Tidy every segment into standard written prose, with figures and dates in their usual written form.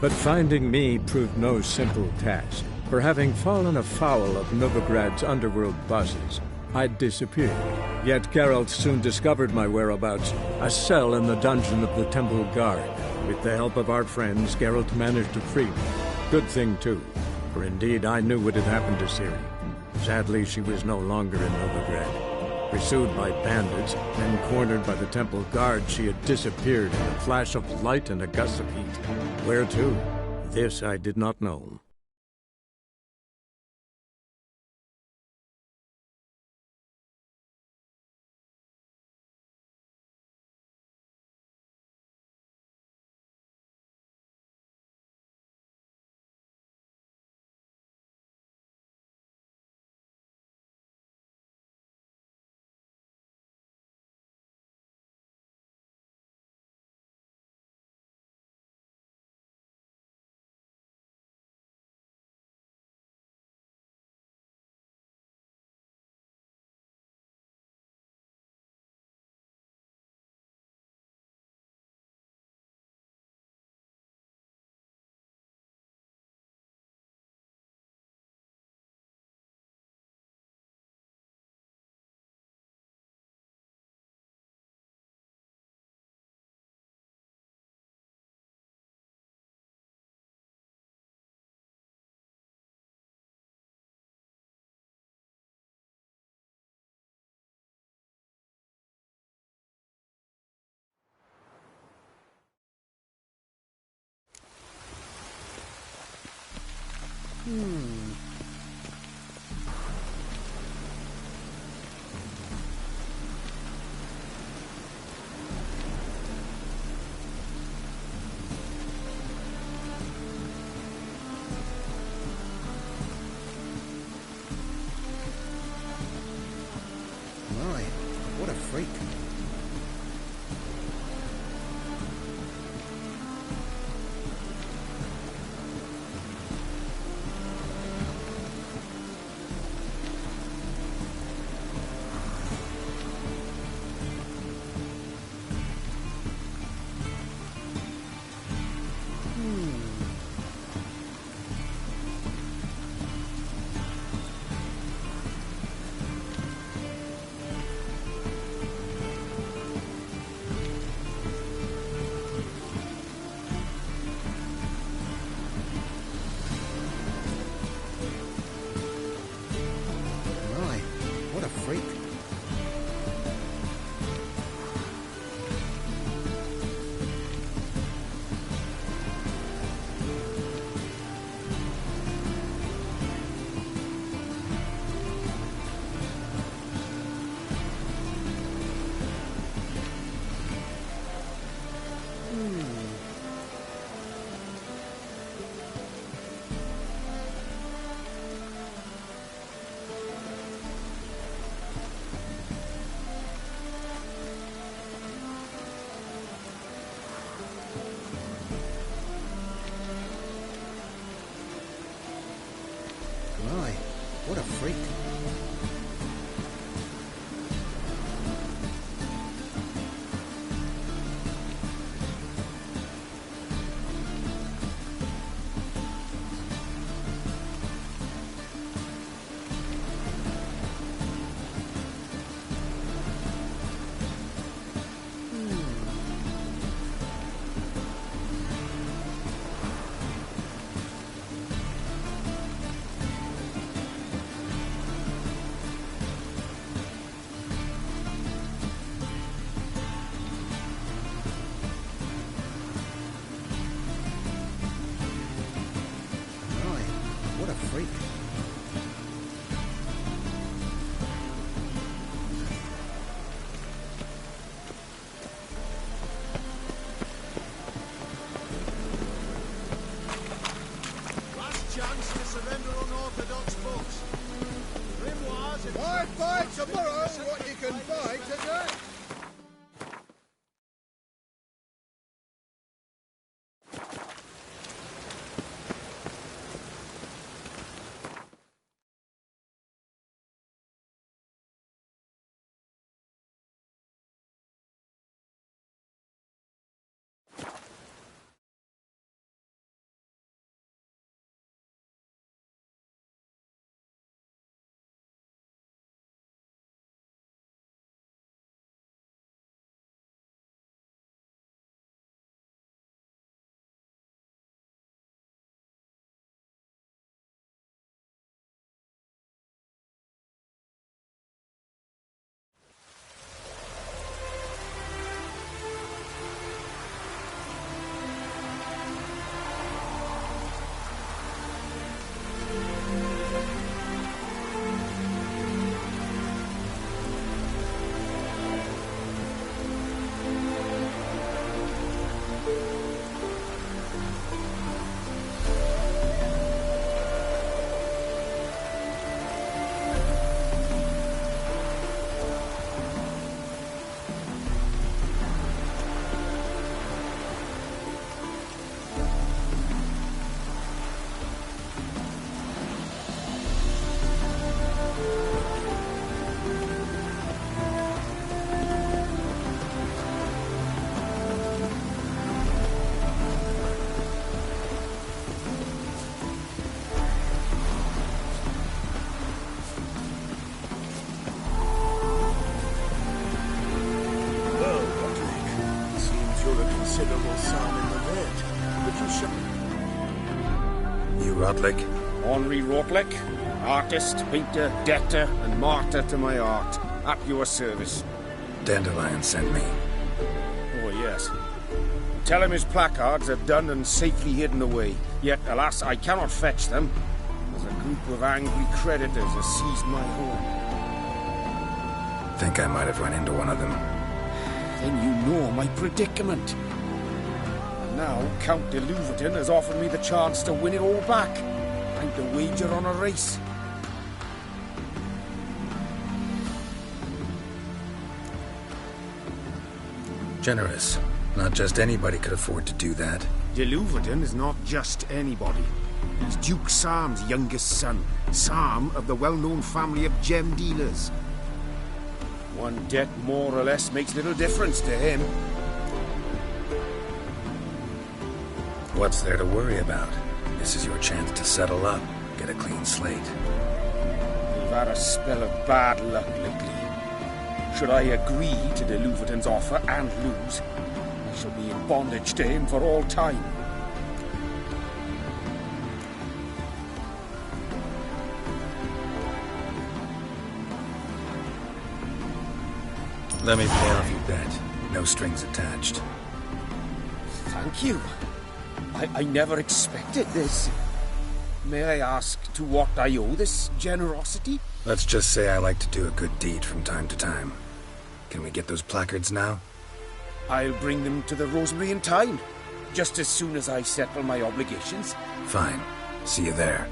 But finding me proved no simple task, for having fallen afoul of Novigrad's underworld bosses, I'd disappeared. Yet Geralt soon discovered my whereabouts, a cell in the dungeon of the Temple Guard. With the help of our friends, Geralt managed to free me. Good thing, too, for indeed I knew what had happened to Ciri. Sadly, she was no longer in Novigrad. Pursued by bandits, then cornered by the Temple Guard, she had disappeared in a flash of light and a gust of heat. Where to? This I did not know. My, what a freak. My, what a freak. My, what a freak. Rotlick? Henri Rotlick, artist, painter, debtor, and martyr to my art. At your service. Dandelion sent me. Oh, yes. Tell him his placards are done and safely hidden away. Yet, alas, I cannot fetch them, as a group of angry creditors has seized my home. Think I might have run into one of them. Then you know my predicament. And now, Count de Louverton has offered me the chance to win it all back. Time to wager on a race. Generous. Not just anybody could afford to do that. De Louverton is not just anybody. He's Duke Sam's youngest son. Sam of the well-known family of gem dealers. One debt more or less makes little difference to him. What's there to worry about? This is your chance to settle up, get a clean slate. We've had a spell of bad luck lately. Should I agree to de Louverton's offer and lose, I shall be in bondage to him for all time. Let me pay off your bet. No strings attached. Thank you. I never expected this. May I ask to what I owe this generosity? Let's just say I like to do a good deed from time to time. Can we get those placards now? I'll bring them to the Rosemary in time, just as soon as I settle my obligations. Fine. See you there.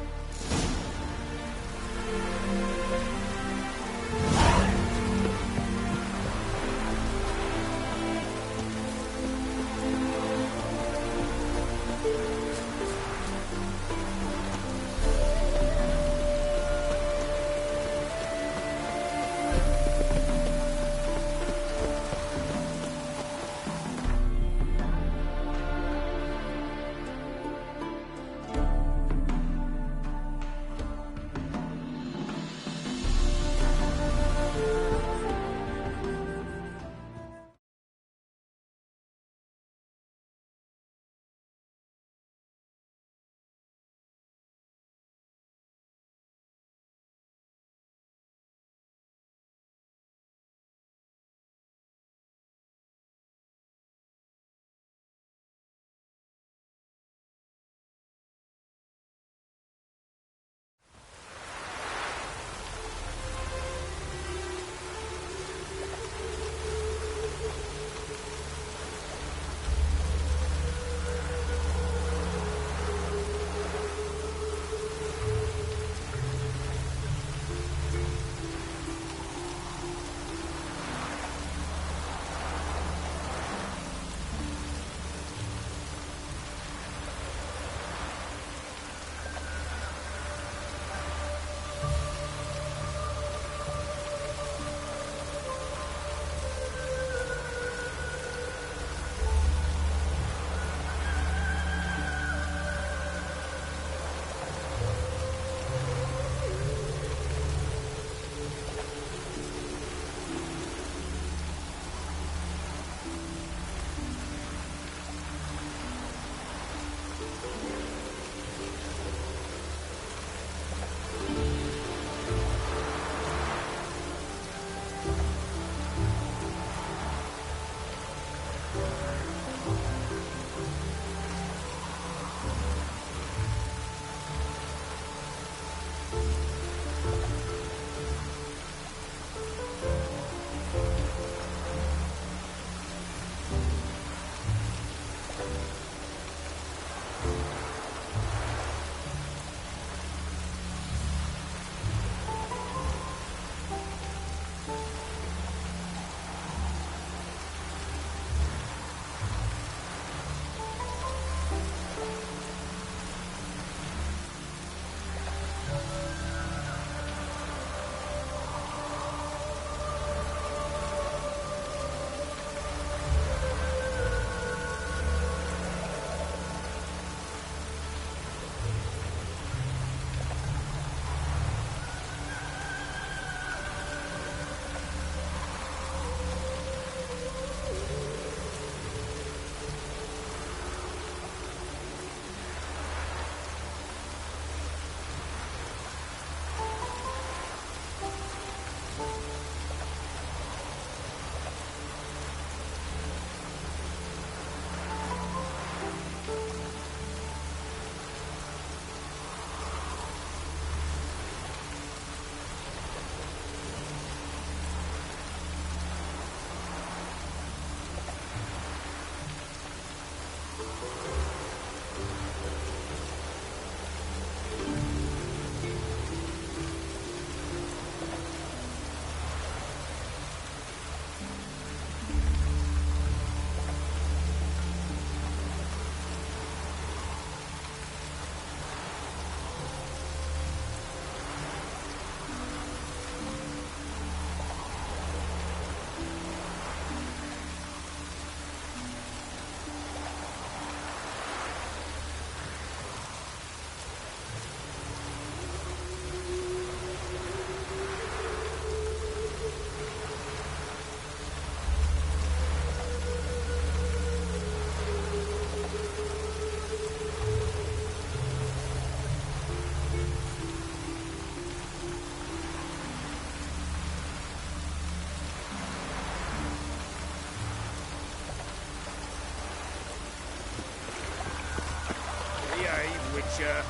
Witcher.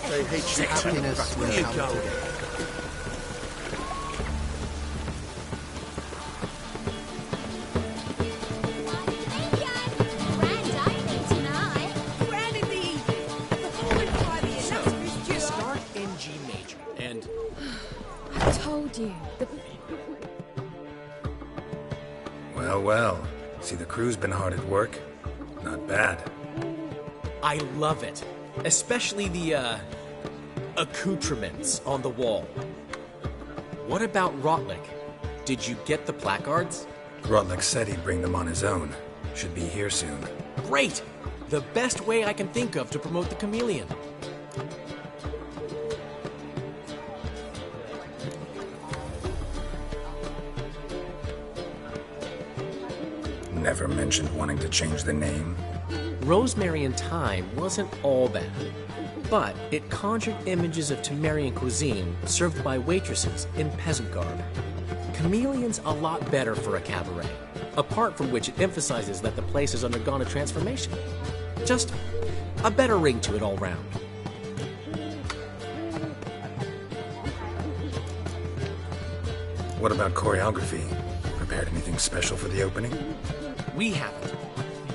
They hate you. Happiness will come today. Well, well. See, the crew's been hard at work. Not bad. I love it. Especially the, accoutrements on the wall. What about Rotlick? Did you get the placards? Rotlick said he'd bring them on his own. Should be here soon. Great! The best way I can think of to promote the chameleon. Never mentioned wanting to change the name. Rosemary and Thyme wasn't all bad, but it conjured images of Temerian cuisine served by waitresses in peasant garb. Chameleon's a lot better for a cabaret, apart from which it emphasizes that the place has undergone a transformation. Just a better ring to it all round. What about choreography? Prepared anything special for the opening? We haven't.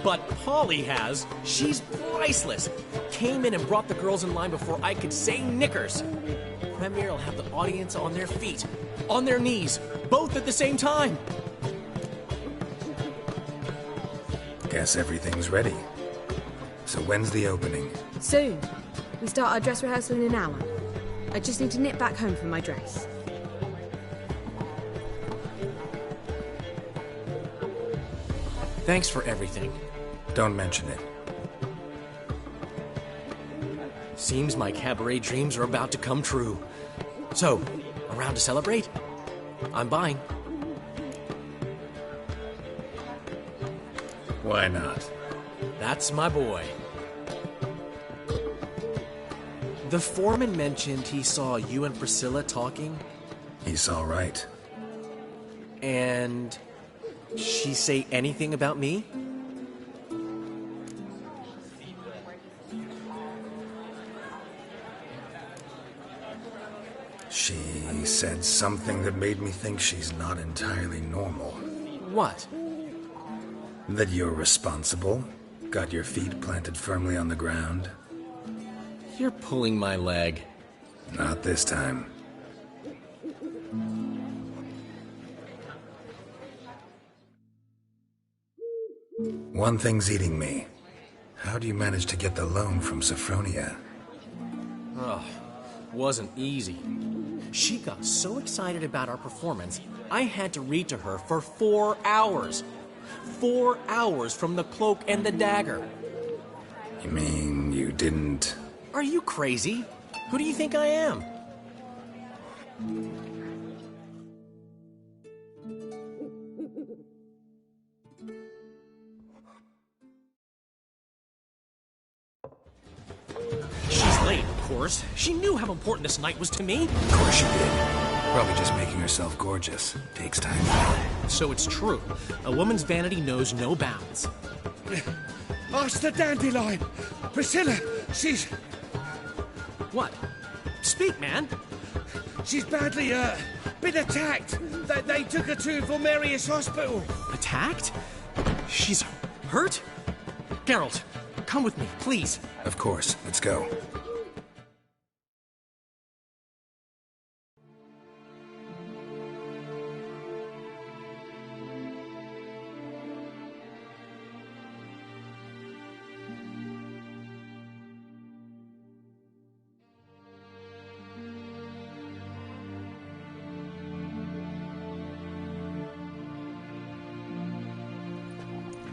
But Polly has. She's priceless. Came in and brought the girls in line before I could say knickers. Premiere will have the audience on their feet, on their knees, both at the same time. Guess everything's ready. So when's the opening? Soon. We start our dress rehearsal in an hour. I just need to nip back home for my dress. Thanks for everything. Don't mention it. Seems my cabaret dreams are about to come true. So, around to celebrate? I'm buying. Why not? That's my boy. The foreman mentioned he saw you and Priscilla talking. He's all right. And she say anything about me? She said something that made me think she's not entirely normal. What? That you're responsible, got your feet planted firmly on the ground. You're pulling my leg. Not this time. One thing's eating me. How do you manage to get the loan from Sophronia? Oh, wasn't easy. She got so excited about our performance, I had to read to her for 4 hours. 4 hours from the Cloak and the Dagger. You mean you didn't... Are you crazy? Who do you think I am? She's late, of course. She knew how important this night was to me. Of course she did. Probably just making herself gorgeous. Takes time. So it's true. A woman's vanity knows no bounds. Ask the dandelion. Priscilla, she's... What? Speak, man. She's badly, been attacked. They took her to Vulmerius Hospital. Attacked? She's hurt? Geralt, come with me, please. Of course. Let's go.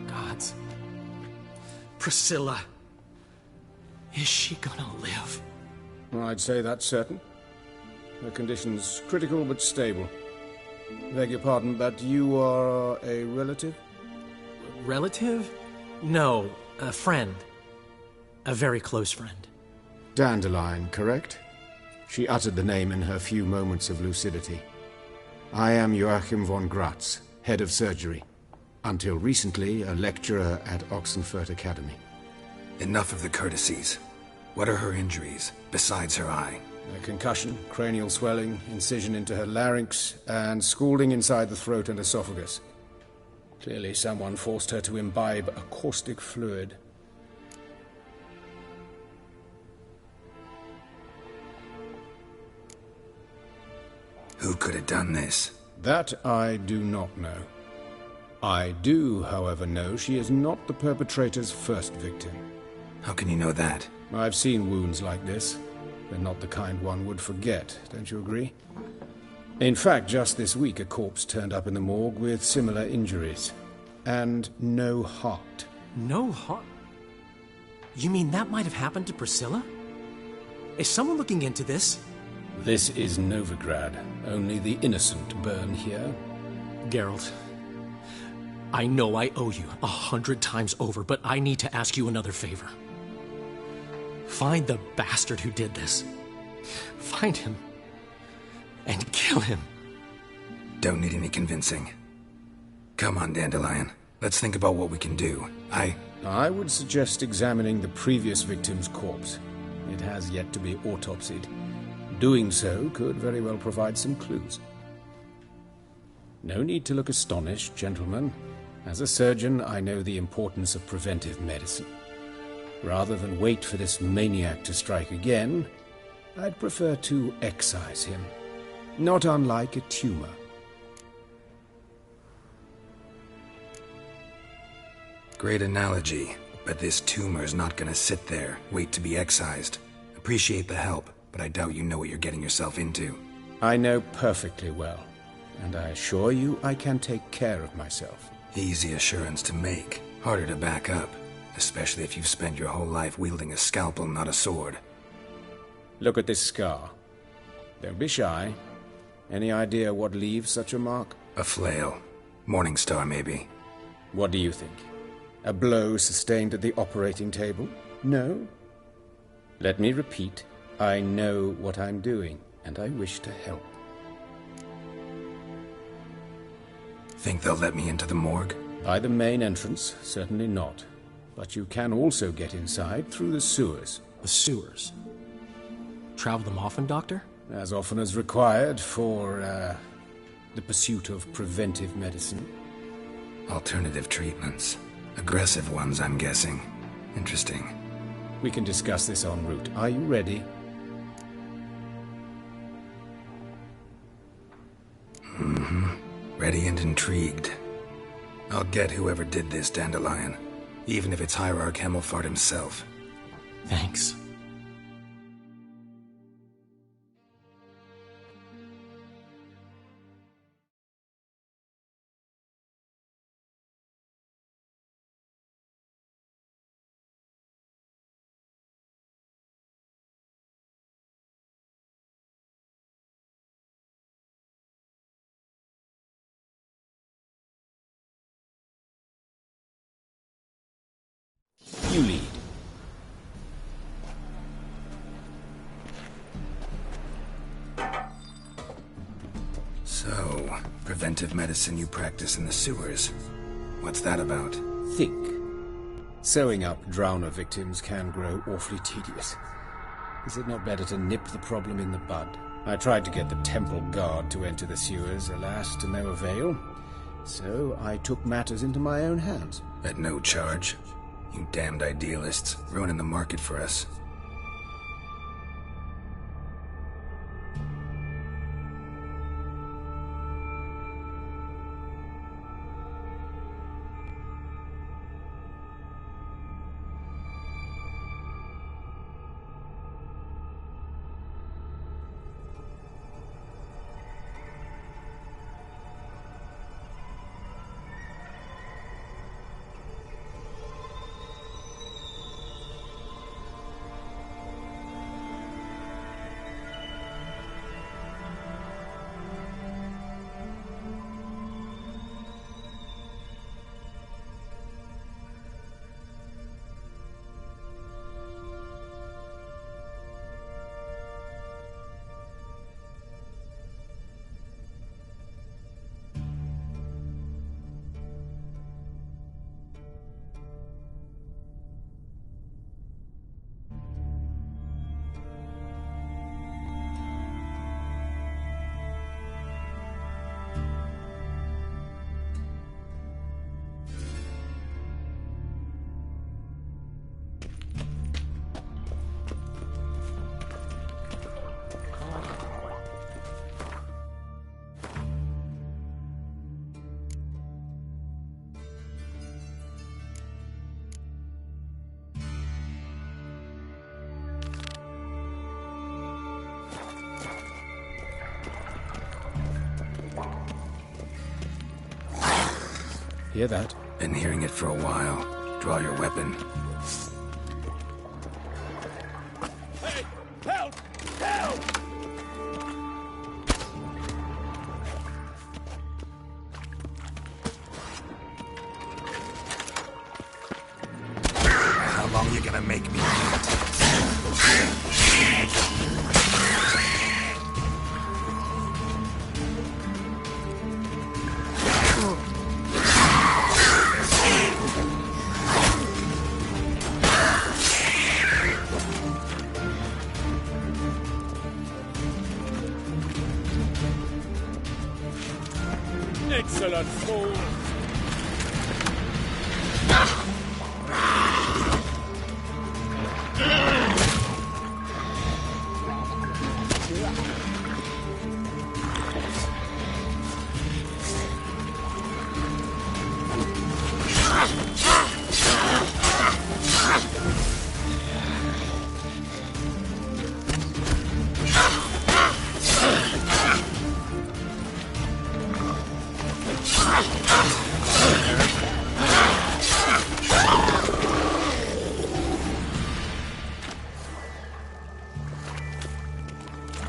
Gods. Priscilla. Is she gonna live? I'd say that's certain. Her condition's critical but stable. Beg your pardon, but you are a relative? Relative? No, a friend. A very close friend. Dandelion, correct? She uttered the name in her few moments of lucidity. I am Joachim von Gratz, head of surgery. Until recently, a lecturer at Oxenfurt Academy. Enough of the courtesies. What are her injuries, besides her eye? A concussion, cranial swelling, incision into her larynx, and scalding inside the throat and esophagus. Clearly someone forced her to imbibe a caustic fluid. Who could have done this? That I do not know. I do, however, know she is not the perpetrator's first victim. How can you know that? I've seen wounds like this. They're not the kind one would forget, don't you agree? In fact, just this week a corpse turned up in the morgue with similar injuries. And no heart. No heart? You mean that might have happened to Priscilla? Is someone looking into this? This is Novigrad. Only the innocent burn here. Geralt, I know I owe you 100 times over, but I need to ask you another favor. Find the bastard who did this. Find him. And kill him. Don't need any convincing. Come on, Dandelion. Let's think about what we can do. I would suggest examining the previous victim's corpse. It has yet to be autopsied. Doing so could very well provide some clues. No need to look astonished, gentlemen. As a surgeon, I know the importance of preventive medicine. Rather than wait for this maniac to strike again, I'd prefer to excise him. Not unlike a tumor. Great analogy, but this tumor's not gonna sit there, wait to be excised. Appreciate the help, but I doubt you know what you're getting yourself into. I know perfectly well, and I assure you I can take care of myself. Easy assurance to make, harder to back up, especially if you've spent your whole life wielding a scalpel, not a sword. Look at this scar. Don't be shy. Any idea what leaves such a mark? A flail. Morningstar, maybe. What do you think? A blow sustained at the operating table? No? Let me repeat. I know what I'm doing, and I wish to help. Think they'll let me into the morgue? By the main entrance, certainly not. But you can also get inside through the sewers. The sewers? Travel them often, Doctor? As often as required for, the pursuit of preventive medicine. Alternative treatments. Aggressive ones, I'm guessing. Interesting. We can discuss this en route. Are you ready? Mm-hmm. Ready and intrigued. I'll get whoever did this, Dandelion. Even if it's Hierarch Hemmelfart himself. Thanks. You lead. So, preventive medicine you practice in the sewers. What's that about? Think. Sewing up drowner victims can grow awfully tedious. Is it not better to nip the problem in the bud? I tried to get the temple guard to enter the sewers, alas, to no avail. So I took matters into my own hands. At no charge. You damned idealists, ruining the market for us. Hear that? Been hearing it for a while. Draw your weapon. Hey! Help! Help! How long you gonna make me wait? Excellent fool!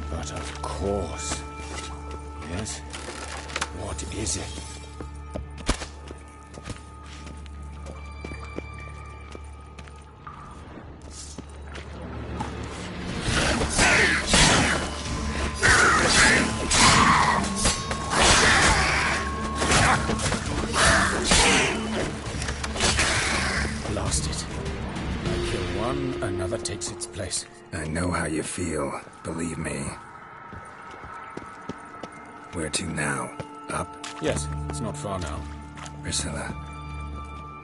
But of course. Yes? What is it? Blast it. I kill one, another takes its place. I know how you feel, believe me. Where to now? Up? Yes, it's not far now. Priscilla.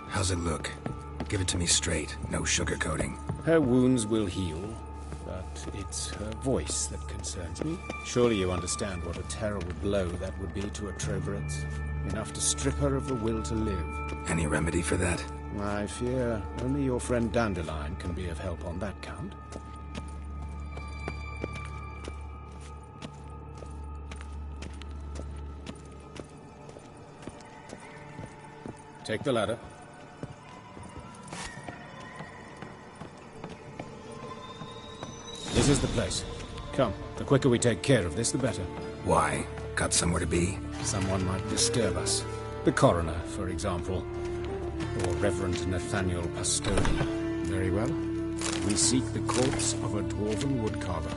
How's it look? Give it to me straight, no sugarcoating. Her wounds will heal, but it's her voice that concerns me. Surely you understand what a terrible blow that would be to a Troveret's. Enough to strip her of the will to live. Any remedy for that? I fear only your friend Dandelion can be of help on that count. Take the ladder. This is the place. Come, the quicker we take care of this, the better. Why? Got somewhere to be? Someone might disturb us. The coroner, for example. Or Reverend Nathaniel Pastoni. Very well. We seek the corpse of a dwarven woodcarver.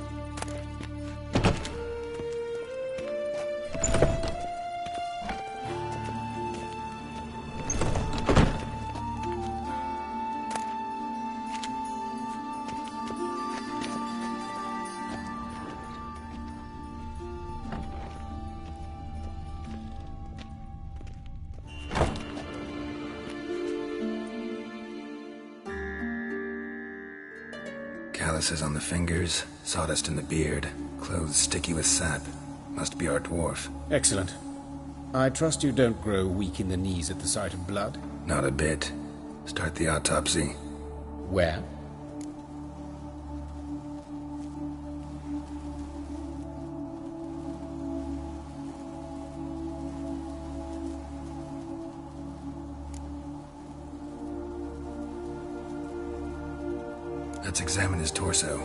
Calluses on the fingers, sawdust in the beard, clothes sticky with sap. Must be our dwarf. Excellent. I trust you don't grow weak in the knees at the sight of blood. Not a bit. Start the autopsy. Where? Let's examine his torso.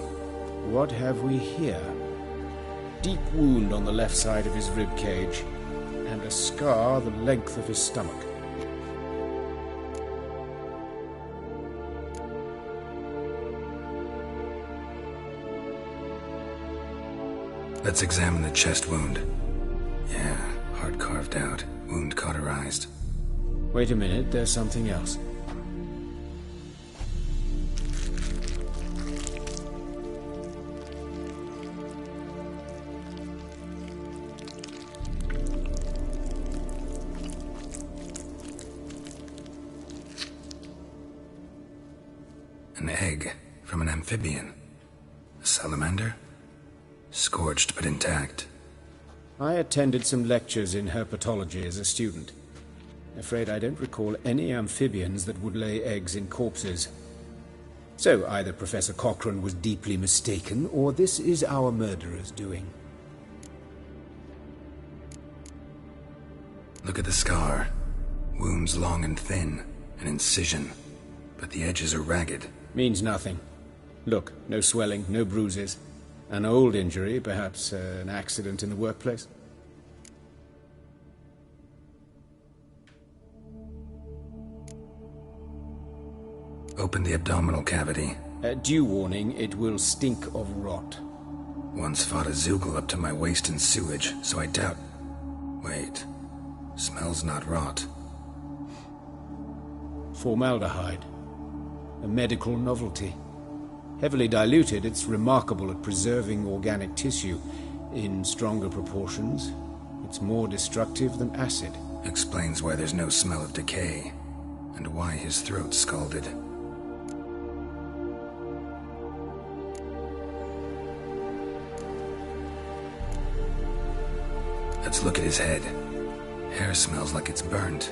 What have we here? Deep wound on the left side of his rib cage, and a scar the length of his stomach. Let's examine the chest wound. Yeah, heart carved out, wound cauterized. Wait a minute, there's something else. An egg from an amphibian. A salamander? Scorched but intact. I attended some lectures in herpetology as a student. Afraid I don't recall any amphibians that would lay eggs in corpses. So either Professor Cochrane was deeply mistaken, or this is our murderer's doing. Look at the scar. Wounds long and thin, an incision, but the edges are ragged. Means nothing. Look, no swelling, no bruises. An old injury, perhaps an accident in the workplace. Open the abdominal cavity. Due warning, it will stink of rot. Once fought a Zoogle up to my waist in sewage, so I doubt... Wait. Smells not rot. Formaldehyde. A medical novelty. Heavily diluted, it's remarkable at preserving organic tissue. In stronger proportions, it's more destructive than acid. Explains why there's no smell of decay, and why his throat's scalded. Let's look at his head. Hair smells like it's burnt,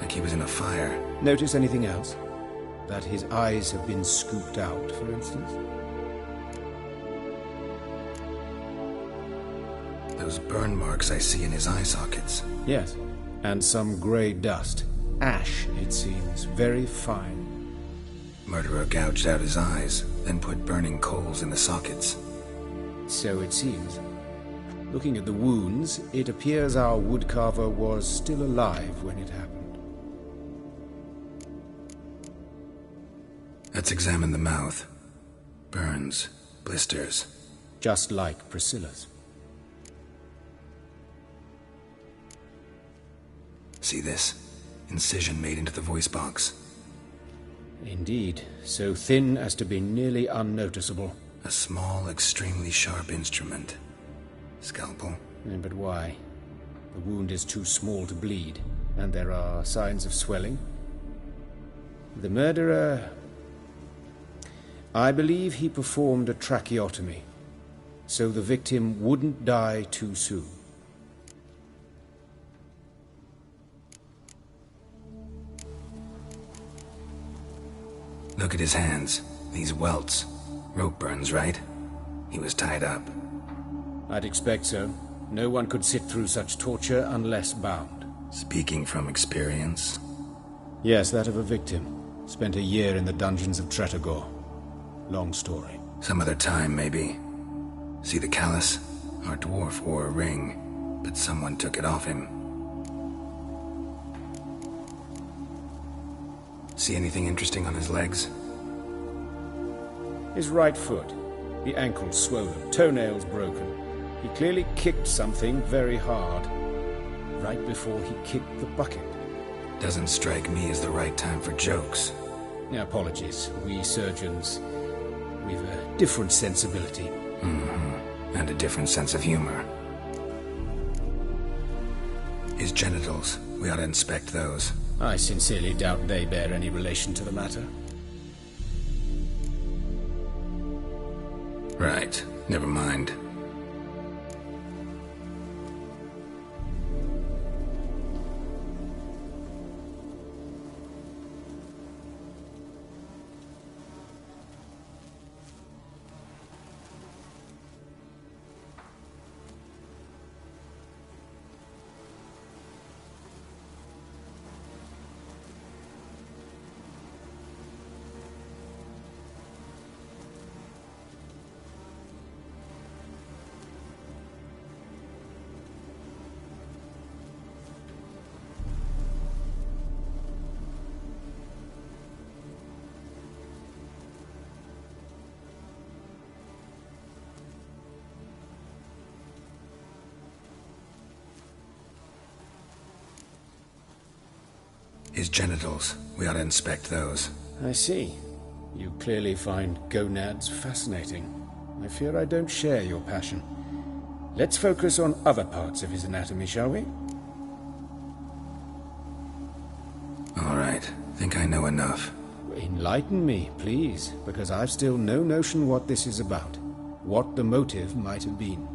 like he was in a fire. Notice anything else? That his eyes have been scooped out, for instance? Those burn marks I see in his eye sockets. Yes, and some grey dust. Ash, it seems, very fine. Murderer gouged out his eyes, then put burning coals in the sockets. So it seems. Looking at the wounds, it appears our woodcarver was still alive when it happened. Let's examine the mouth. Burns, blisters. Just like Priscilla's. See this? Incision made into the voice box. Indeed, so thin as to be nearly unnoticeable. A small, extremely sharp instrument. Scalpel. But why? The wound is too small to bleed, and there are signs of swelling. The murderer... I believe he performed a tracheotomy, so the victim wouldn't die too soon. Look at his hands. These welts. Rope burns, right? He was tied up. I'd expect so. No one could sit through such torture unless bound. Speaking from experience? Yes, that of a victim. Spent a year in the dungeons of Tretogor. Long story. Some other time, maybe. See the callus? Our dwarf wore a ring, but someone took it off him. See anything interesting on his legs? His right foot. The ankle swollen, toenails broken. He clearly kicked something very hard. Right before he kicked the bucket. Doesn't strike me as the right time for jokes. Apologies. We surgeons, we've a different sensibility. Mm-hmm. And a different sense of humor. His genitals. We ought to inspect those. I sincerely doubt they bear any relation to the matter. Right. Never mind. His genitals. We ought to inspect those. I see. You clearly find gonads fascinating. I fear I don't share your passion. Let's focus on other parts of his anatomy, shall we? All right. Think I know enough. Enlighten me, please, because I've still no notion what this is about. What the motive might have been.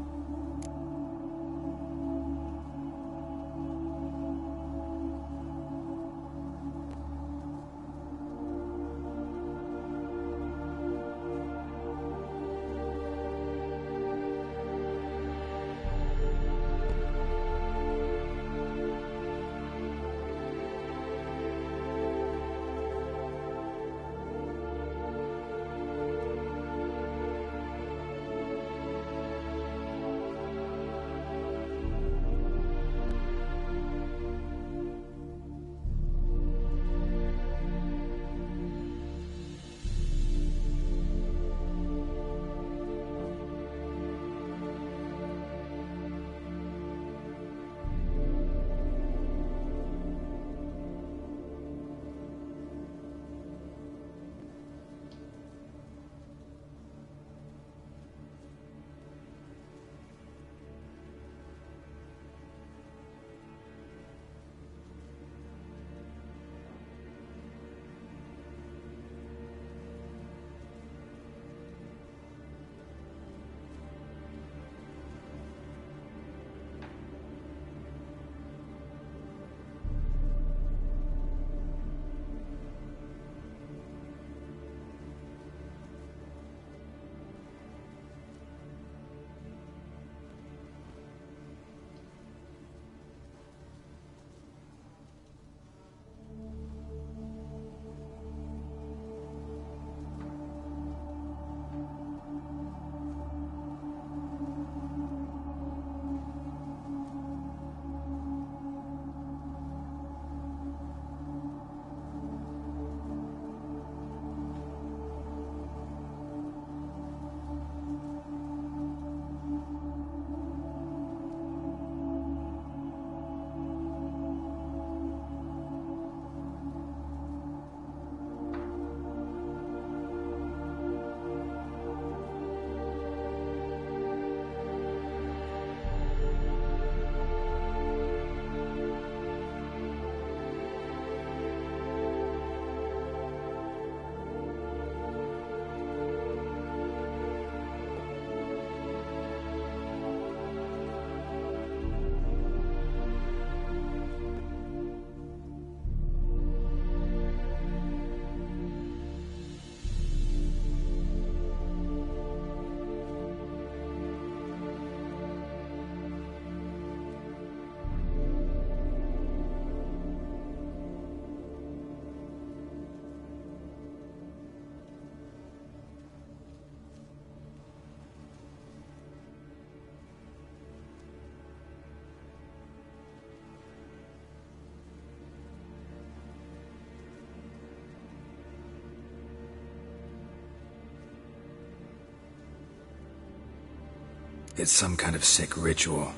It's some kind of sick ritual.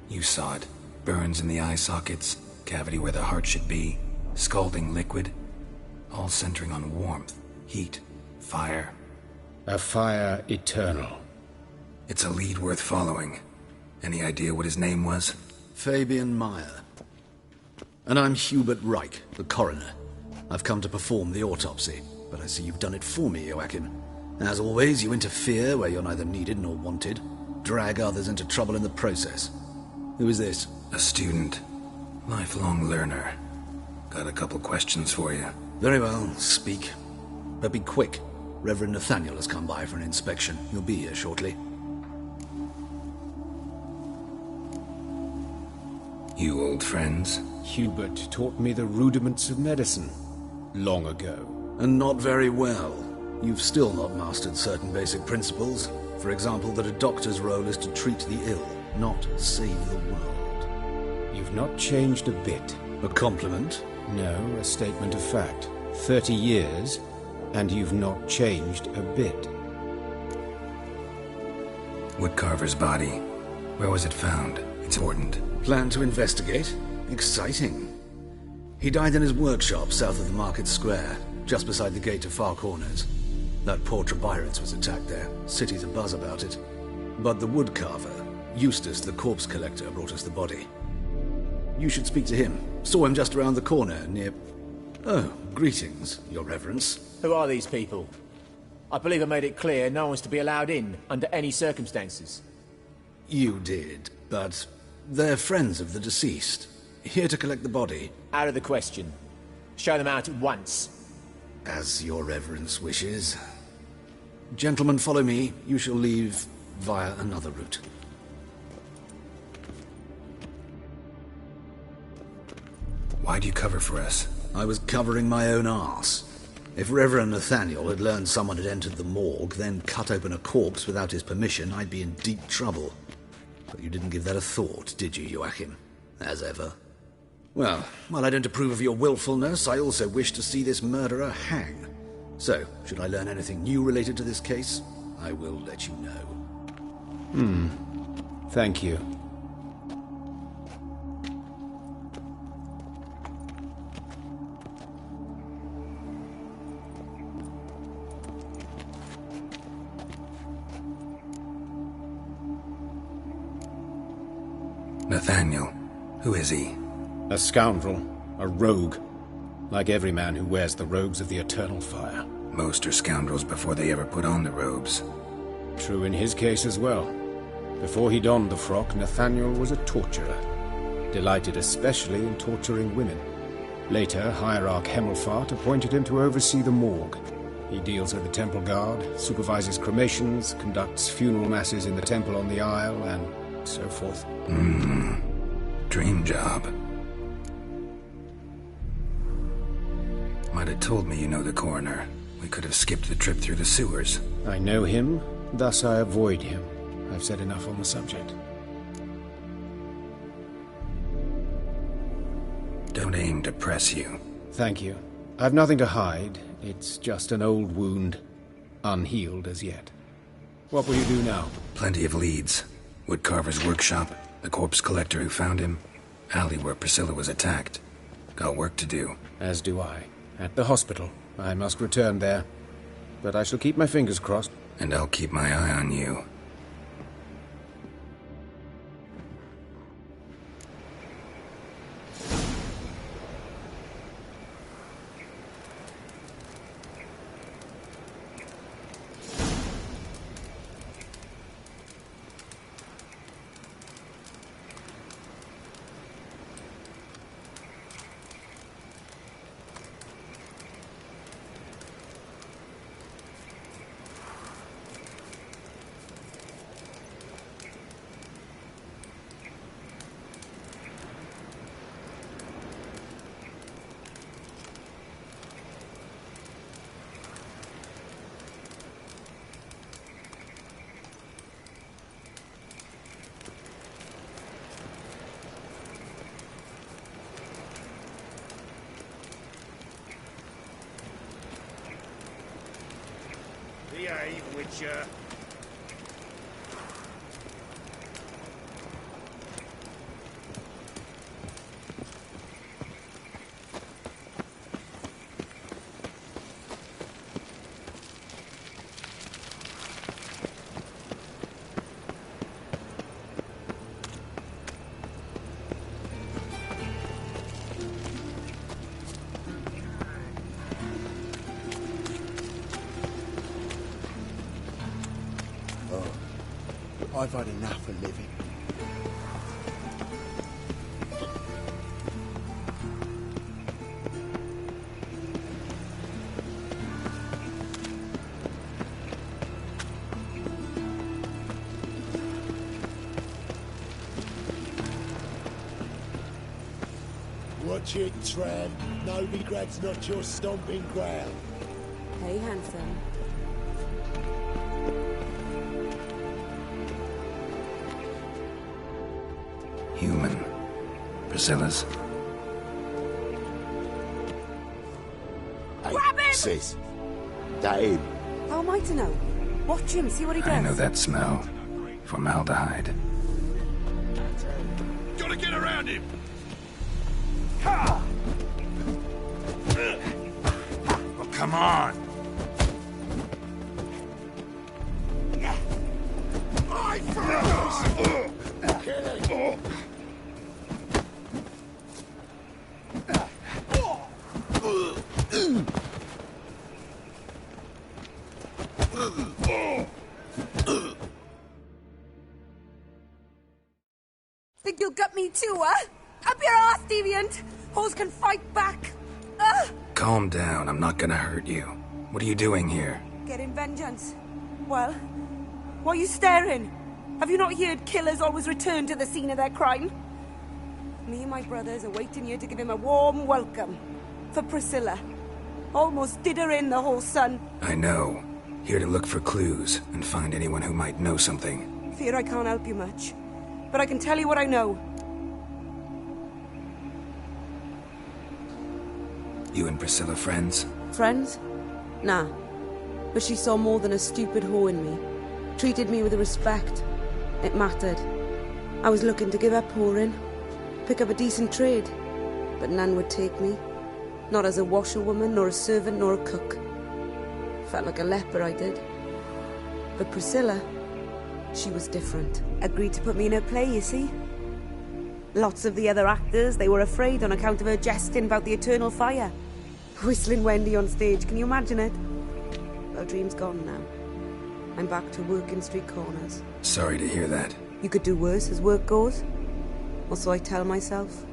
You saw it. Burns in the eye sockets, cavity where the heart should be, scalding liquid, all centering on warmth, heat, fire. A fire eternal. It's a lead worth following. Any idea what his name was? Fabian Meyer. And I'm Hubert Reich, the coroner. I've come to perform the autopsy, but I see you've done it for me, Joachim. As always, you interfere where you're neither needed nor wanted, drag others into trouble in the process. Who is this? A student. Lifelong learner. Got a couple questions for you. Very well, speak. But be quick. Reverend Nathaniel has come by for an inspection. He'll be here shortly. You old friends? Hubert taught me the rudiments of medicine. Long ago. And not very well. You've still not mastered certain basic principles. For example, that a doctor's role is to treat the ill, not save the world. You've not changed a bit. A compliment? No, a statement of fact. 30 years, and you've not changed a bit. Woodcarver's body. Where was it found? It's important. Plan to investigate? Exciting. He died in his workshop south of the market square, just beside the gate to Far Corners. That poor Trebirates was attacked there. City's abuzz about it. But the woodcarver, Eustace the corpse collector, brought us the body. You should speak to him. Saw him just around the corner near... Oh, greetings, your reverence. Who are these people? I believe I made it clear no one's to be allowed in, under any circumstances. You did, but they're friends of the deceased. Here to collect the body. Out of the question. Show them out at once. As your reverence wishes. Gentlemen, follow me. You shall leave via another route. Why'd you cover for us? I was covering my own arse. If Reverend Nathaniel had learned someone had entered the morgue, then cut open a corpse without his permission, I'd be in deep trouble. But you didn't give that a thought, did you, Joachim? As ever. Well, while I don't approve of your willfulness, I also wish to see this murderer hang. So, should I learn anything new related to this case, I will let you know. Thank you. Nathaniel. Who is he? A scoundrel. A rogue. Like every man who wears the robes of the eternal fire. Most are scoundrels before they ever put on the robes. True in his case as well. Before he donned the frock, Nathaniel was a torturer. Delighted especially in torturing women. Later, Hierarch Hemmelfart appointed him to oversee the morgue. He deals with the temple guard, supervises cremations, conducts funeral masses in the temple on the Isle, and so forth. Dream job. Might have told me you know the coroner. We could have skipped the trip through the sewers. I know him, thus I avoid him. I've said enough on the subject. Don't aim to press you. Thank you. I've nothing to hide. It's just an old wound, unhealed as yet. What will you do now? Plenty of leads. Woodcarver's workshop, the corpse collector who found him, alley where Priscilla was attacked. Got work to do. As do I. At the hospital. I must return there. But I shall keep my fingers crossed. And I'll keep my eye on you. Behave, Witcher. I've had enough of living. Watch it, Trav. Novigrad's not your stomping ground. Hey, handsome. Human. Priscilla's. Hey, Grab him! sis. That him. How am I to know? Watch him, see what he does. I know that smell. Formaldehyde. Gotta get around him! Well, come on! Think you'll gut me too, huh? Up your ass, deviant! Hoes can fight back! Calm down, I'm not gonna hurt you. What are you doing here? Getting vengeance. Well, why are you staring? Have you not heard killers always return to the scene of their crime? Me and my brothers are waiting here to give him a warm welcome. For Priscilla. Almost did her in, the whole son. I know. Here to look for clues and find anyone who might know something. Fear I can't help you much. But I can tell you what I know. You and Priscilla friends? Friends? Nah. But she saw more than a stupid whore in me. Treated me with respect. It mattered. I was looking to give up whoring. Pick up a decent trade. But none would take me. Not as a washerwoman, nor a servant, nor a cook. Felt like a leper, I did. But Priscilla, she was different. Agreed to put me in her play, you see? Lots of the other actors, they were afraid on account of her jesting about the eternal fire. Whistling Wendy on stage, can you imagine it? Well, dream's gone now. I'm back to working street corners. Sorry to hear that. You could do worse as work goes. Or so I tell myself.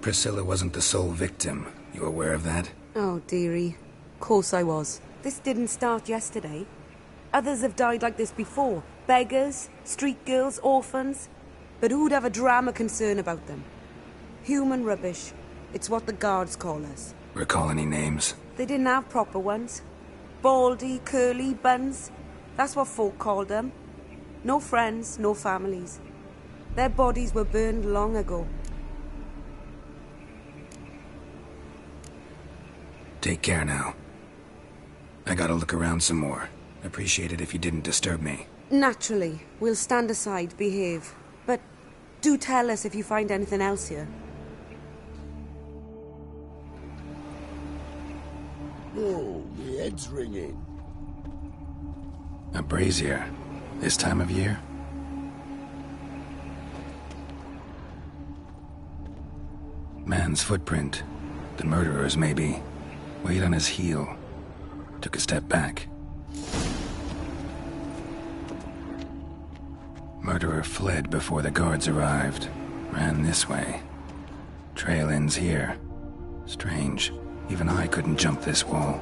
Priscilla wasn't the sole victim. You aware of that? Oh, dearie. Course I was. This didn't start yesterday. Others have died like this before. Beggars, street girls, orphans. But who'd have a drama concern about them? Human rubbish. It's what the guards call us. Recall any names? They didn't have proper ones. Baldy, curly, buns. That's what folk called them. No friends, no families. Their bodies were burned long ago. Take care now. I gotta look around some more. Appreciate it if you didn't disturb me. Naturally. We'll stand aside, behave. But do tell us if you find anything else here. Oh, my head's ringing. A brazier. This time of year? Man's footprint. The murderer's, maybe. Weight on his heel. Took a step back. Murderer fled before the guards arrived. Ran this way. Trail ends here. Strange. Even I couldn't jump this wall.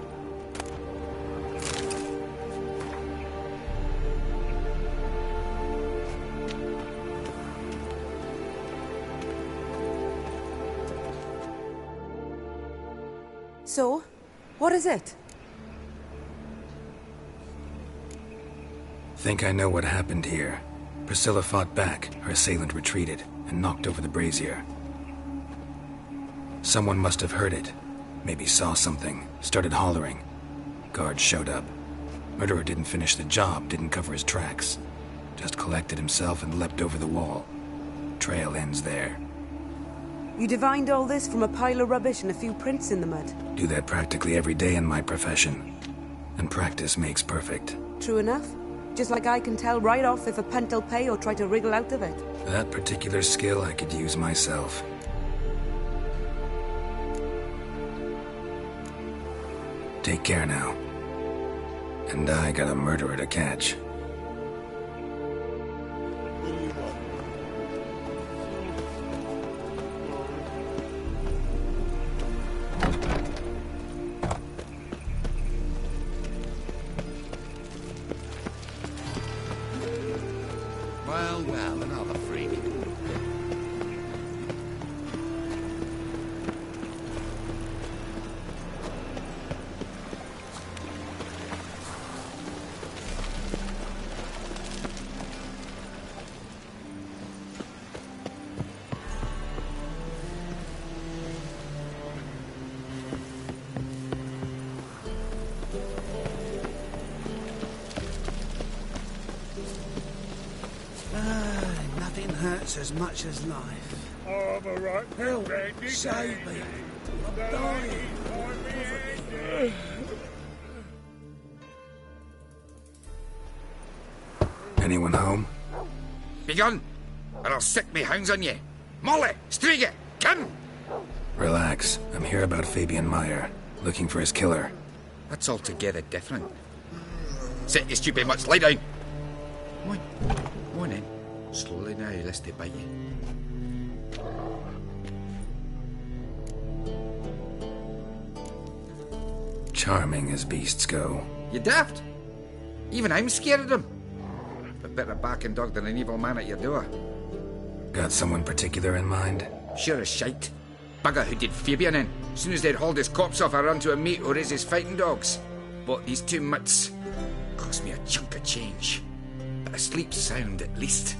So, what is it? Think I know what happened here. Priscilla fought back, her assailant retreated, and knocked over the brazier. Someone must have heard it. Maybe saw something, started hollering. Guards showed up. Murderer didn't finish the job, didn't cover his tracks. Just collected himself and leapt over the wall. Trail ends there. You divined all this from a pile of rubbish and a few prints in the mud. Do that practically every day in my profession. And practice makes perfect. True enough. Just like I can tell right off if a punt'll pay or try to wriggle out of it. That particular skill I could use myself. Take care now. And I got a murderer to catch. well, another freak. Nothing hurts as much as life. I'm a right Help! Save me! I'm dying! Anyone home? Begone, or I'll sick me hounds on ye. Molly, Striga, come! Relax. I'm here about Fabian Meyer, looking for his killer. That's altogether different. Sit, you stupid mutts, lie down. Come on, come on then. Slowly now, lest they bite you. Charming as beasts go. You daft? Even I'm scared of them. But better barking dog than an evil man at your door. Got someone particular in mind? Sure as shite. Bugger who did Fabian in. As soon as they'd hauled his corpse off, I run to a mate who raised his fighting dogs. Bought these 2 mutts. Cost me a chunk of change. But I sleep sound at least.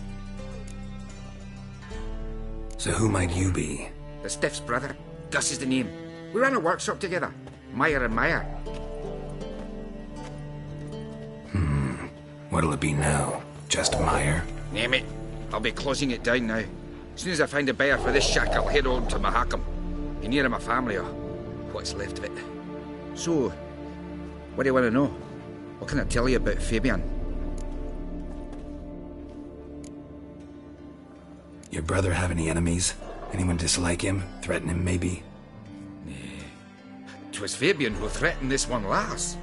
So who might you be? The Stiff's brother. Gus is the name. We ran a workshop together. Meyer and Meyer. What'll it be now? Just Meyer? Name it. I'll be closing it down now. As soon as I find a buyer for this shack, I'll head on to Mahakam. Be near my family, or what's left of it. So, what do you want to know? What can I tell you about Fabian? Your brother have any enemies? Anyone dislike him? Threaten him, maybe? 'Twas Fabian who threatened this one last.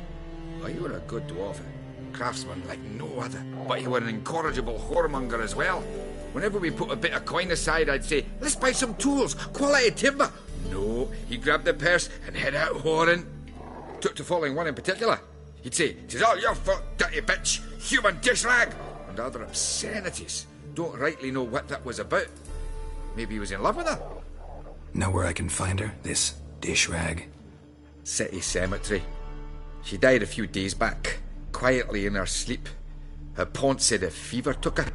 Oh, you were a good dwarf. Craftsman like no other. But you were an incorrigible whoremonger as well. Whenever we put a bit of coin aside, I'd say, let's buy some tools, quality timber. No, he grabbed the purse and head out whoring. Took to following one in particular. He'd say, "'Tis all your fault, dirty bitch, human dish rag," and other obscenities. Don't rightly know what that was about. Maybe he was in love with her. Know where I can find her? This dish rag? City cemetery. She died a few days back, quietly in her sleep. Her pont said a fever took her.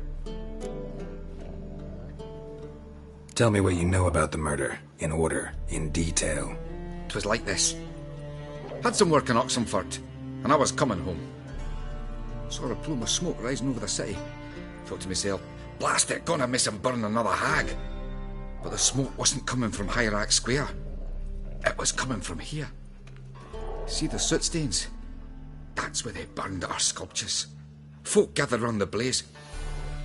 Tell me what you know about the murder, in order, in detail. 'Twas like this. Had some work in Oxenford, and I was coming home. Saw a plume of smoke rising over the city. Thought to myself, blast it, gonna miss him burn another hag. But the smoke wasn't coming from Hierarch Square. It was coming from here. See the soot stains? That's where they burned our sculptures. Folk gathered round the blaze,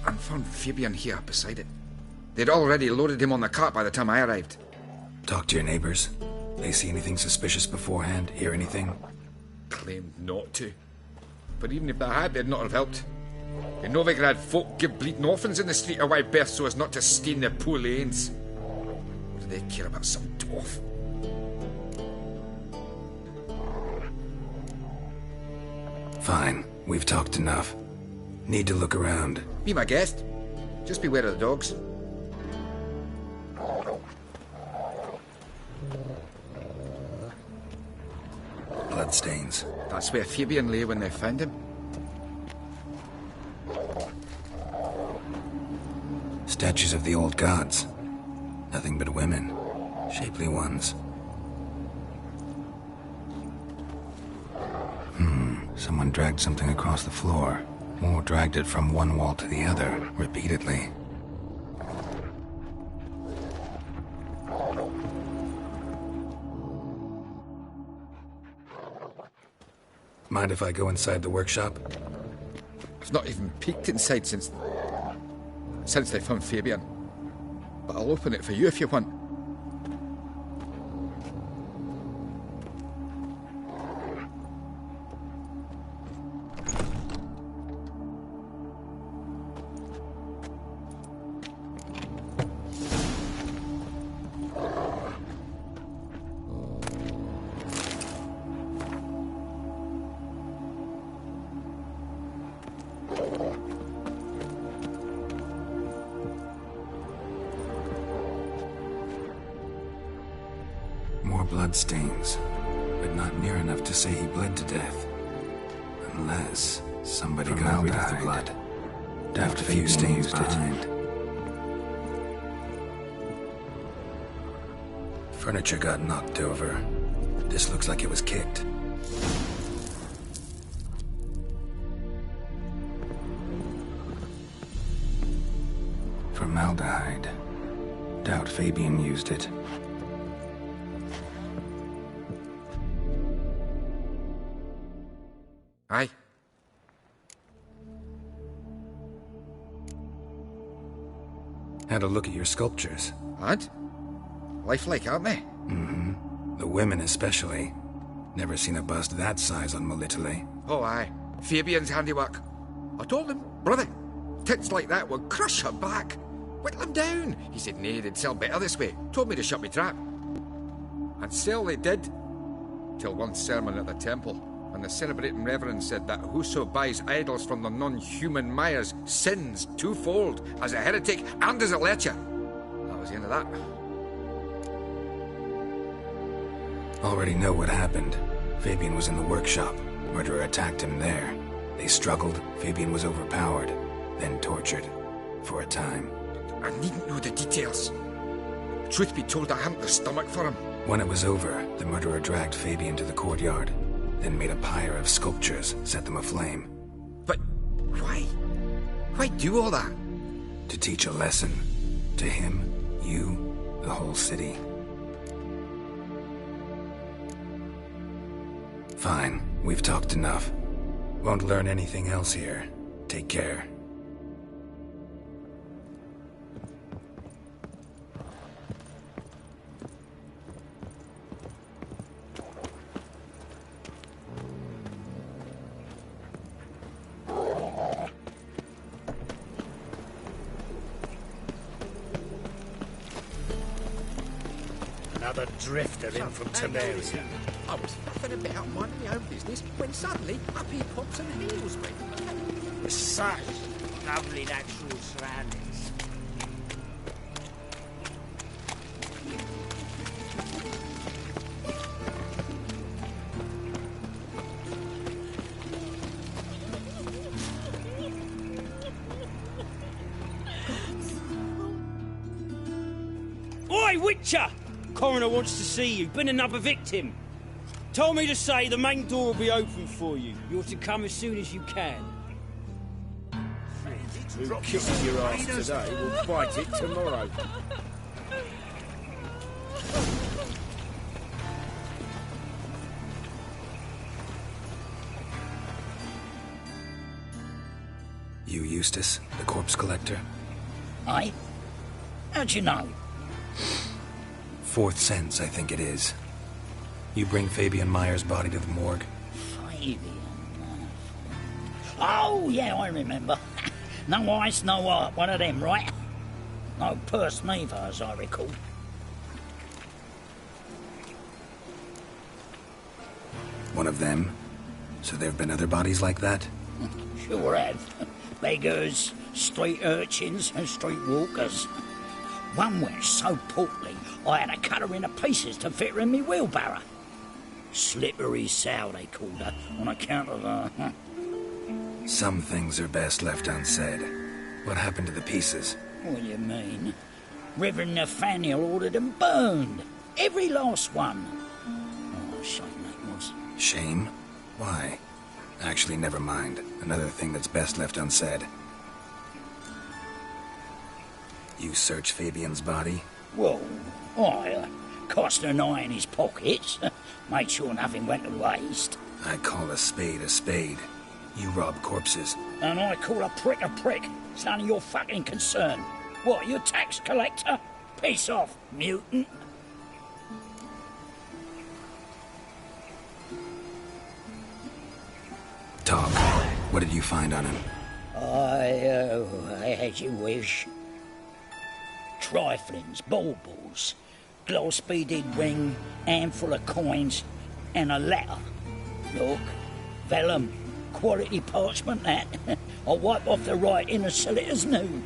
and found Fabian here beside it. They'd already loaded him on the cart by the time I arrived. Talk to your neighbors. They see anything suspicious beforehand? Hear anything? Claimed not to. But even if they had, they'd not have helped. In Novigrad, folk give bleeding orphans in the street a wide berth so as not to stain their poor lanes. What do they care about some dwarf? Fine. We've talked enough. Need to look around. Be my guest. Just beware of the dogs. Bloodstains. That's where Fabian lay when they found him. Statues of the old gods. Nothing but women. Shapely ones. Someone dragged something across the floor. Or dragged it from one wall to the other, repeatedly. Mind if I go inside the workshop? I've not even peeked inside since they found Fabian. But I'll open it for you if you want. bloodstains, but not near enough to say he bled to death. Unless somebody got rid of the blood. Left a few stains behind. Furniture got knocked over. This looks like it was kicked. Formaldehyde. Doubt Fabian used it. Aye. Had a look at your sculptures. And? Lifelike, aren't they? Mm-hmm. The women especially. Never seen a bust that size on Molitale. Oh, aye. Fabian's handiwork. I told him, brother, tits like that would crush her back. Whittle him down. He said nay, they'd sell better this way. Told me to shut me trap. And sell they did. Till one sermon at the temple. And the celebrating reverend said that whoso buys idols from the non-human Myers sins twofold, as a heretic and as a lecher. That was the end of that. Already know what happened. Fabian was in the workshop. Murderer attacked him there. They struggled. Fabian was overpowered, then tortured. For a time. I needn't know the details. Truth be told, I hadn't the stomach for him. When it was over, the murderer dragged Fabian to the courtyard, then made a pyre of sculptures, set them aflame. But why? Why do all that? To teach a lesson. To him, you, the whole city. Fine, we've talked enough. Won't learn anything else here. Take care. Another drifter in from Temerian. I was faffing about minding my own business when suddenly up he pops and heals me. Such lovely natural surroundings. Oi, Witcher! Coroner wants to see you. Been another victim. Told me to say the main door will be open for you. You're to come as soon as you can. Who kicks your ass today will bite it tomorrow. You, Eustace, the corpse collector? Aye? How'd you know? Fourth sense, I think it is. You bring Fabian Myers' body to the morgue? Fabian... Oh, yeah, I remember. No eyes, no heart, one of them, right? No purse neither, as I recall. One of them? So there have been other bodies like that? Sure have. Beggars, street urchins, and street walkers. One went so portly, I had to cut her into pieces to fit her in me wheelbarrow. Slippery sow, they called her, on account of her... Some things are best left unsaid. What happened to the pieces? What do you mean? Reverend Nathaniel ordered them burned. Every last one. Oh, shame that was. Shame? Why? Actually, never mind. Another thing that's best left unsaid. You searched Fabian's body? Well, I cast an eye in his pockets. Made sure nothing went to waste. I call a spade a spade. You rob corpses. And I call a prick a prick. It's none of your fucking concern. What, you tax collector? Piss off, mutant. Talk. What did you find on him? As you wish. Triflings, baubles, glass-beaded ring, handful of coins, and a letter. Look, vellum, quality parchment that. I'll wipe off the writing and sell it as new.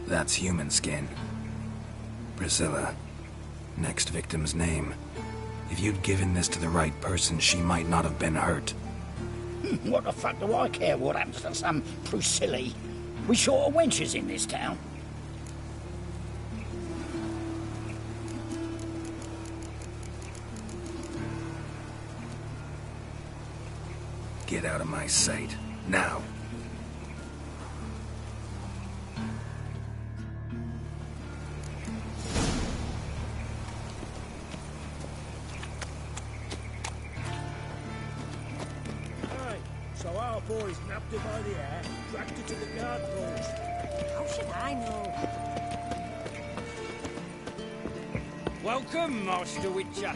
That's human skin. Priscilla. Next victim's name. If you'd given this to the right person, she might not have been hurt. What the fuck do I care what happens to some Priscilla? We short of wenches in this town. Get out of my sight. Now. So our boys nabbed her by the hair, dragged her to the guard post. How should I know? Welcome, Master Witcher.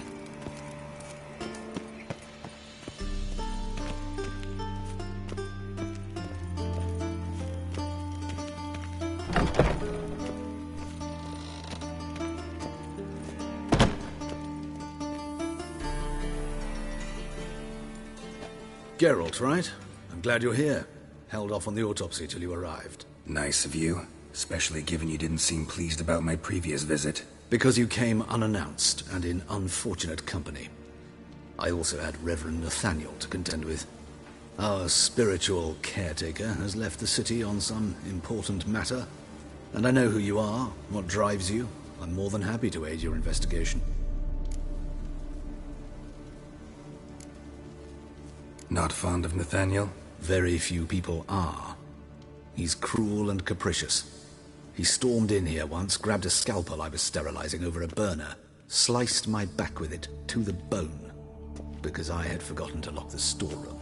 Geralt, right? I'm glad you're here. Held off on the autopsy till you arrived. Nice of you, especially given you didn't seem pleased about my previous visit. Because you came unannounced and in unfortunate company. I also had Reverend Nathaniel to contend with. Our spiritual caretaker has left the city on some important matter, and I know who you are, what drives you. I'm more than happy to aid your investigation. Not fond of Nathaniel? Very few people are. He's cruel and capricious. He stormed in here once, grabbed a scalpel I was sterilizing over a burner, sliced my back with it to the bone, because I had forgotten to lock the storeroom.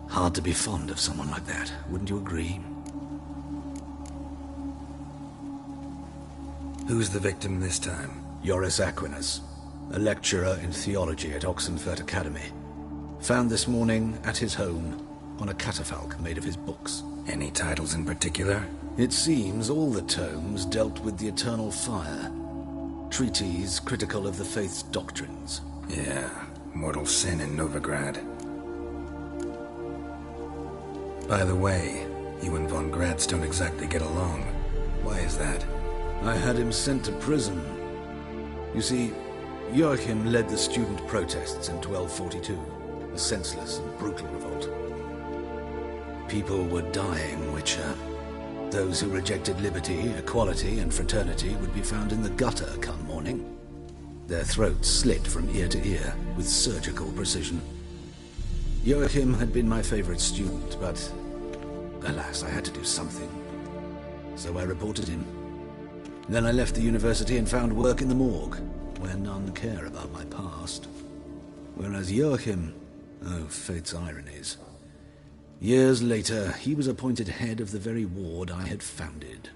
Hard to be fond of someone like that, wouldn't you agree? Who's the victim this time? Joris Aquinas, a lecturer in theology at Oxenfurt Academy. Found this morning at his home on a catafalque made of his books. Any titles in particular? It seems all the tomes dealt with the eternal fire. Treatises critical of the faith's doctrines. Yeah, mortal sin in Novigrad. By the way, you and von Gratz don't exactly get along. Why is that? I had him sent to prison. You see, Joachim led the student protests in 1242. A senseless and brutal revolt. People were dying, Witcher. Those who rejected liberty, equality, and fraternity would be found in the gutter come morning. Their throats slit from ear to ear with surgical precision. Joachim had been my favorite student, but alas, I had to do something. So I reported him. Then I left the university and found work in the morgue, where none care about my past. Whereas Joachim... oh, fate's ironies. Years later, he was appointed head of the very ward I had founded.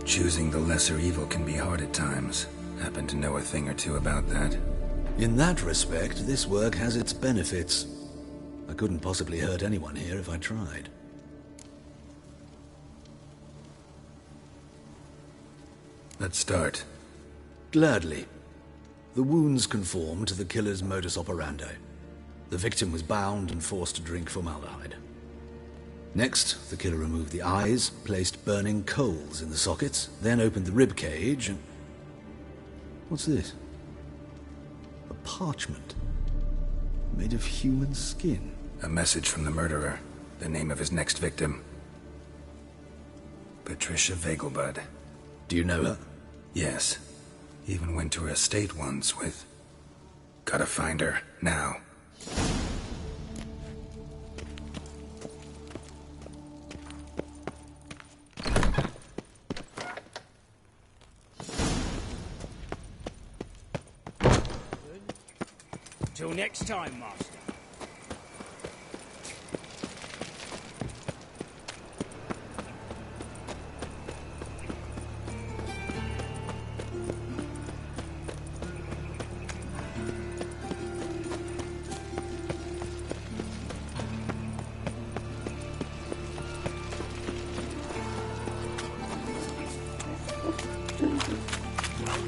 Choosing the lesser evil can be hard at times. Happen to know a thing or two about that. In that respect, this work has its benefits. I couldn't possibly hurt anyone here if I tried. Let's start. Gladly. The wounds conform to the killer's modus operandi. The victim was bound and forced to drink formaldehyde. Next, the killer removed the eyes, placed burning coals in the sockets, then opened the rib cage and... What's this? A parchment. Made of human skin. A message from the murderer. The name of his next victim. Patricia Vegelbud. Do you know her? Yes. Even went to her estate once with... Gotta find her, now. Till next time, Master.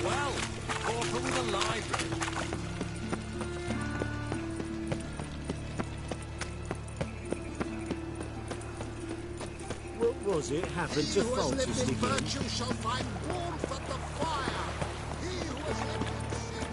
Well, Pauper with a library. What was it happened to Faltus again? Virtue shall find warmth at the fire. He who has lived in sin.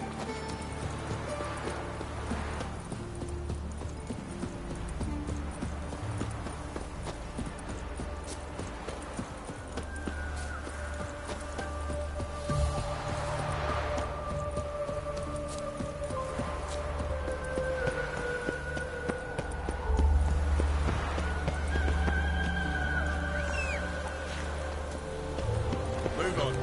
Move on.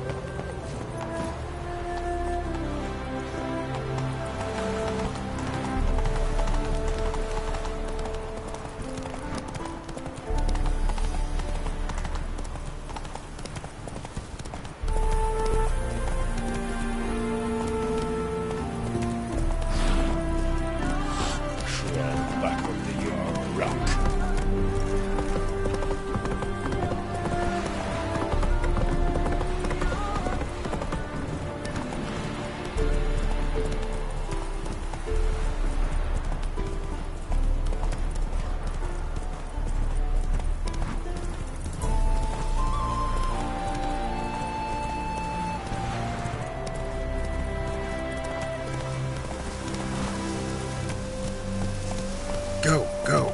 Crawl back under your rock. Go, go.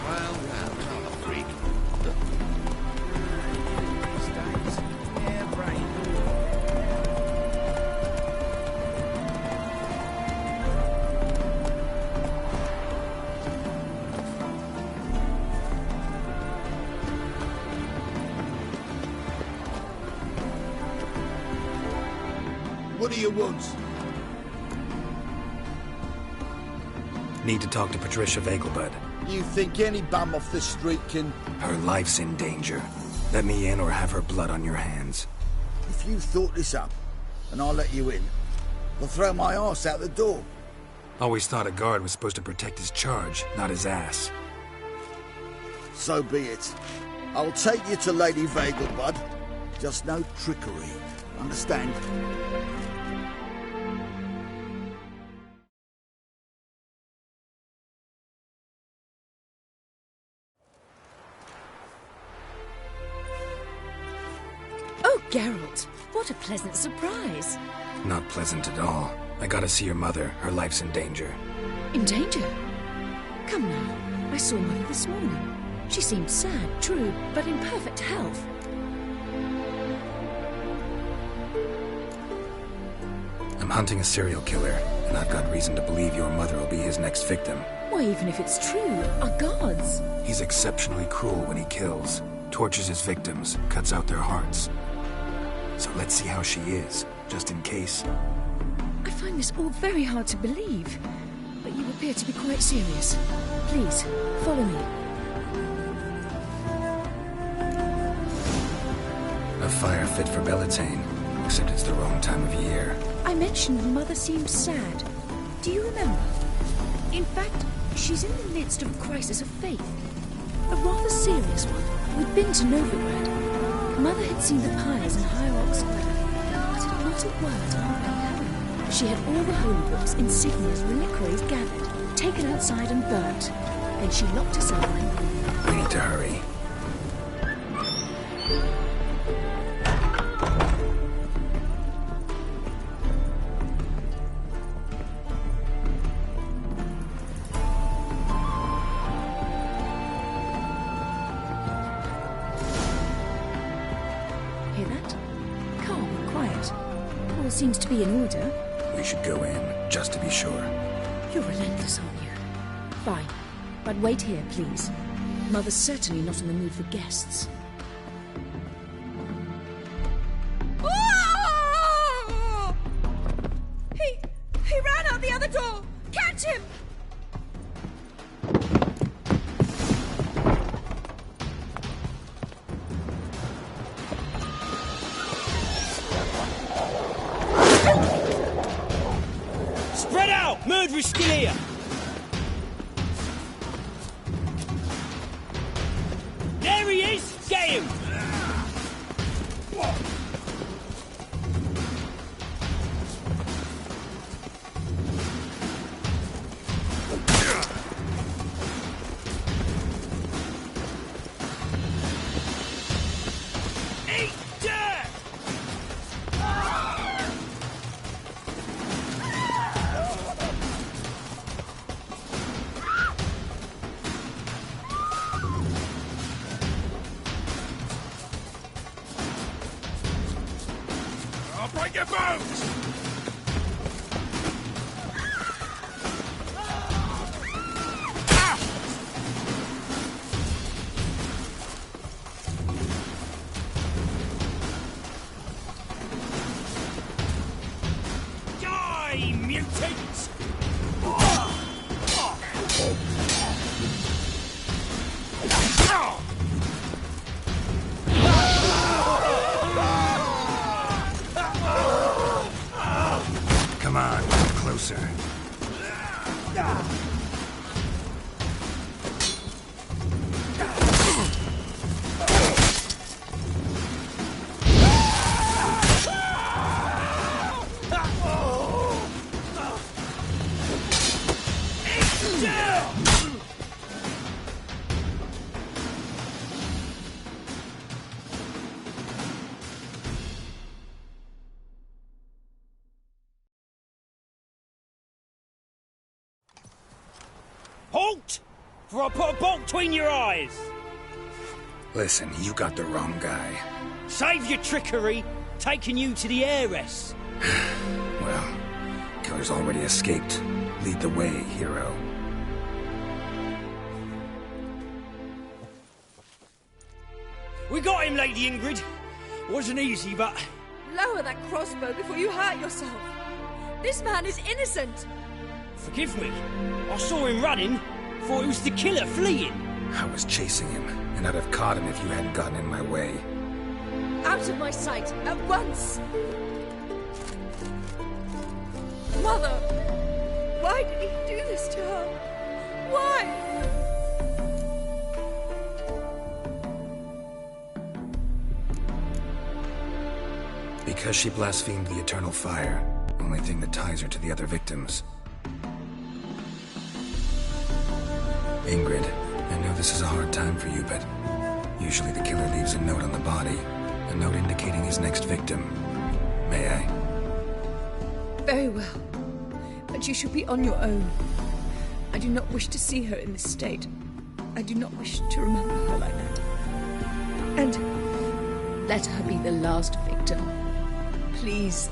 Well, I'm a freak. What do you want? Need to talk to Patricia Vegelbud. You think any bum off the street can... Her life's in danger. Let me in or have her blood on your hands. If you thought this up, and I'll let you in, I'll throw my arse out the door. Always thought a guard was supposed to protect his charge, not his ass. So be it. I'll take you to Lady Vegelbud. Just no trickery. Understand? Oh, Geralt, what a pleasant surprise. Not pleasant at all. I gotta see your mother. Her life's in danger. In danger? Come now, I saw Mother this morning. She seemed sad, true, but in perfect health. I'm hunting a serial killer, and I've got reason to believe your mother will be his next victim. Why, even if it's true, are guards. He's exceptionally cruel when he kills, tortures his victims, cuts out their hearts. So let's see how she is, just in case. I find this all very hard to believe, but you appear to be quite serious. Please, follow me. A fire fit for Bellatane, except it's the wrong time of year. I mentioned Mother seemed sad. Do you remember? In fact, she's in the midst of a crisis of faith. A rather serious one. We'd been to Novigrad. Mother had seen the pyres in High Square, but had not a word on her. She had all the holy books, insignias, reliquaries gathered, taken outside and burnt. Then she locked herself in the room. We need to hurry. Hear that? Calm and quiet. All seems to be in order. We should go in, just to be sure. You're relentless, aren't you? Fine. But wait here, please. Mother's certainly not in the mood for guests. Oh! He ran out the other door! Catch him! Spread out! Murderer's still here! There he is! Get him! Eat dirt! I'll break your bones! Die, mutant! Come on, closer. Halt! For I'll put a bolt between your eyes! Listen, you got the wrong guy. Save your trickery, taking you to the heiress. Well, killer's already escaped. Lead the way, hero. We got him, Lady Ingrid. Wasn't easy, but... Lower that crossbow before you hurt yourself. This man is innocent. Forgive me. I saw him running. Thought it was the killer fleeing. I was chasing him, and I'd have caught him if you hadn't gotten in my way. Out of my sight, at once! Mother! Why did he do this to her? Why? Because she blasphemed the eternal fire. Only thing that ties her to the other victims. Ingrid, I know this is a hard time for you, but usually the killer leaves a note on the body. A note indicating his next victim. May I? Very well. But you should be on your own. I do not wish to see her in this state. I do not wish to remember her like that. And let her be the last victim. Please.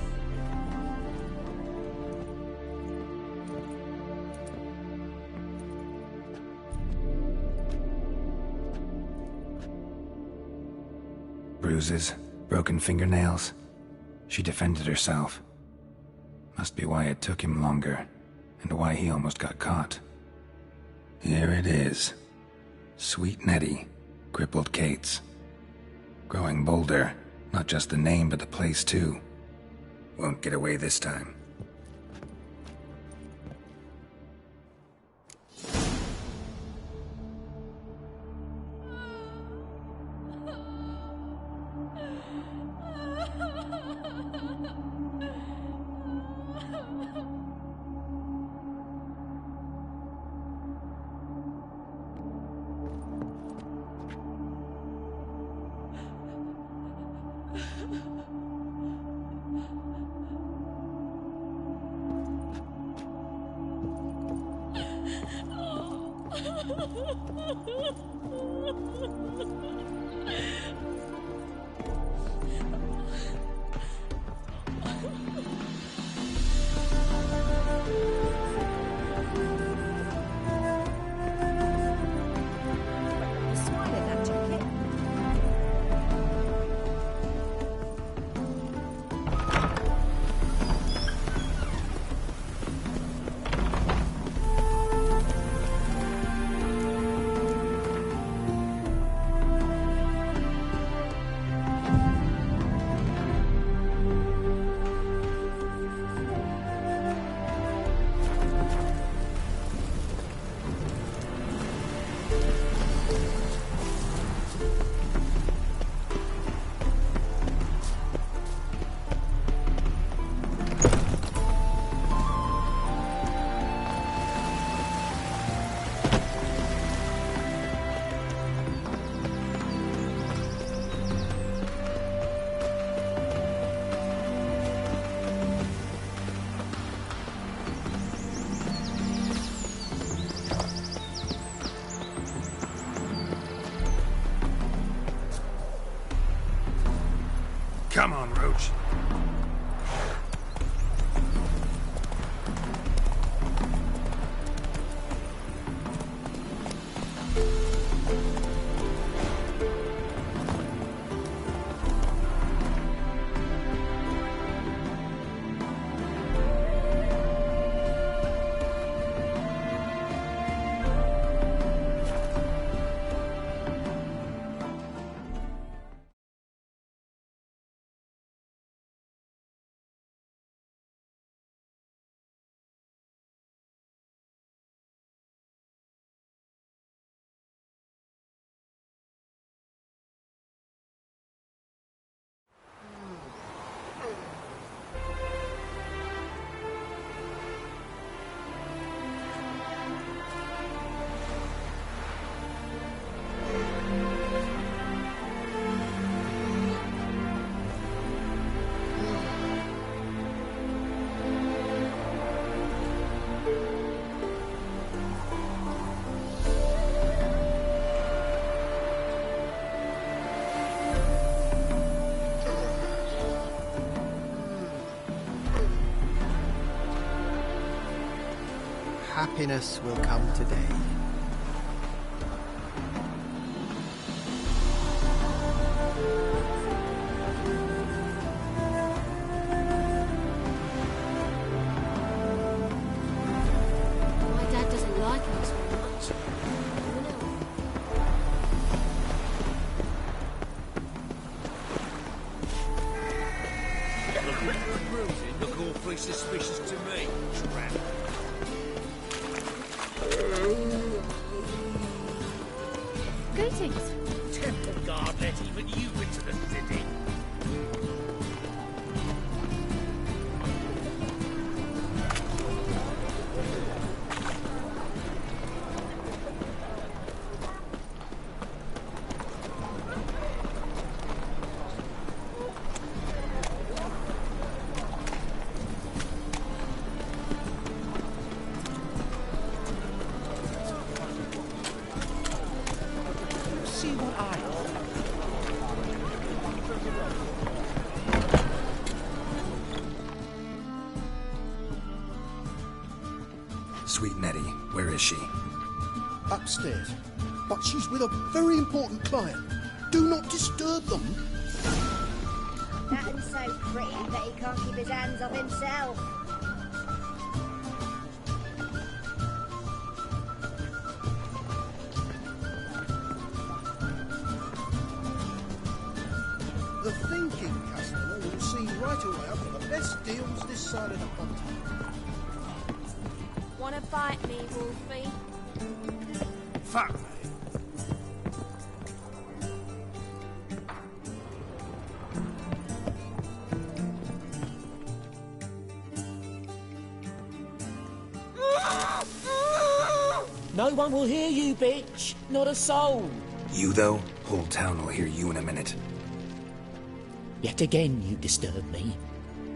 bruises, broken fingernails. She defended herself. Must be why it took him longer, and why he almost got caught. Here it is. Sweet Nettie, crippled Kate's. Growing bolder, not just the name but the place too. Won't get away this time. Come on, Roach. Happiness will come today. My dad doesn't like us very much. Look awfully suspicious to me, tramp. Greetings. Temple guard let even you into the city. See what I Sweet Nettie, where is she? Upstairs. But she's with a very important client. Do not disturb them. Nothing so pretty that he can't keep his hands off himself. The thinking customer will see right away up for the best deals this side of the continent. Wanna bite me, Wolfie? Fuck me. No one will hear you, bitch. Not a soul. You, though, whole town will hear you in a minute. Yet again you disturb me,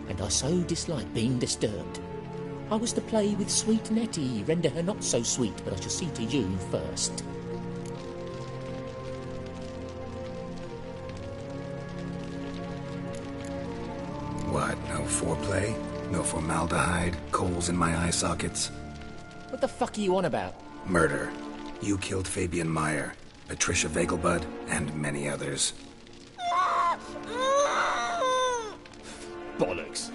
and I so dislike being disturbed. I was to play with sweet Nettie, render her not so sweet, but I shall see to you first. What, no foreplay? No formaldehyde? Coals in my eye sockets? What the fuck are you on about? Murder. You killed Fabian Meyer, Patricia Vegelbud, and many others. Bollocks.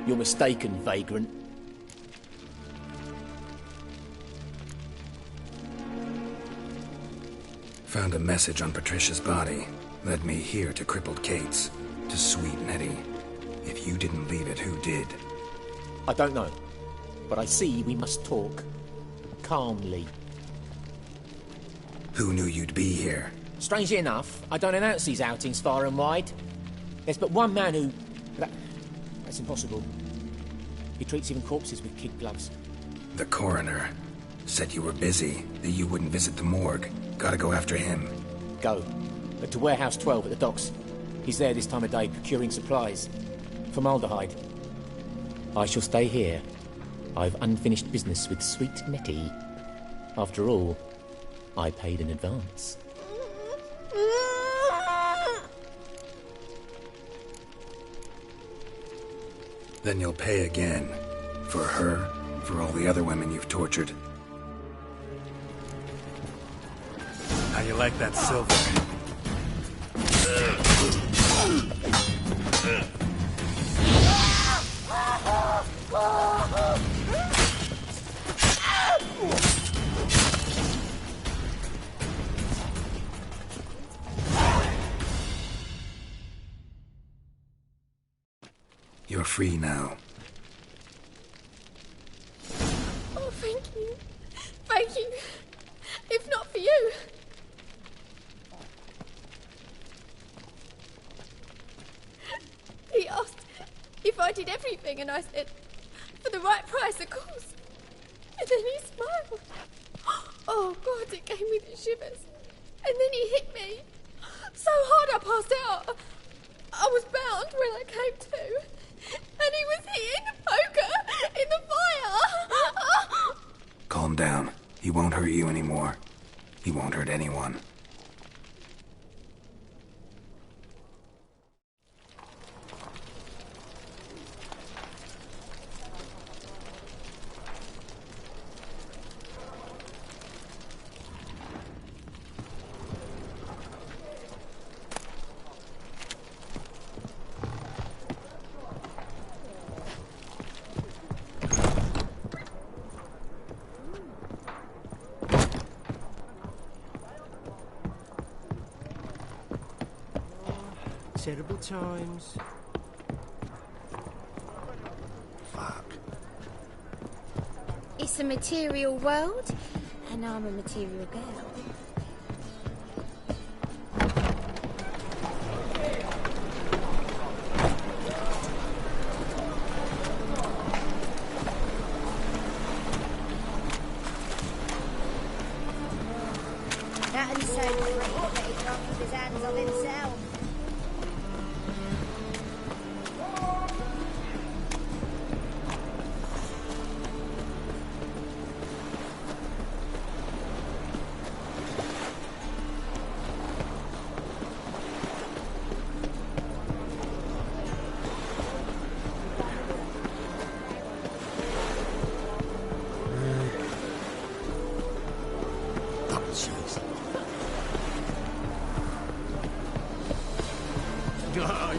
You're mistaken, vagrant. Found a message on Patricia's body. Led me here to crippled Kate's. To sweet Nettie. If you didn't leave it, who did? I don't know, but I see we must talk. Calmly. Who knew you'd be here? Strangely enough, I don't announce these outings far and wide. There's but one man who... That's impossible. He treats even corpses with kid gloves. The coroner. Said you were busy, that you wouldn't visit the morgue. Gotta go after him. Go. But to Warehouse 12 at the docks. He's there this time of day, procuring supplies. Formaldehyde. I shall stay here. I've unfinished business with sweet Nettie. After all, I paid in advance. Then you'll pay again. For her, for all the other women you've tortured. How you like that silver? You're free now. Oh, thank you. Thank you. If not for you. He asked if I did everything, and I said, for the right price, of course. And then he smiled. Oh, God, it gave me the shivers. And then he hit me. So hard I passed out. I was bound when I came to. And he was here in the poker, in the fire. Calm down. He won't hurt you anymore. He won't hurt anyone. Terrible times. Fuck. It's a material world, and I'm a material girl. Nothing so pretty that he can't keep his hands on himself.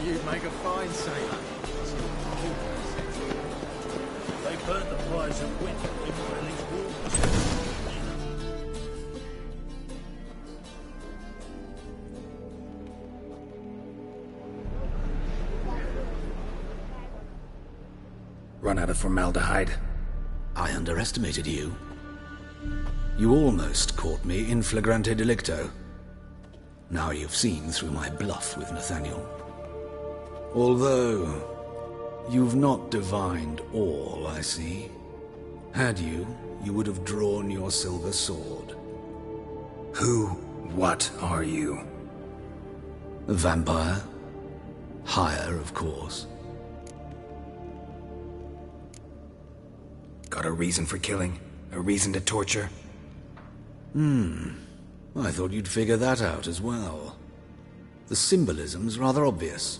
you'd make a fine sailor. They burnt the prize of wit in one of these wars. Run out of formaldehyde. I underestimated you. You almost caught me in flagrante delicto. Now you've seen through my bluff with Nathaniel. Although, you've not divined all, I see. Had you, you would have drawn your silver sword. What are you? A vampire. Higher, of course. Got a reason for killing? A reason to torture? I thought you'd figure that out as well. The symbolism's rather obvious.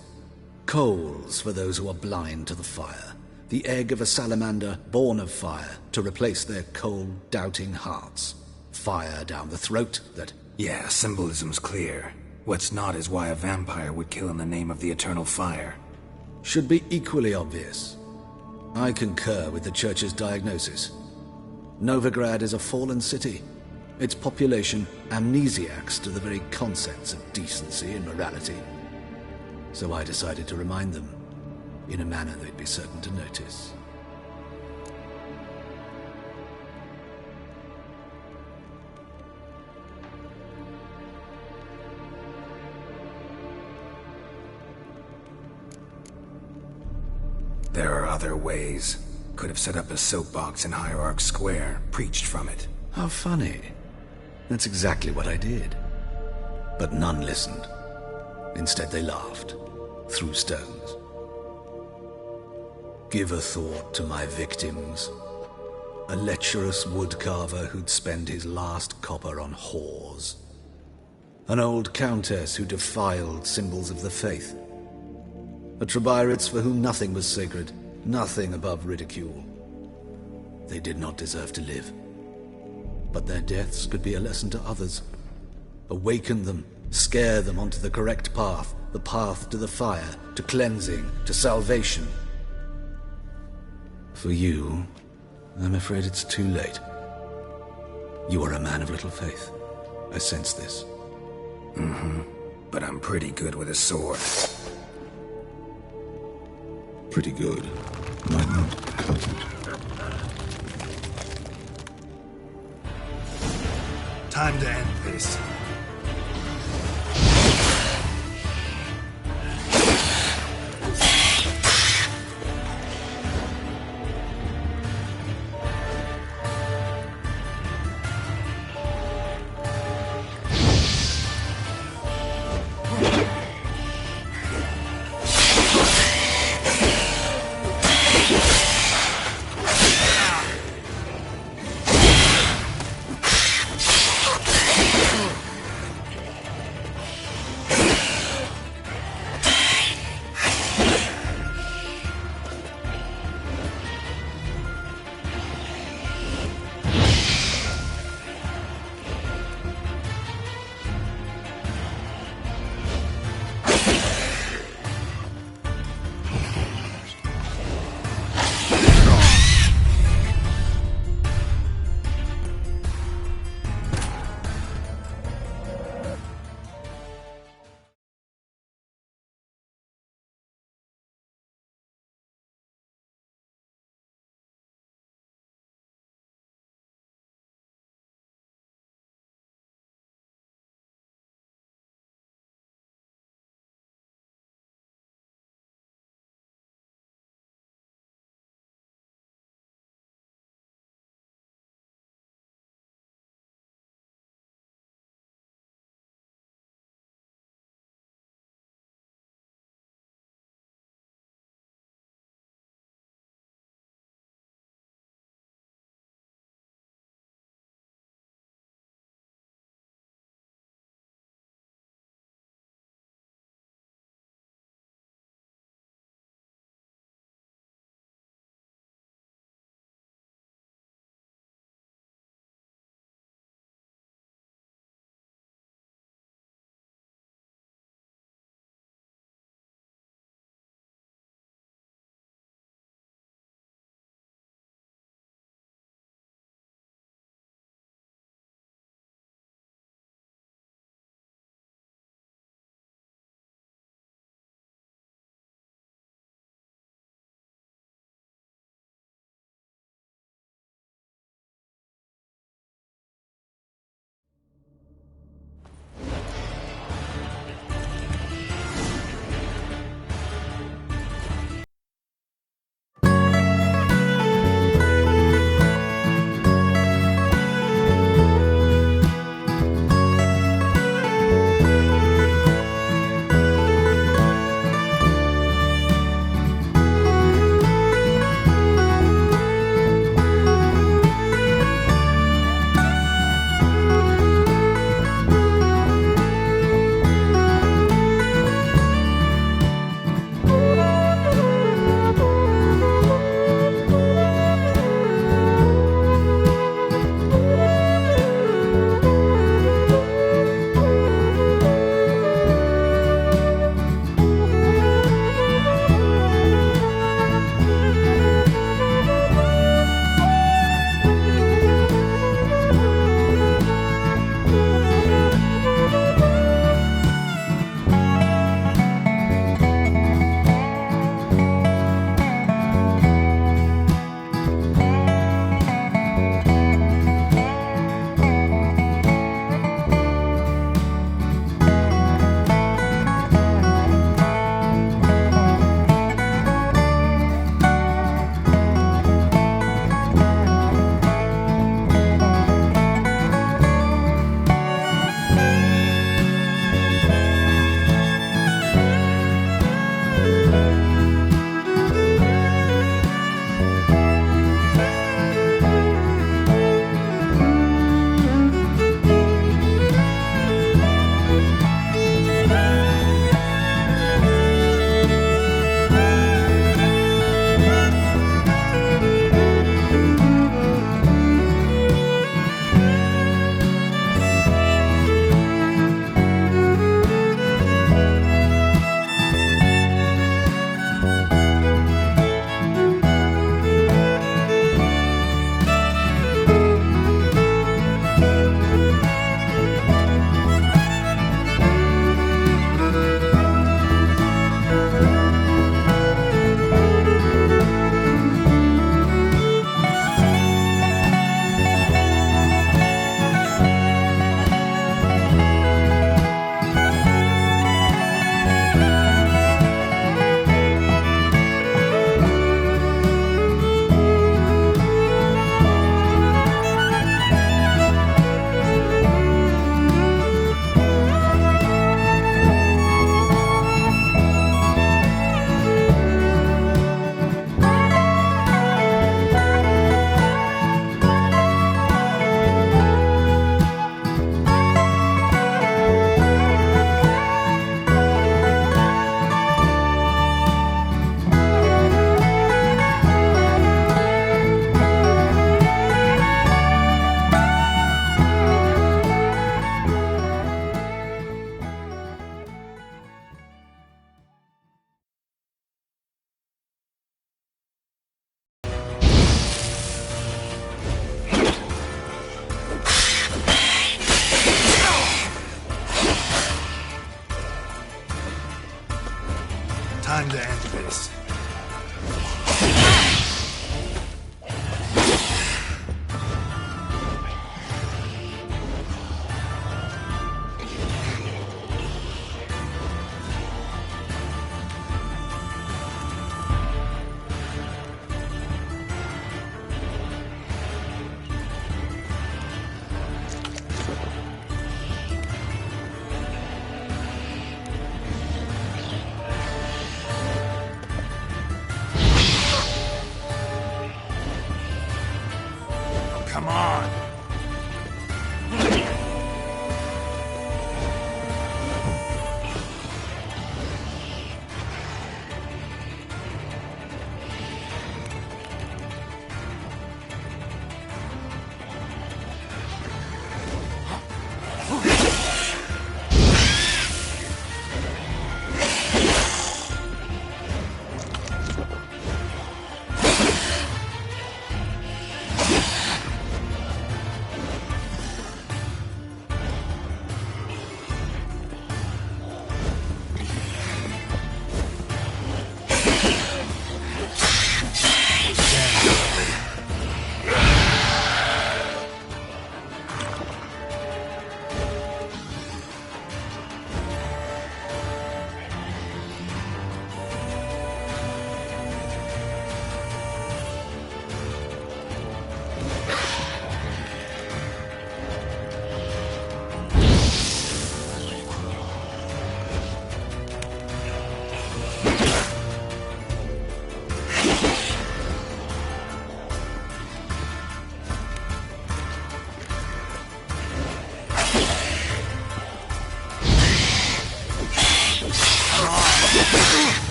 Coals for those who are blind to the fire. The egg of a salamander born of fire to replace their cold, doubting hearts. Fire down the throat that... Yeah, symbolism's clear. What's not is why a vampire would kill in the name of the eternal fire. Should be equally obvious. I concur with the Church's diagnosis. Novigrad is a fallen city. Its population amnesiacs to the very concepts of decency and morality. So I decided to remind them, in a manner they'd be certain to notice. There are other ways. Could have set up a soapbox in Hierarch Square, preached from it. How funny. That's exactly what I did. But none listened. Instead they laughed, threw stones. Give a thought to my victims. A lecherous woodcarver who'd spend his last copper on whores. An old countess who defiled symbols of the faith. A Trebirates for whom nothing was sacred, nothing above ridicule. They did not deserve to live. But their deaths could be a lesson to others. Awaken them, scare them onto the correct path, the path to the fire, to cleansing, to salvation. For you, I'm afraid it's too late. You are a man of little faith. I sense this. But I'm pretty good with a sword. Pretty good. Might not cut it. Time to end this.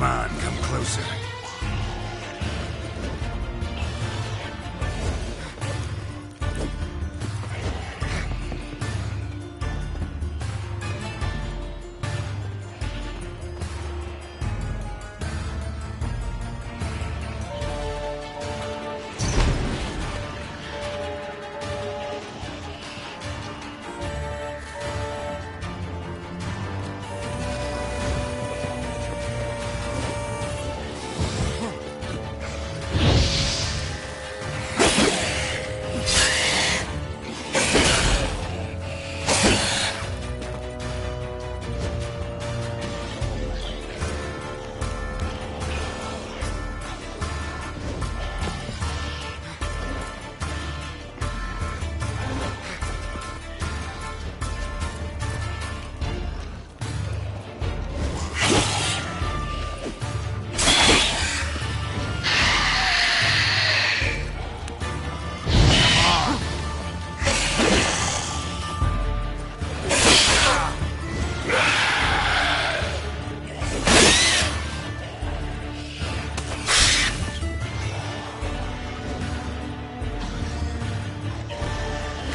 Come on, come closer.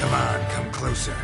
Come on, come closer.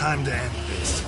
Time to end this.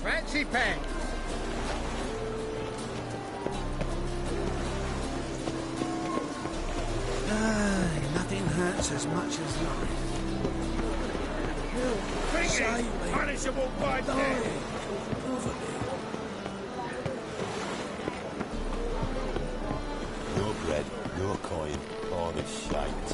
Fancy pants. Nothing hurts as much as life. Thinking, punishable by death. Your bread, your coin. lying pile of shite.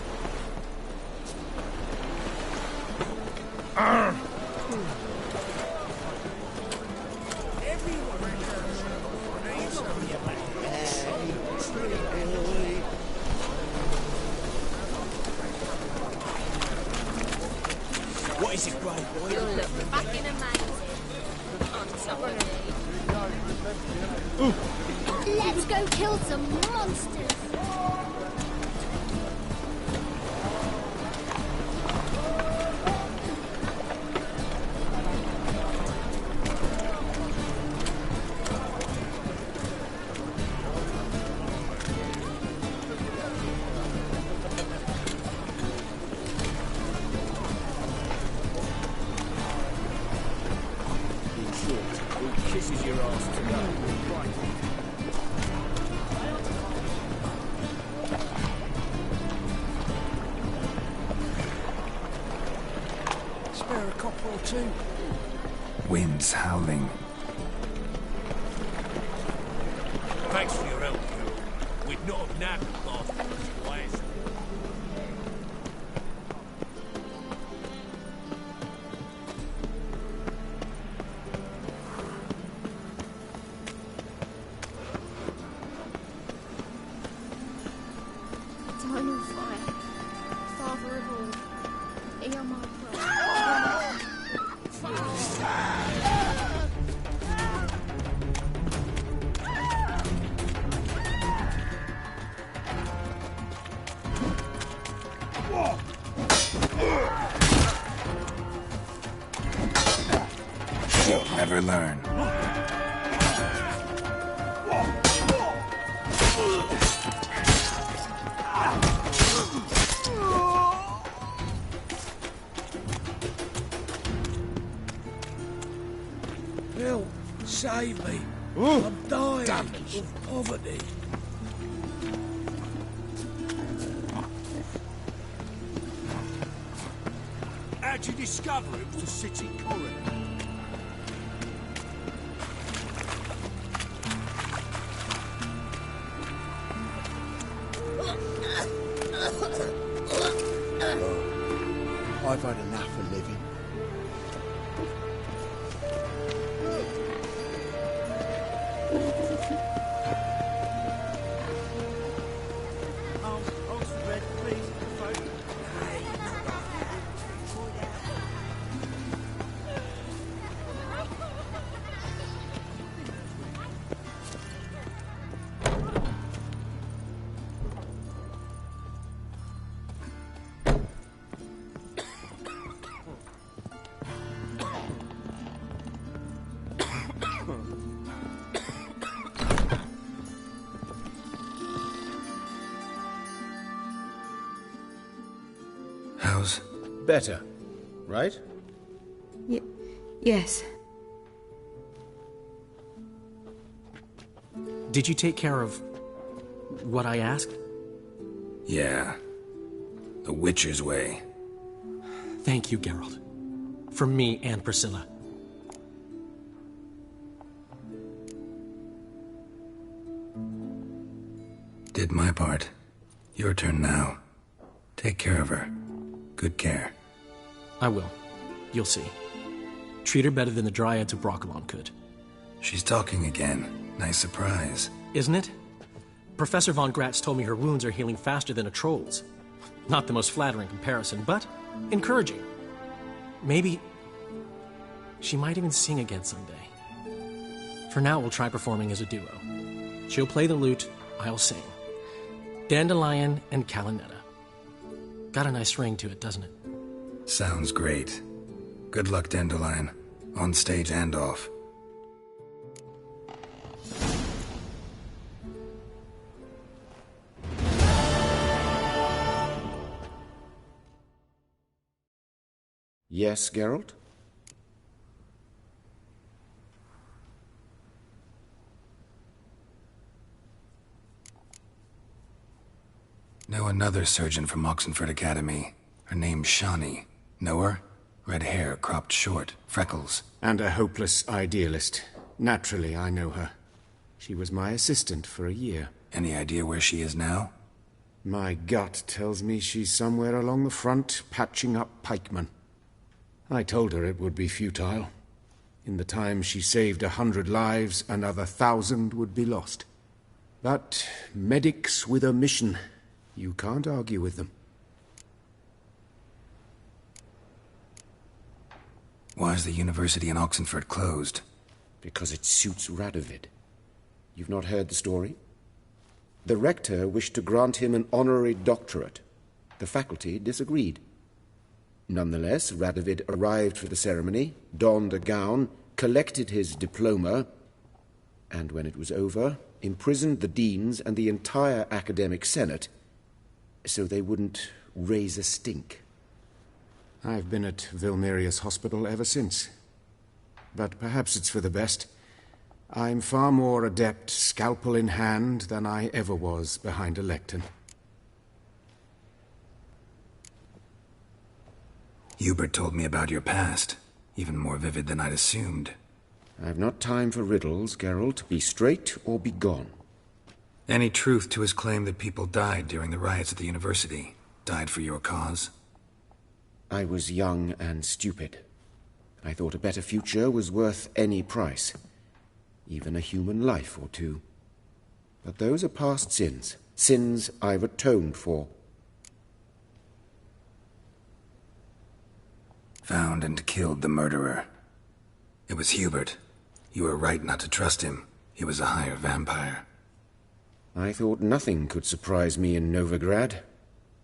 What is it, brave boy? You'll look fucking amazing on somebody. Let's go kill some monsters. Kisses your ass to go. Right. Spare a copper or two. Wind's howling. Thanks for your help, Hugh. We'd not have nabbed the bastard twice. Eternal fire. Father of all. Hear my prayer. She'll never learn. Bill, save me. I'm dying of poverty. How'd you discover it was the city coroner? I've had enough of living. Oxford, please. How's... Better, right? Yes. Did you take care of what I asked? Yeah. The Witcher's way. Thank you, Geralt. From me and Priscilla. Did my part. Your turn now. Take care of her. Good care. I will. You'll see. Treat her better than the Dryads of Broccolon could. She's talking again. Nice surprise. Isn't it? Professor von Gratz told me her wounds are healing faster than a troll's. Not the most flattering comparison, but encouraging. Maybe she might even sing again someday. For now, we'll try performing as a duo. She'll play the lute, I'll sing. Dandelion and Calinetta. Got a nice ring to it, doesn't it? Sounds great. Good luck, Dandelion. On stage and off. Yes, Geralt? Know another surgeon from Oxenford Academy. Her name's Shawnee. Know her? Red hair, cropped short, freckles. And a hopeless idealist. Naturally, I know her. She was my assistant for a year. Any idea where she is now? My gut tells me she's somewhere along the front, patching up pikemen. I told her it would be futile. In the time she saved 100 lives, another 1,000 would be lost. But medics with a mission, you can't argue with them. Why is the university in Oxenford closed? Because it suits Radovid. You've not heard the story? The rector wished to grant him an honorary doctorate. The faculty disagreed. Nonetheless, Radovid arrived for the ceremony, donned a gown, collected his diploma, and when it was over, imprisoned the deans and the entire academic senate so they wouldn't raise a stink. I've been at Vilmerius Hospital ever since. But perhaps it's for the best. I'm far more adept, scalpel in hand, than I ever was behind a lectern. Hubert told me about your past, even more vivid than I'd assumed. I've not time for riddles, Geralt. Be straight or be gone. Any truth to his claim that people died during the riots at the university? Died for your cause? I was young and stupid. I thought a better future was worth any price. Even a human life or two. But those are past sins. Sins I've atoned for. Found and killed the murderer. It was Hubert. You were right not to trust him. He was a higher vampire. I thought nothing could surprise me in Novigrad.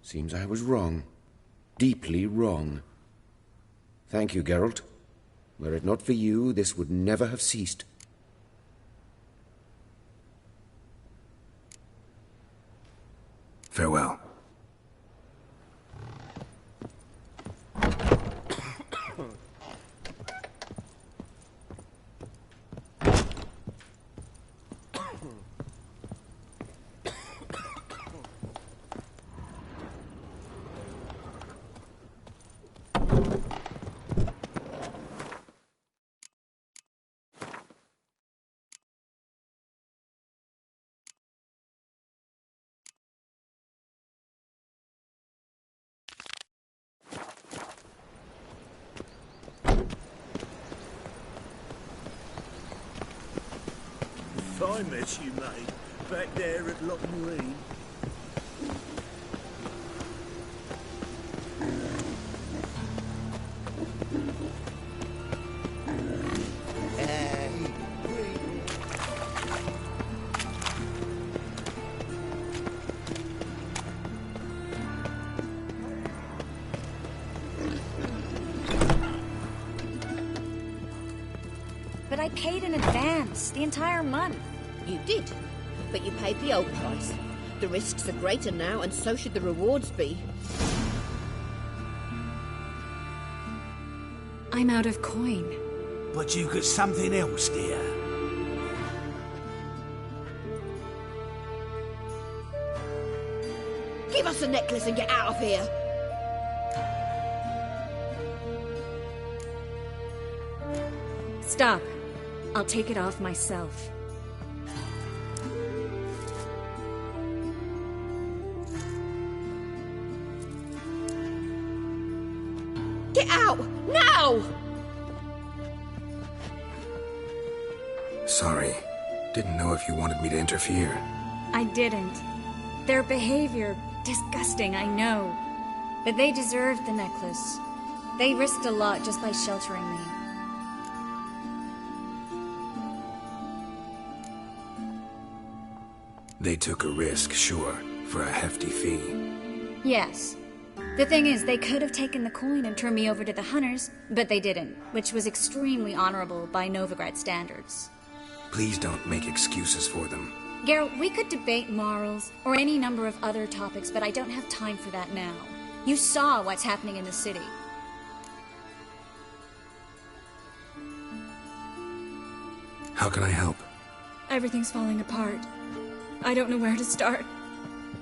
Seems I was wrong. Deeply wrong. Thank you, Geralt. Were it not for you, this would never have ceased. Farewell. I met you, mate, back there at Loch Marine. But I paid in advance, the entire month. You did, but you paid the old price. The risks are greater now, and so should the rewards be. I'm out of coin. But you got something else, dear. Give us the necklace and get out of here. Stop. I'll take it off myself. Get out! Now! Sorry. Didn't know if you wanted me to interfere. I didn't. Their behavior, disgusting, I know. But they deserved the necklace. They risked a lot just by sheltering me. They took a risk, sure, for a hefty fee. Yes. The thing is, they could have taken the coin and turned me over to the hunters, but they didn't, which was extremely honorable by Novigrad standards. Please don't make excuses for them. Geralt, we could debate morals, or any number of other topics, but I don't have time for that now. You saw what's happening in the city. How can I help? Everything's falling apart. I don't know where to start.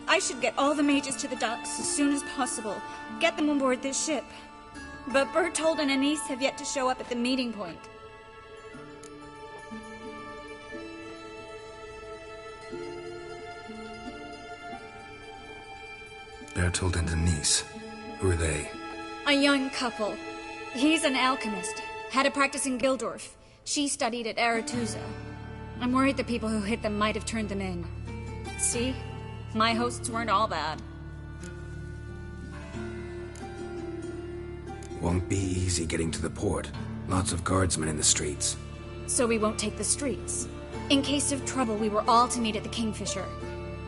I should get all the mages to the docks as soon as possible. Get them on board this ship. But Bertold and Anise have yet to show up at the meeting point. Bertold and Denise. Who are they? A young couple. He's an alchemist. Had a practice in Gildorf. She studied at Aretusa. I'm worried the people who hit them might have turned them in. See? My hosts weren't all bad. Won't be easy getting to the port. Lots of guardsmen in the streets. So we won't take the streets. In case of trouble, we were all to meet at the Kingfisher.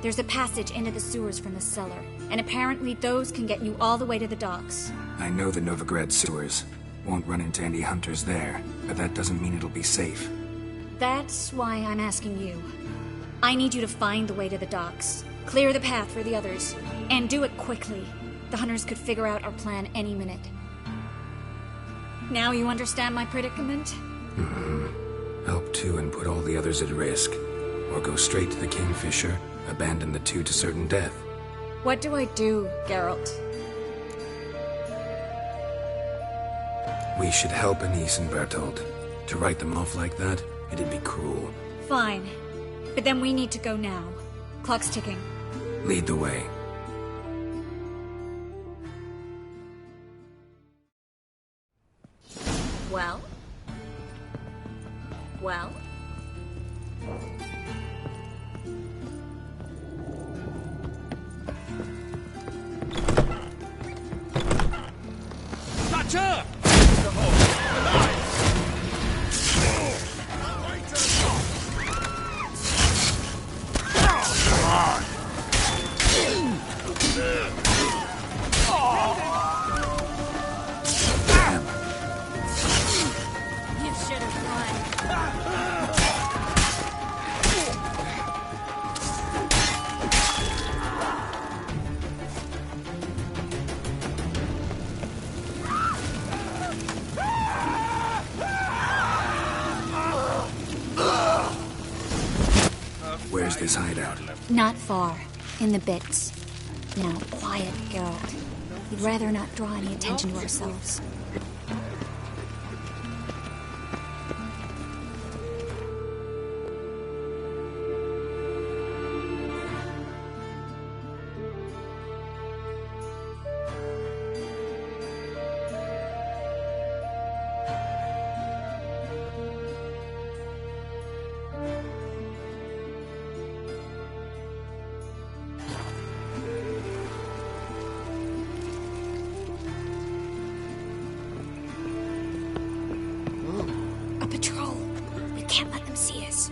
There's a passage into the sewers from the cellar, and apparently those can get you all the way to the docks. I know the Novigrad sewers. Won't run into any hunters there, but that doesn't mean it'll be safe. That's why I'm asking you. I need you to find the way to the docks, clear the path for the others, and do it quickly. The hunters could figure out our plan any minute. Now you understand my predicament? Help two and put all the others at risk. Or go straight to the Kingfisher, abandon the two to certain death. What do I do, Geralt? We should help Anise and Bertold. To write them off like that, it'd be cruel. Fine. But then we need to go now. Clock's ticking. Lead the way. Well? Well? That's her! You should have won. Where's this hideout? Not far. In the bits. Now, quiet, Geralt. We'd rather not draw any attention to ourselves. A patrol. We can't let them see us.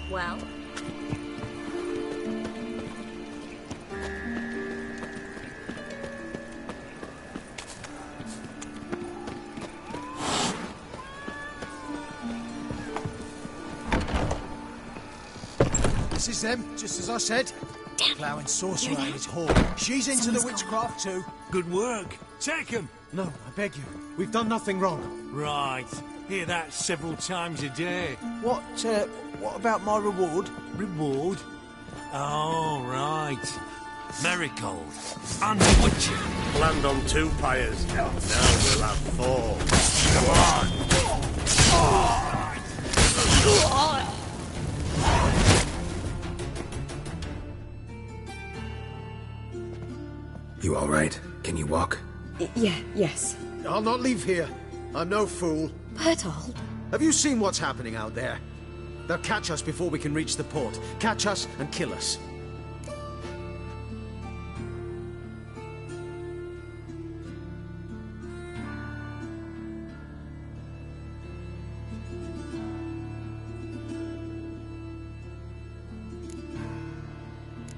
Well? This is them, just as I said. Ploughing sorcerer and his whore. She's into the witchcraft too. Good work. Take him. No, I beg you. We've done nothing wrong. Right. Hear that several times a day. What about my reward? Reward? Oh, right. Marigold. And Witcher. Land on 2 pyres. Now we'll have 4. Come on! You all right? Can you walk? Yes. I'll not leave here. I'm no fool. Bertold? Have you seen what's happening out there? They'll catch us before we can reach the port. Catch us and kill us.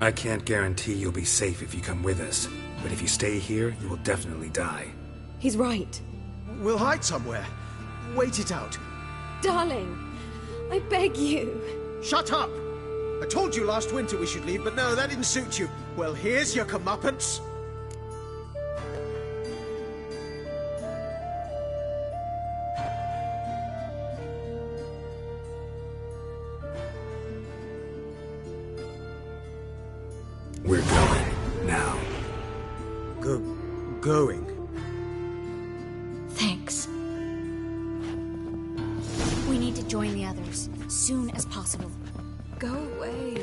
I can't guarantee you'll be safe if you come with us, but if you stay here, you will definitely die. He's right. We'll hide somewhere. Wait it out. Darling, I beg you. Shut up! I told you last winter we should leave, but no, that didn't suit you. Well, here's your comeuppance. We're going, now. Going? Thanks. We need to join the others, soon as possible. Go away.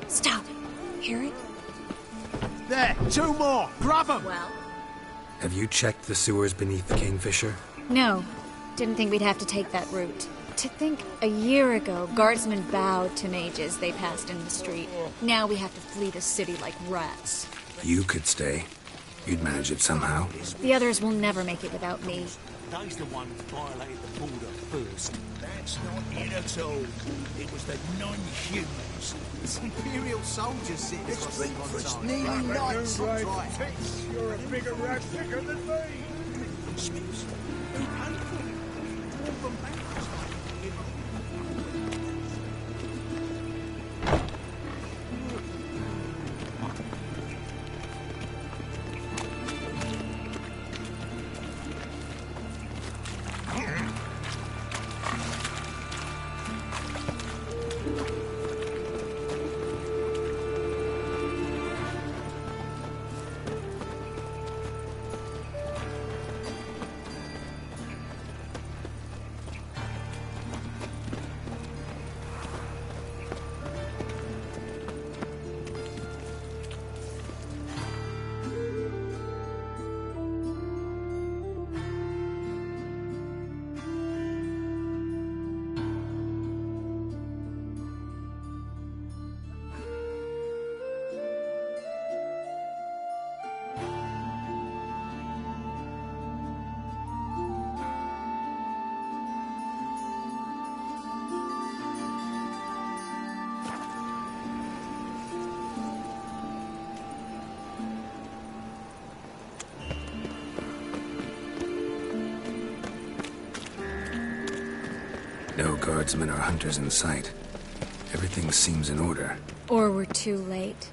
Stop. Hear it? There, 2 more. Grab them. Well? Have you checked the sewers beneath the Kingfisher? No. Didn't think we'd have to take that route. To think a year ago, guardsmen bowed to mages they passed in the street. Now we have to flee the city like rats. You could stay. You'd manage it somehow. The others will never make it without me. They's the ones violated the border first. That's not it at all. It was the non-humans. It's Imperial soldiers sitting across the It's Montana. nearly night sometime. You're a bigger rat thicker than me. Snips. Who paid for it? All from bankers, you know. No guardsmen or hunters in sight. Everything seems in order. Or we're too late.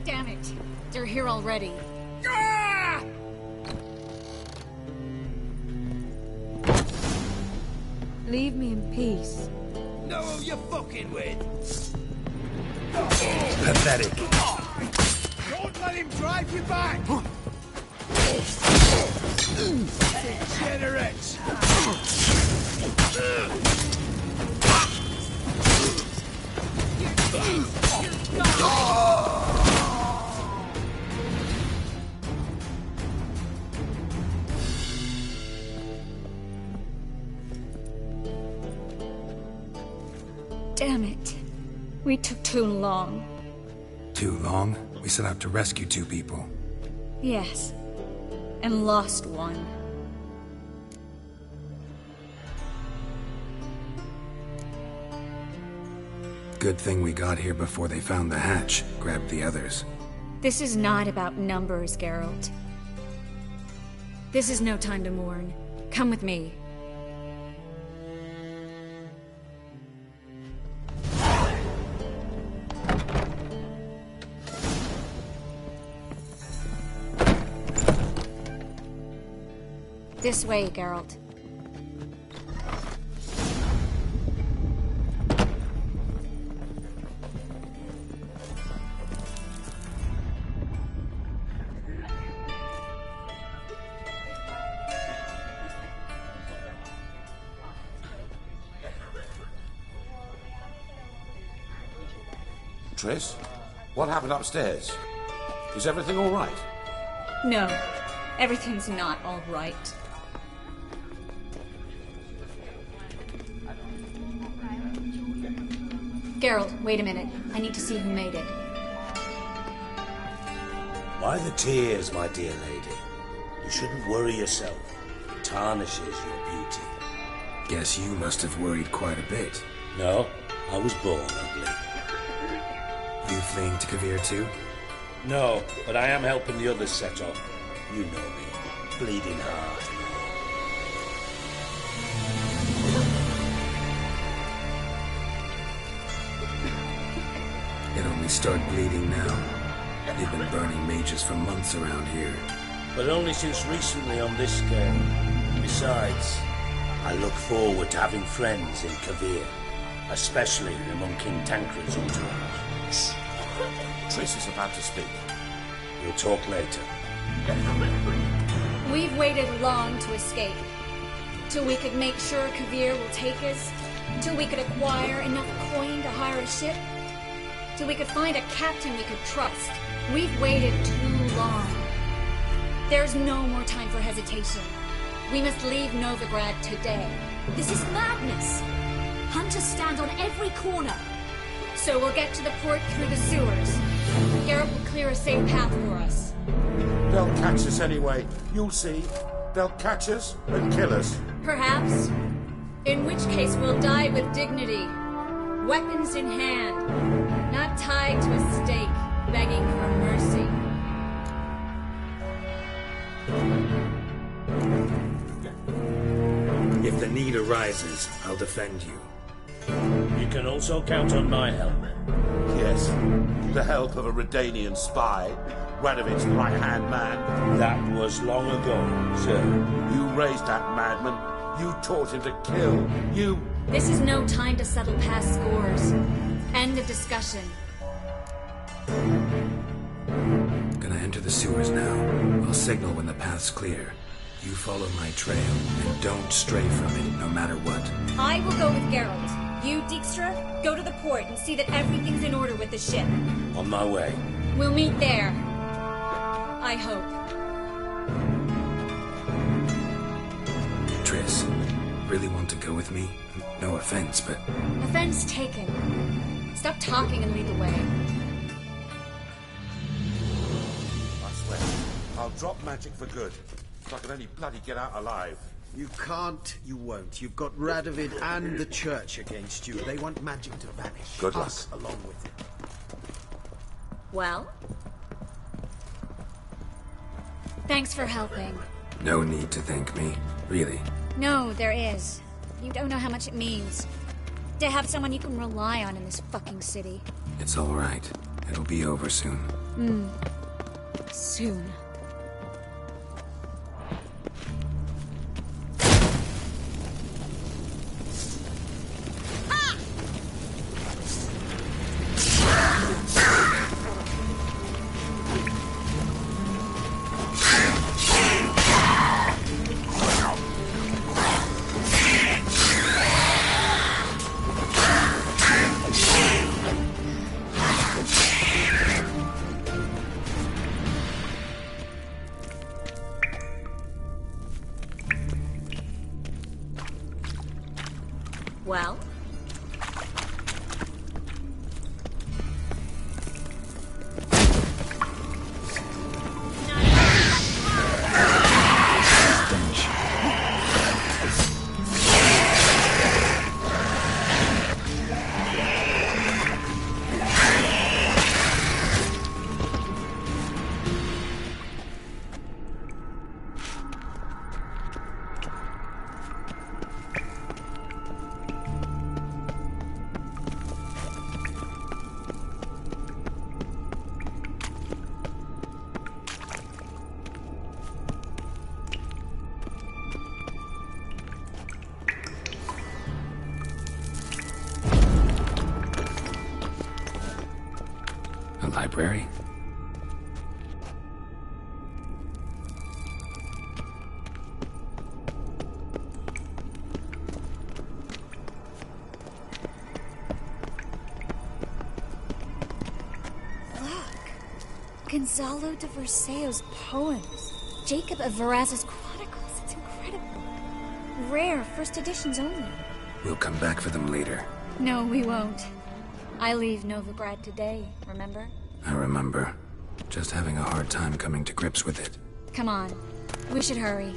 Damn it! They're here already. Leave me in peace. Know who you're fucking with? Pathetic. Don't let him drive you back! Degenerates! Damn it. We took too long. Too long? We set out to rescue 2 people. Yes. And lost one. Good thing we got here before they found the hatch, grabbed the others. This is not about numbers, Geralt. This is no time to mourn. Come with me. This way, Geralt. Triss, what happened upstairs? Is everything all right? No, everything's not all right. Geralt, wait a minute. I need to see who made it. Why the tears, my dear lady? You shouldn't worry yourself. It tarnishes your beauty. Guess you must have worried quite a bit. No, I was born ugly. You fleeing to Kavir too? No, but I am helping the others set up. You know me. Bleeding heart. It only started bleeding now. They've been burning mages for months around here. But only since recently on this scale. Besides, I look forward to having friends in Kavir, especially among King Tancred's entourage. Triss is about to speak. We'll talk later. We've waited long to escape. Till we could make sure Kavir will take us. Till we could acquire enough coin to hire a ship. Till we could find a captain we could trust. We've waited too long. There's no more time for hesitation. We must leave Novigrad today. This is madness. Hunters stand on every corner. So we'll get to the port through the sewers. Garrett will clear a safe path for us. They'll catch us anyway. You'll see. They'll catch us and kill us. Perhaps. In which case we'll die with dignity. Weapons in hand. Not tied to a stake, begging for mercy. If the need arises, I'll defend you. You can also count on my help. Yes, the help of a Redanian spy, Radovid's right-hand man. That was long ago, sir. You raised that madman. You taught him to kill. You... This is no time to settle past scores. End of discussion. Gonna enter the sewers now. I'll signal when the path's clear. You follow my trail, and don't stray from it, no matter what. I will go with Geralt. You, Dijkstra, go to the port and see that everything's in order with the ship. On my way. We'll meet there. I hope. Triss, really want to go with me? No offense, but... Offense taken. Stop talking and lead the way. I swear, I'll drop magic for good. If I can only bloody get out alive. You can't, you won't. You've got Radovid and the church against you. They want magic to vanish. Good luck. Us along with it. Well? Thanks for helping. No need to thank me, really. No, there is. You don't know how much it means. To have someone you can rely on in this fucking city. It's all right. It'll be over soon. Soon. Well? A library? Gonzalo de Verseo's poems. Jacob of Varaz's chronicles. It's incredible. Rare, first editions only. We'll come back for them later. No, we won't. I leave Novigrad today, remember? I remember. Just having a hard time coming to grips with it. Come on. We should hurry.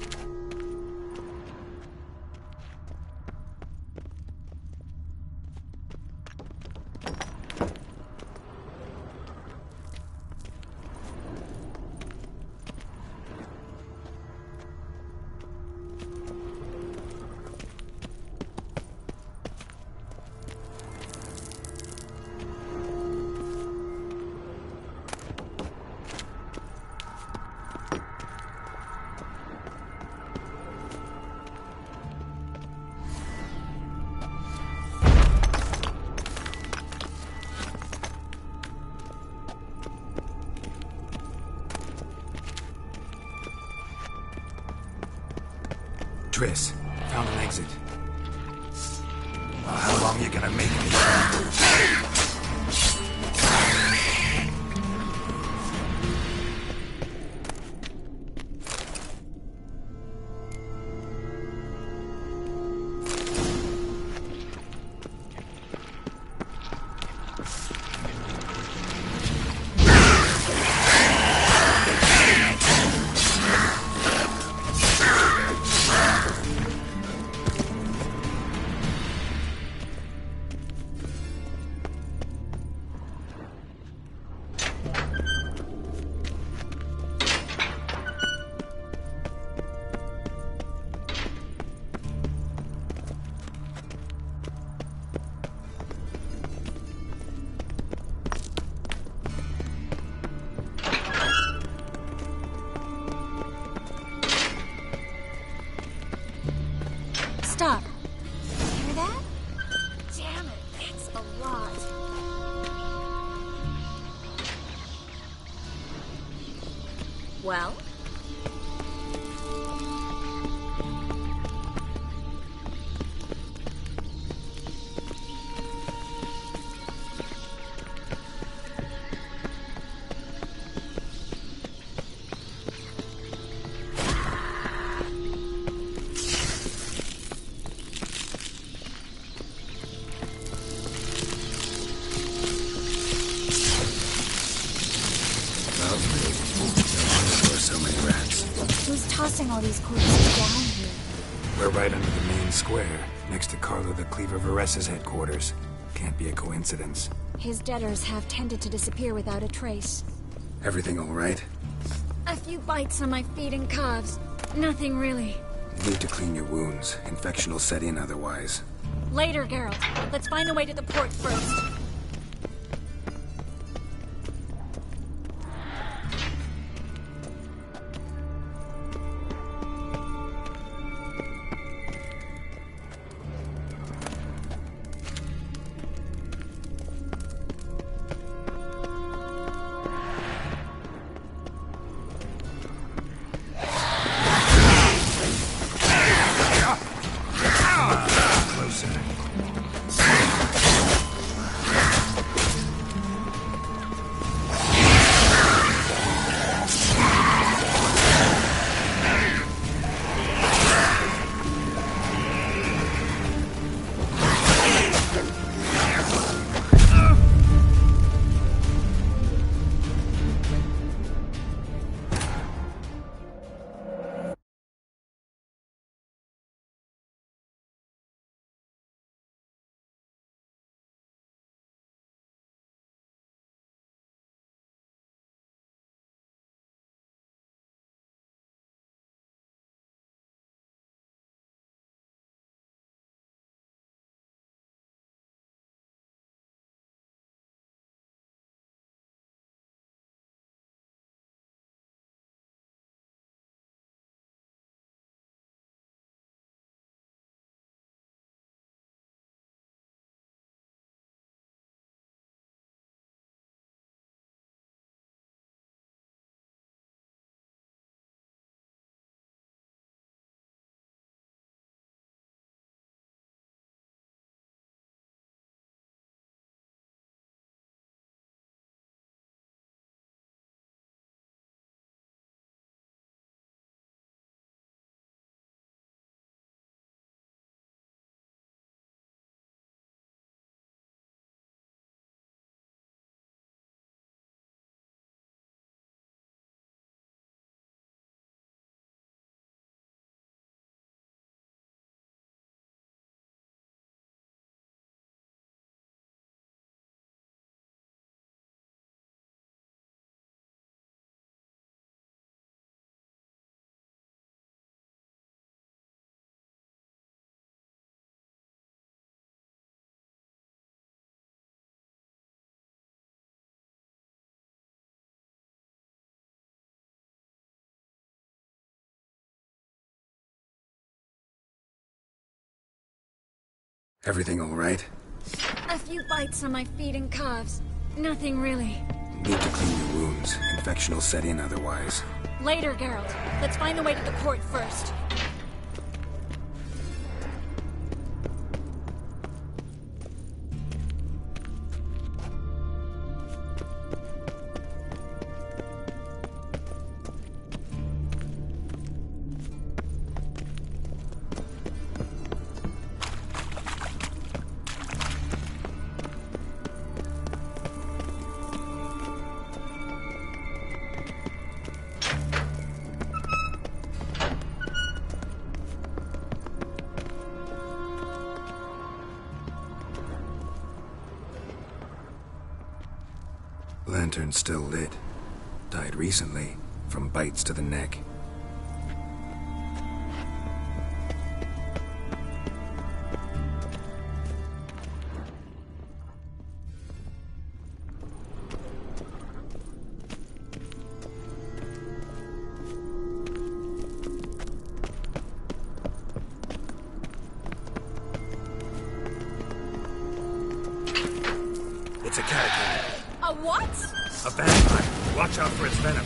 Triss, found an exit. Well, how long you gonna make me? Stop. Hear that? Damn it, it's a lot. Well? Tossing all these corpses down here. We're right under the main square, next to Carlo the Cleaver Varessa's headquarters. Can't be a coincidence. His debtors have tended to disappear without a trace. Everything all right? A few bites on my feet and calves. Nothing really. Need to clean your wounds. Infection will set in otherwise. Later, Geralt. Let's find a way to the port first. Everything all right? A few bites on my feet and calves. Nothing really. Need to clean your wounds. Infection will set in otherwise. Later, Geralt. Let's find the way to the port first. Lantern's still lit. Died recently, from bites to the neck. It's a catacomb. A what? A vampire. Watch out for its venom.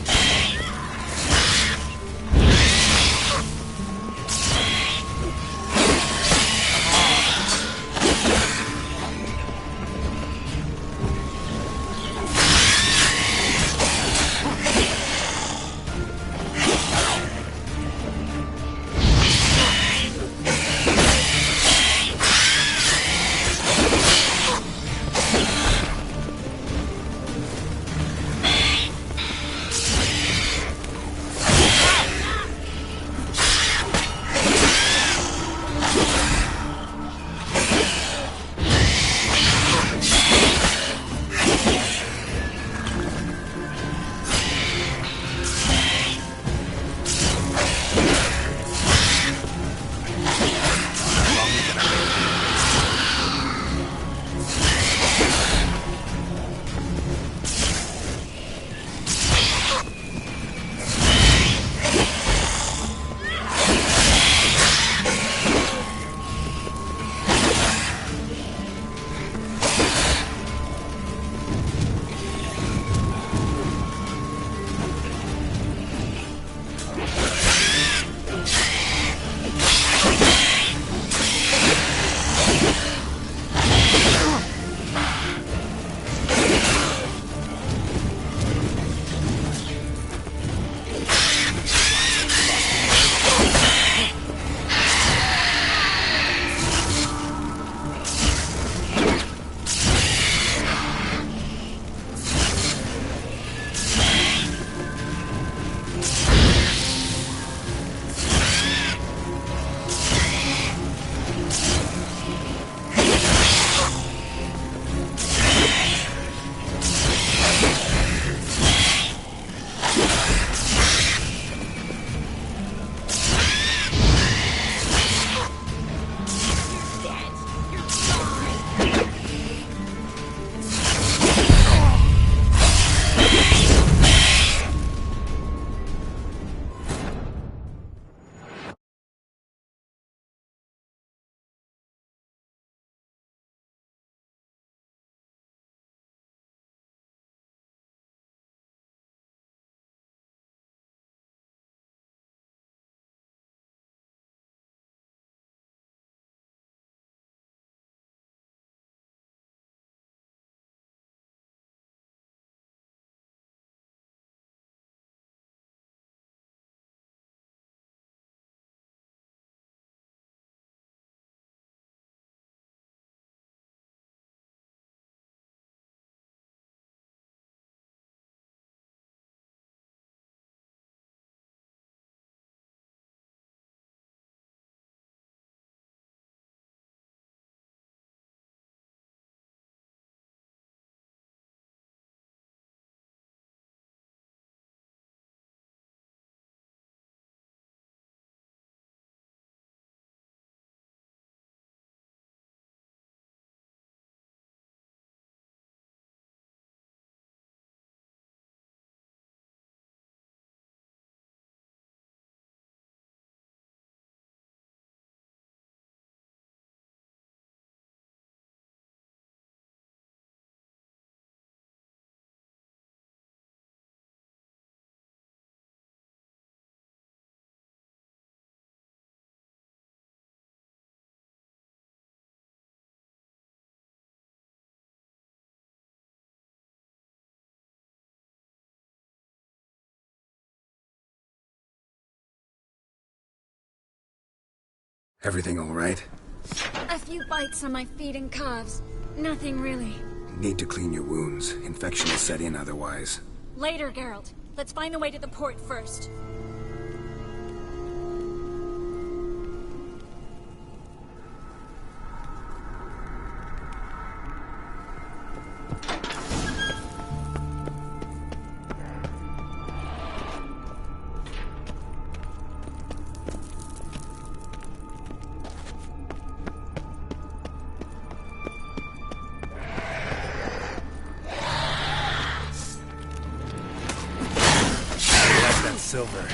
Everything all right? A few bites on my feet and calves. Nothing really. Need to clean your wounds. Infection will set in otherwise. Later, Geralt. Let's find the way to the port first. silver.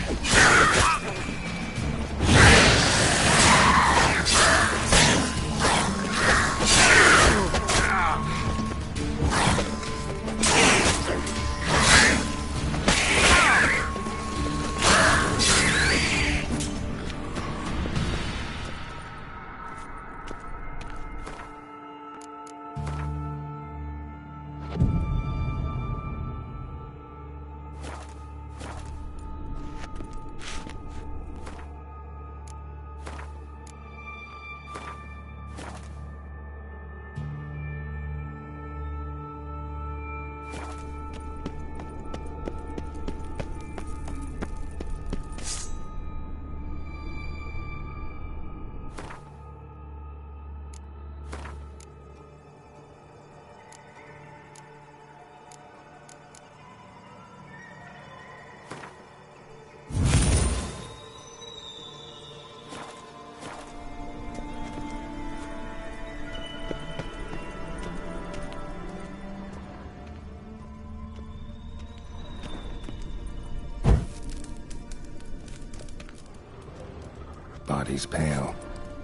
Body's pale,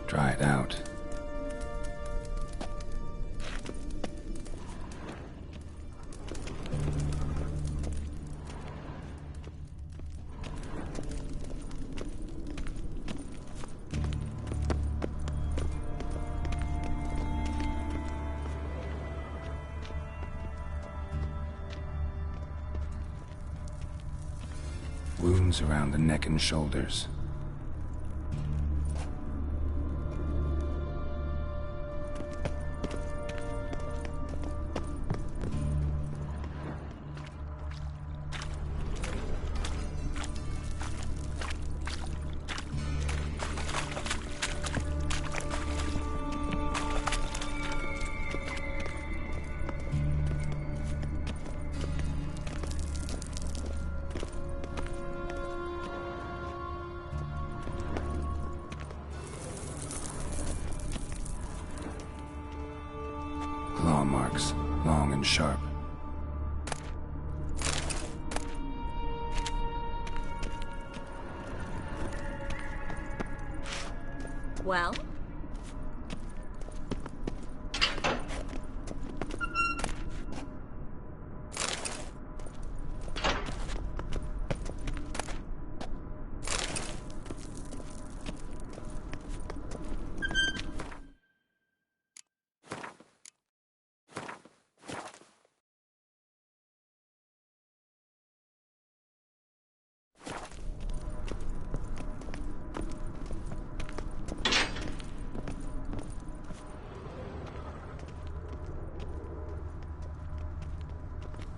dried out. Wounds around the neck and shoulders. Claw marks, long and sharp. Well?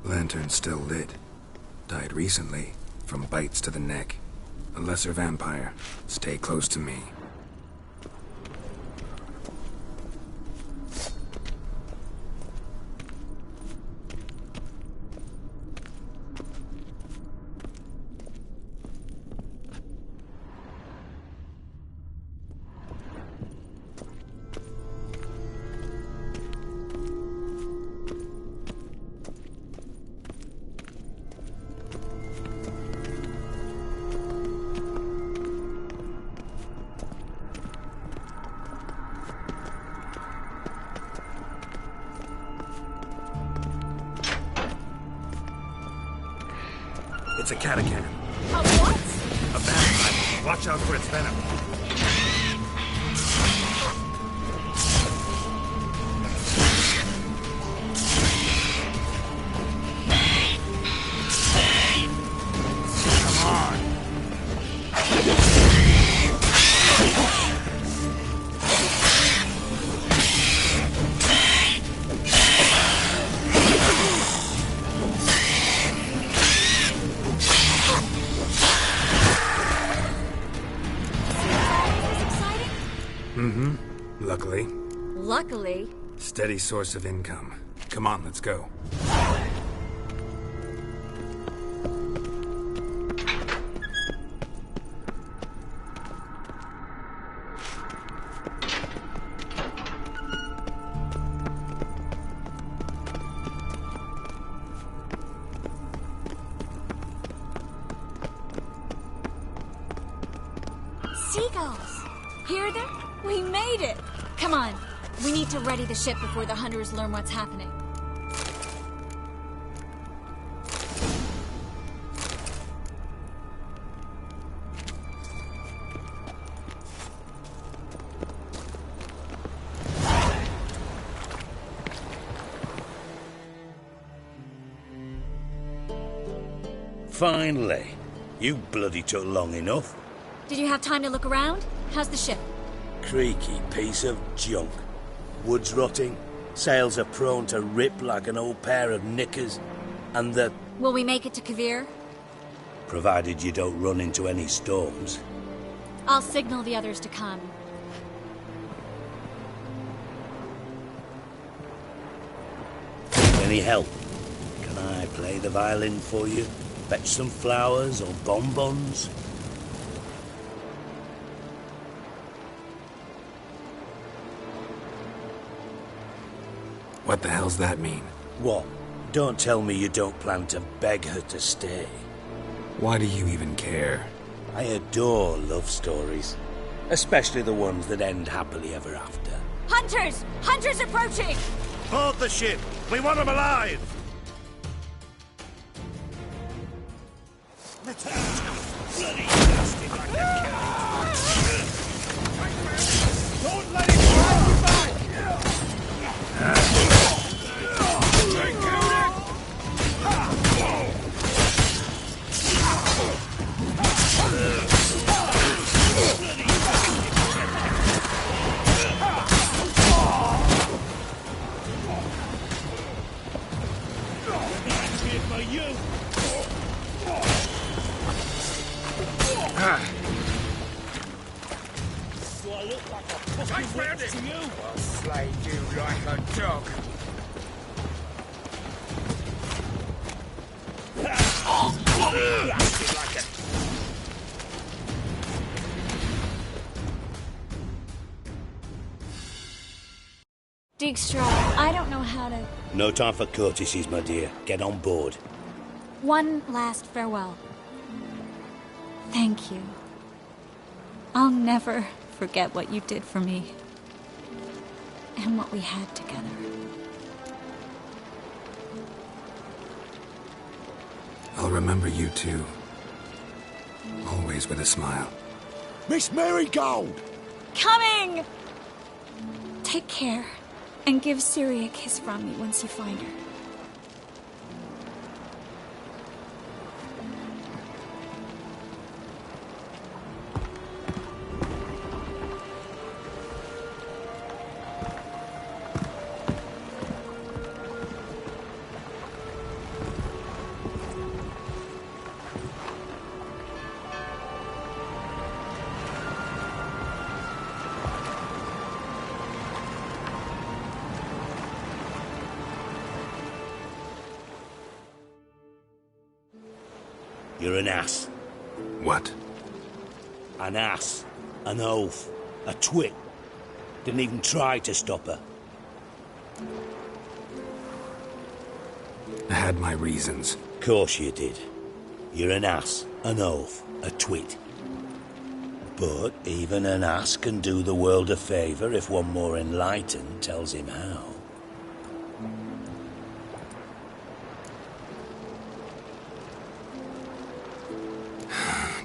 Lantern still lit. Died recently, from bites to the neck. A lesser vampire. Stay close to me. It's a catachan. A what? A vampire. Watch out for its venom. Come on. Luckily. Luckily. Steady source of income. Come on, let's go. Seagulls! Hear them? We made it! Come on, we need to ready the ship before the hunters learn what's happening. Finally. You bloody took long enough. Did you have time to look around? How's the ship? Creaky piece of junk. Wood's rotting, sails are prone to rip like an old pair of knickers, and the... Will we make it to Kavir? Provided you don't run into any storms. I'll signal the others to come. Any help? Can I play the violin for you? Fetch some flowers or bonbons? What the hell's that mean? What? Don't tell me you don't plan to beg her to stay. Why do you even care? I adore love stories. Especially the ones that end happily ever after. Hunters! Hunters approaching! Board the ship! We want them alive! Bloody bastard like that. Don't let him drag you back! Take care of it! I'm here for you! Do I look like a fucking witch to you? I'll slay you like a dog. Dijkstra, I don't know how to... No time for courtesies, my dear. Get on board. One last farewell. Thank you. I'll never forget what you did for me. And what we had together. I'll remember you too. Always with a smile. Miss Marigold! Coming! Take care. And give Siri a kiss from me once you find her. You're an ass. What? An ass. An oaf. A twit. Didn't even try to stop her. I had my reasons. Course you did. You're an ass, an oaf, a twit. But even an ass can do the world a favour if one more enlightened tells him how.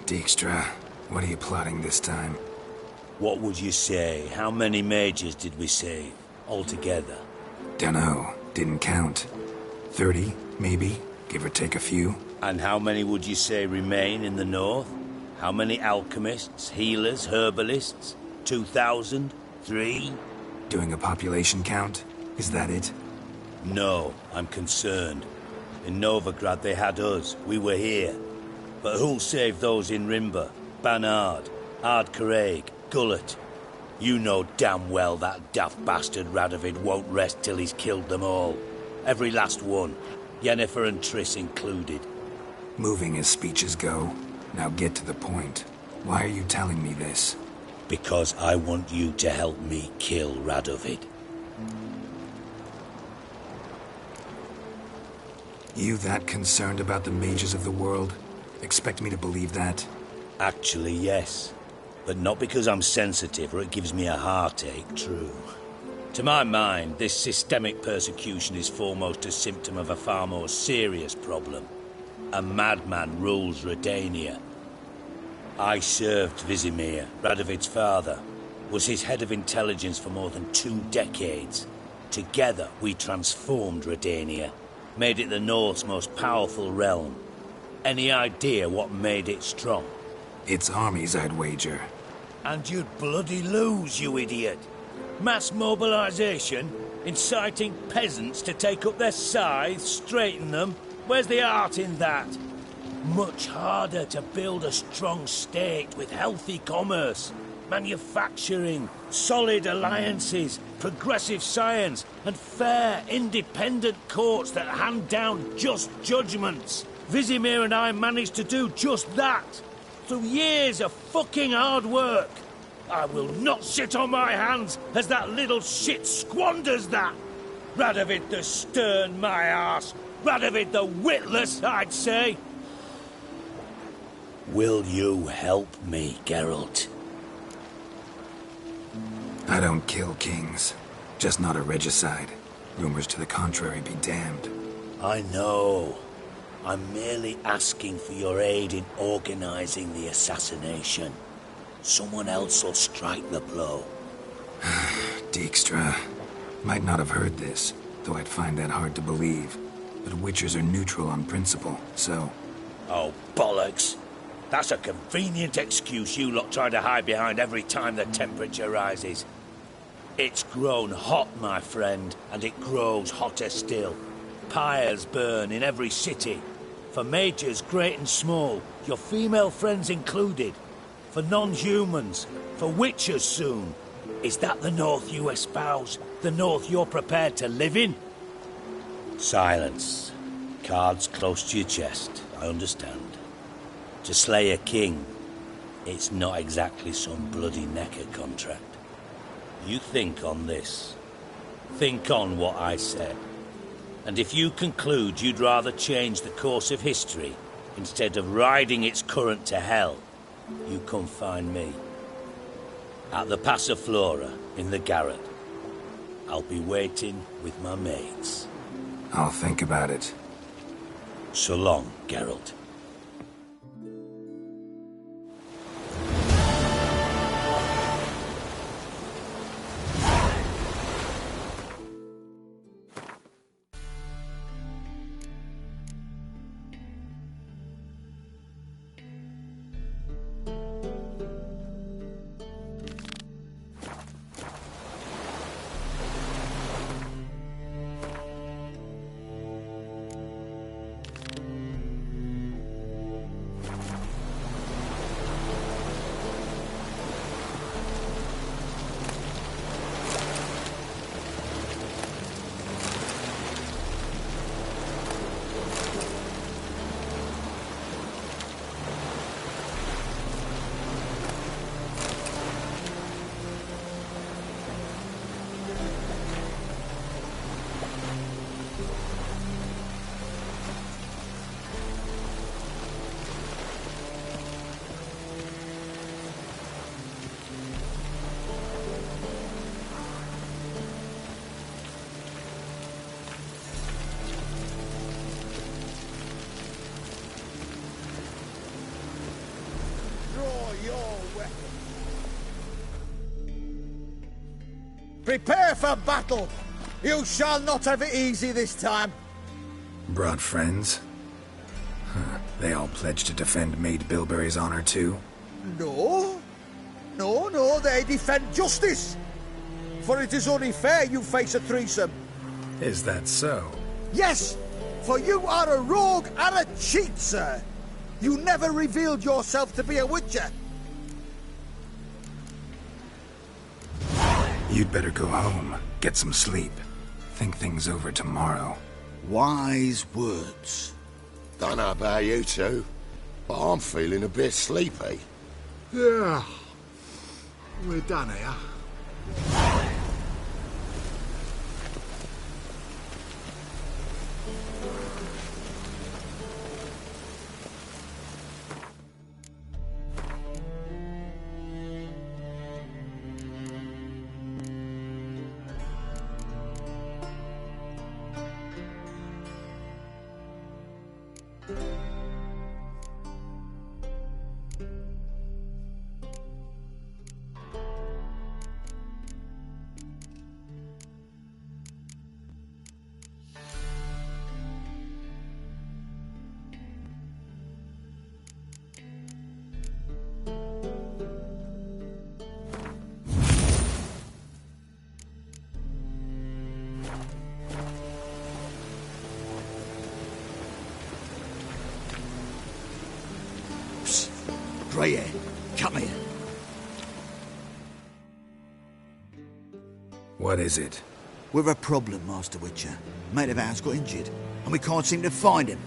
Dijkstra, what are you plotting this time? What would you say? How many mages did we save, altogether? Dunno. Didn't count. 30, maybe, give or take a few. And how many would you say remain in the north? How many alchemists, healers, herbalists? 2,000? 3? Doing a population count? Is that it? No, I'm concerned. In Novigrad they had us. We were here. But who'll save those in Rimba? Banard, Ardcaraig, Gullet? You know damn well that daft bastard Radovid won't rest till he's killed them all. Every last one. Yennefer and Triss included. Moving as speeches go. Now get to the point. Why are you telling me this? Because I want you to help me kill Radovid. You that concerned about the mages of the world? Expect me to believe that? Actually, yes. But not because I'm sensitive or it gives me a heartache, true. To my mind, this systemic persecution is foremost a symptom of a far more serious problem. A madman rules Redania. I served Vizimir, Radovid's father, was his head of intelligence for more than 2 decades. Together, we transformed Redania, made it the North's most powerful realm. Any idea what made it strong? Its armies, I'd wager. And you'd bloody lose, you idiot. Mass mobilization, inciting peasants to take up their scythes, straighten them. Where's the art in that? Much harder to build a strong state with healthy commerce, manufacturing, solid alliances, progressive science, and fair, independent courts that hand down just judgments. Vizimir and I managed to do just that, through years of fucking hard work. I will not sit on my hands as that little shit squanders that. Radovid the stern, my arse. Radovid the witless, I'd say. Will you help me, Geralt? I don't kill kings. Just not a regicide. Rumors to the contrary be damned. I know. I'm merely asking for your aid in organizing the assassination. Someone else will strike the blow. Dijkstra. Might not have heard this, though I'd find that hard to believe. But Witchers are neutral on principle, so... Oh, bollocks. That's a convenient excuse you lot try to hide behind every time the temperature rises. It's grown hot, my friend, and it grows hotter still. Pyres burn in every city. For majors, great and small, your female friends included. For non-humans, for Witchers soon. Is that the North you espouse? The North you're prepared to live in? Silence. Cards close to your chest, I understand. To slay a king, it's not exactly some bloody necker contract. You think on this. Think on what I said. And if you conclude you'd rather change the course of history instead of riding its current to hell, you come find me. At the Passiflora, in the garret. I'll be waiting with my mates. I'll think about it. So long, Geralt. Prepare for battle! You shall not have it easy this time. Brought friends? Huh. They all pledged to defend Maid Bilberry's honor too? No. No, they defend justice. For it is only fair you face a threesome. Is that so? Yes, for you are a rogue and a cheat, sir. You never revealed yourself to be a witcher. You'd better go home, get some sleep. Think things over tomorrow. Wise words. Don't know about you two, but I'm feeling a bit sleepy. Yeah. We're done here. What is it? We've a problem, Master Witcher. Mate of ours got injured, and we can't seem to find him.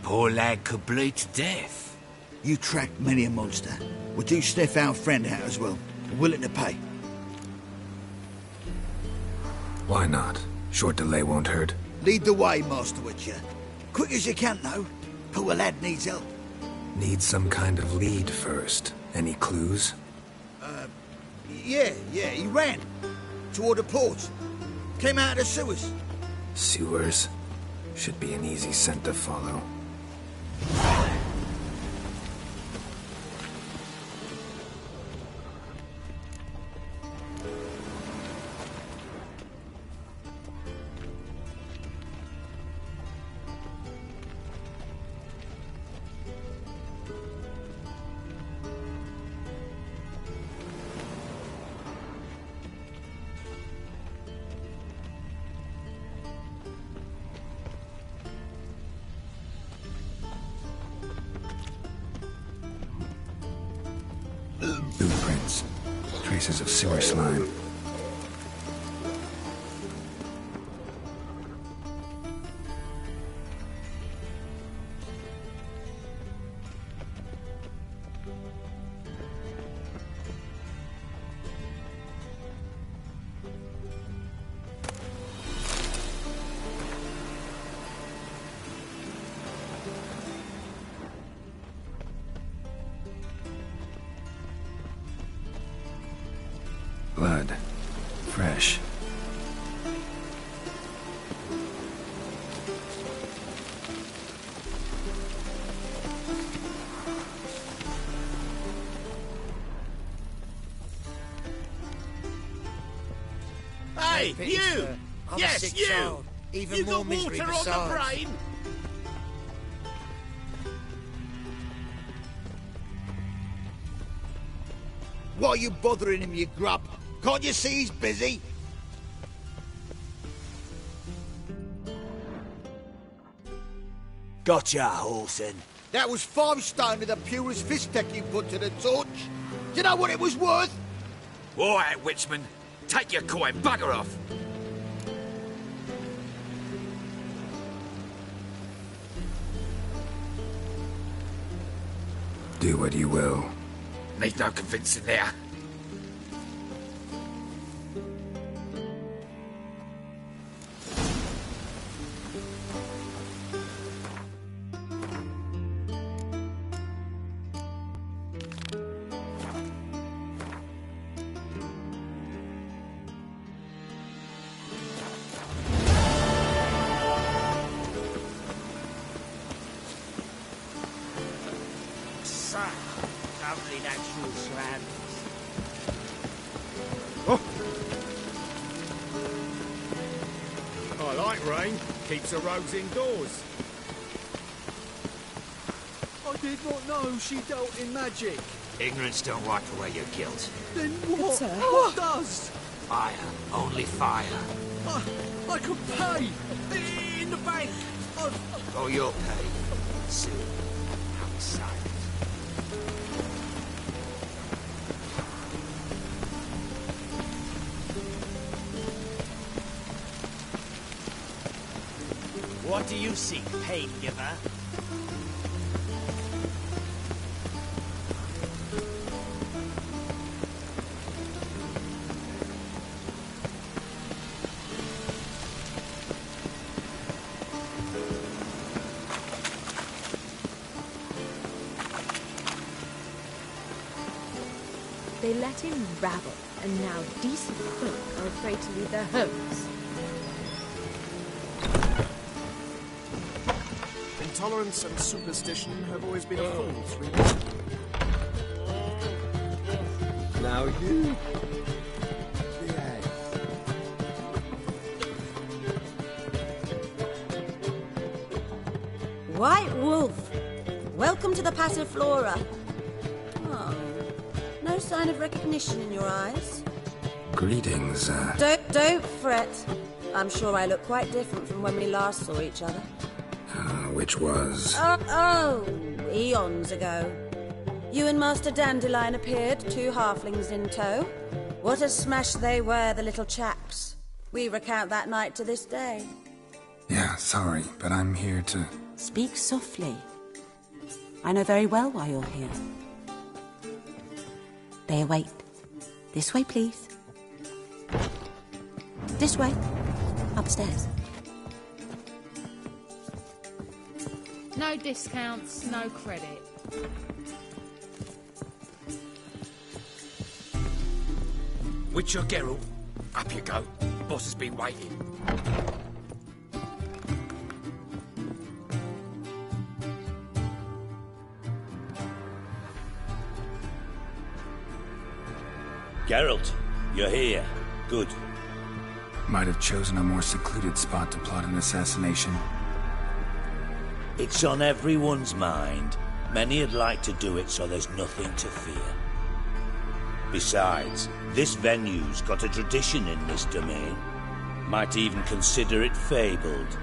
Poor lad could bleed to death. You tracked many a monster. Would you sniff our friend out as well? We're willing to pay. Why not? Short delay won't hurt. Lead the way, Master Witcher. Quick as you can, though. Poor lad needs help. Need some kind of lead first. Any clues? Yeah, he ran. Toward the port. Came out of the sewers. Sewers? Should be an easy scent to follow. Blueprints. Traces of sewer slime. Blood. Fresh. Hey, Pity, you! sir. I'm a Yes, sick you! child. Even You more got misery water on besides. the brain? Why are you bothering him, you grub? Can't you see he's busy? Gotcha, Horson. That was 5 stone of the purest fistek you put to the torch. Do you know what it was worth? All right, Witchman. Take your coin, bugger off. Do what you will. Need no convincing there. Lovely natural surroundings. I like rain. Keeps the roads indoors. I did not know she dealt in magic. Ignorance don't wipe away your guilt. Then what? Sir? What does? Fire. Only fire. I could pay. In the bank. Oh, you'll pay. Soon. Outside. What do you seek, pain giver? They let him rabble, and now decent folk are afraid to leave their homes. Intolerance and superstition have always been a fool's reward. Now you... White Wolf, welcome to the Passiflora. Oh, no sign of recognition in your eyes. Greetings, Don't fret. I'm sure I look quite different from when we last saw each other. Which was... Eons ago. You and Master Dandelion appeared, 2 halflings in tow. What a smash they were, the little chaps. We recount that night to this day. Yeah, sorry, but I'm here to... Speak softly. I know very well why you're here. They await. This way, please. This way. Upstairs. No discounts, no credit. Witcher Geralt, up you go. Boss has been waiting. Geralt, you're here. Good. Might have chosen a more secluded spot to plot an assassination. It's on everyone's mind. Many would like to do it so there's nothing to fear. Besides, this venue's got a tradition in this domain. Might even consider it fabled.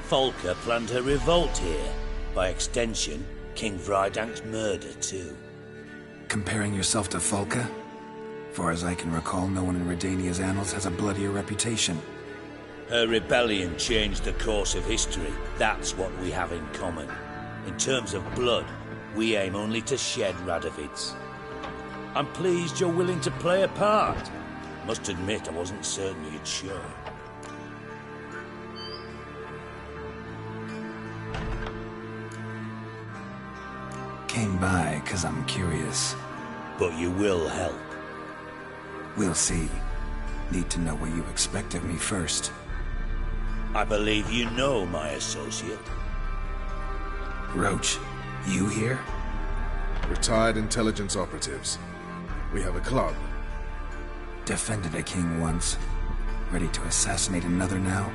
Folka planned her revolt here. By extension, King Vrydank's murder too. Comparing yourself to Folka? Far as I can recall, no one in Redania's annals has a bloodier reputation. Her rebellion changed the course of history. That's what we have in common. In terms of blood, we aim only to shed Radovid's. I'm pleased you're willing to play a part. Must admit, I wasn't certain you'd show. Came by 'cause I'm curious. But you will help. We'll see. Need to know what you expect of me first. I believe you know my associate. Roach, you here? Retired intelligence operatives. We have a club. Defended a king once. Ready to assassinate another now?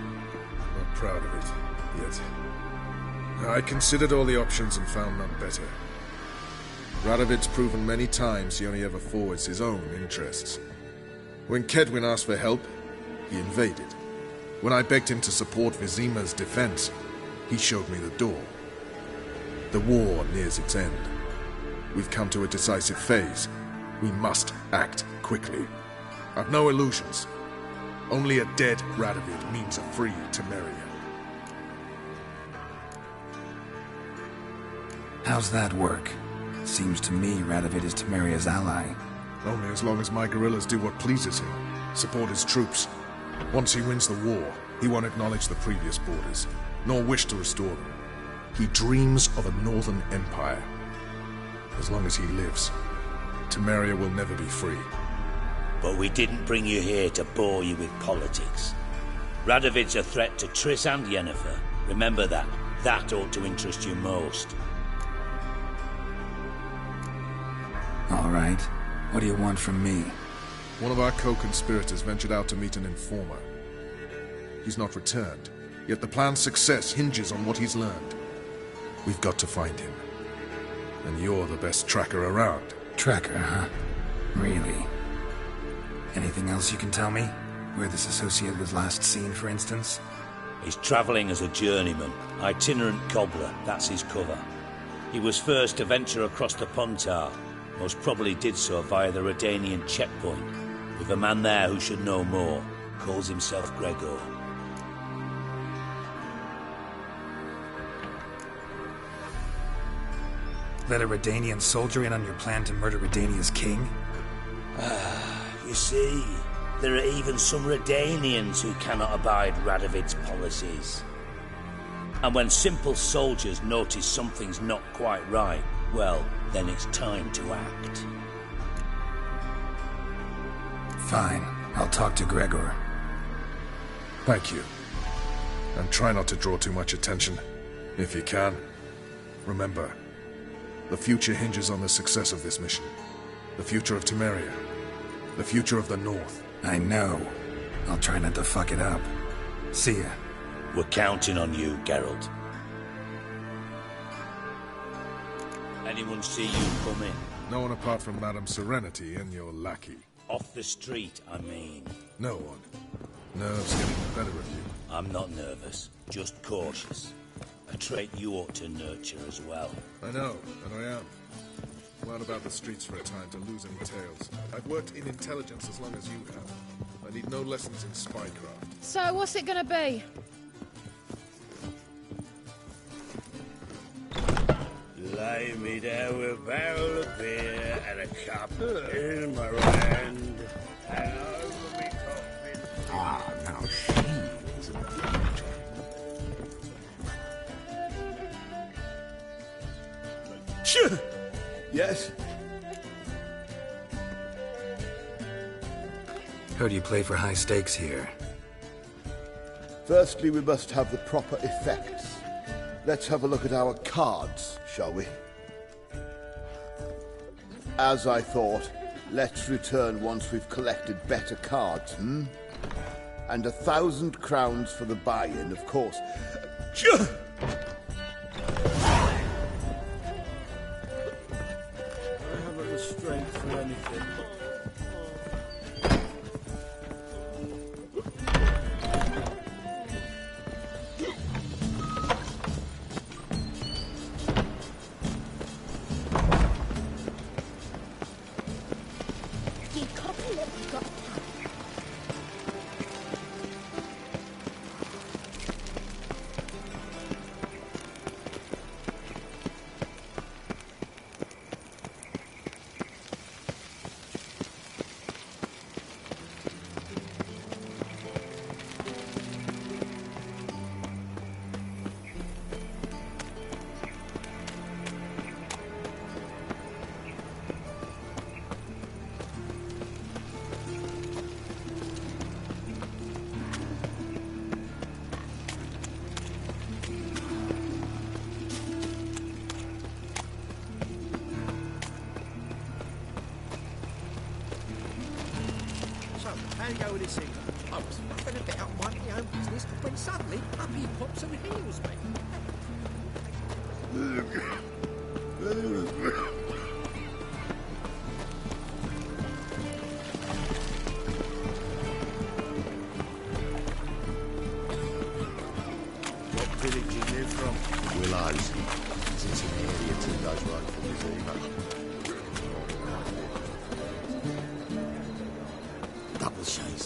Not proud of it, yet. I considered all the options and found none better. Radovid's proven many times he only ever forwards his own interests. When Kedwin asked for help, he invaded. When I begged him to support Vizima's defense, he showed me the door. The war nears its end. We've come to a decisive phase. We must act quickly. I've no illusions. Only a dead Radovid means a free Temeria. How's that work? Seems to me Radovid is Temeria's ally. Only as long as my guerrillas do what pleases him. Support his troops. Once he wins the war, he won't acknowledge the previous borders, nor wish to restore them. He dreams of a northern empire. As long as he lives, Temeria will never be free. But we didn't bring you here to bore you with politics. Radovid's a threat to Triss and Yennefer. Remember that. That ought to interest you most. All right. What do you want from me? One of our co-conspirators ventured out to meet an informer. He's not returned, yet the plan's success hinges on what he's learned. We've got to find him. And you're the best tracker around. Tracker, huh? Really? Anything else you can tell me? Where this associate was last seen, for instance? He's travelling as a journeyman. Itinerant cobbler, that's his cover. He was first to venture across the Pontar. Most probably did so via the Redanian checkpoint. With a man there who should know more. Calls himself Gregor. Let a Redanian soldier in on your plan to murder Redania's king? You see, there are even some Redanians who cannot abide Radovid's policies. And when simple soldiers notice something's not quite right, well, then it's time to act. Fine. I'll talk to Gregor. Thank you. And try not to draw too much attention, if you can. Remember, the future hinges on the success of this mission. The future of Temeria. The future of the North. I know. I'll try not to fuck it up. See ya. We're counting on you, Geralt. Anyone see you come in? No one apart from Madame Serenity and your lackey. Off the street, I mean. No one. Nerves getting the better of you. I'm not nervous, just cautious. A trait you ought to nurture as well. I know, and I am. wound about the streets for a time to lose any tales. I've worked in intelligence as long as you have. I need no lessons in spycraft. So, what's it gonna be? Lay me down with a barrel of beer and a cup in my hand. And over me coffin. Ah, now she is a beauty. Sure. Yes? Heard you play for high stakes here. Firstly, we must have the proper effects. Let's have a look at our cards, shall we? As I thought, let's return once we've collected better cards, hmm? And 1,000 crowns for the buy-in, of course. Sure. I haven't the strength for anything. How you go with this thing? I was fucking about minding my own business when suddenly up he pops and heals me. What village you live from? Willows. Since an area to goes right for the Zero. Double shades.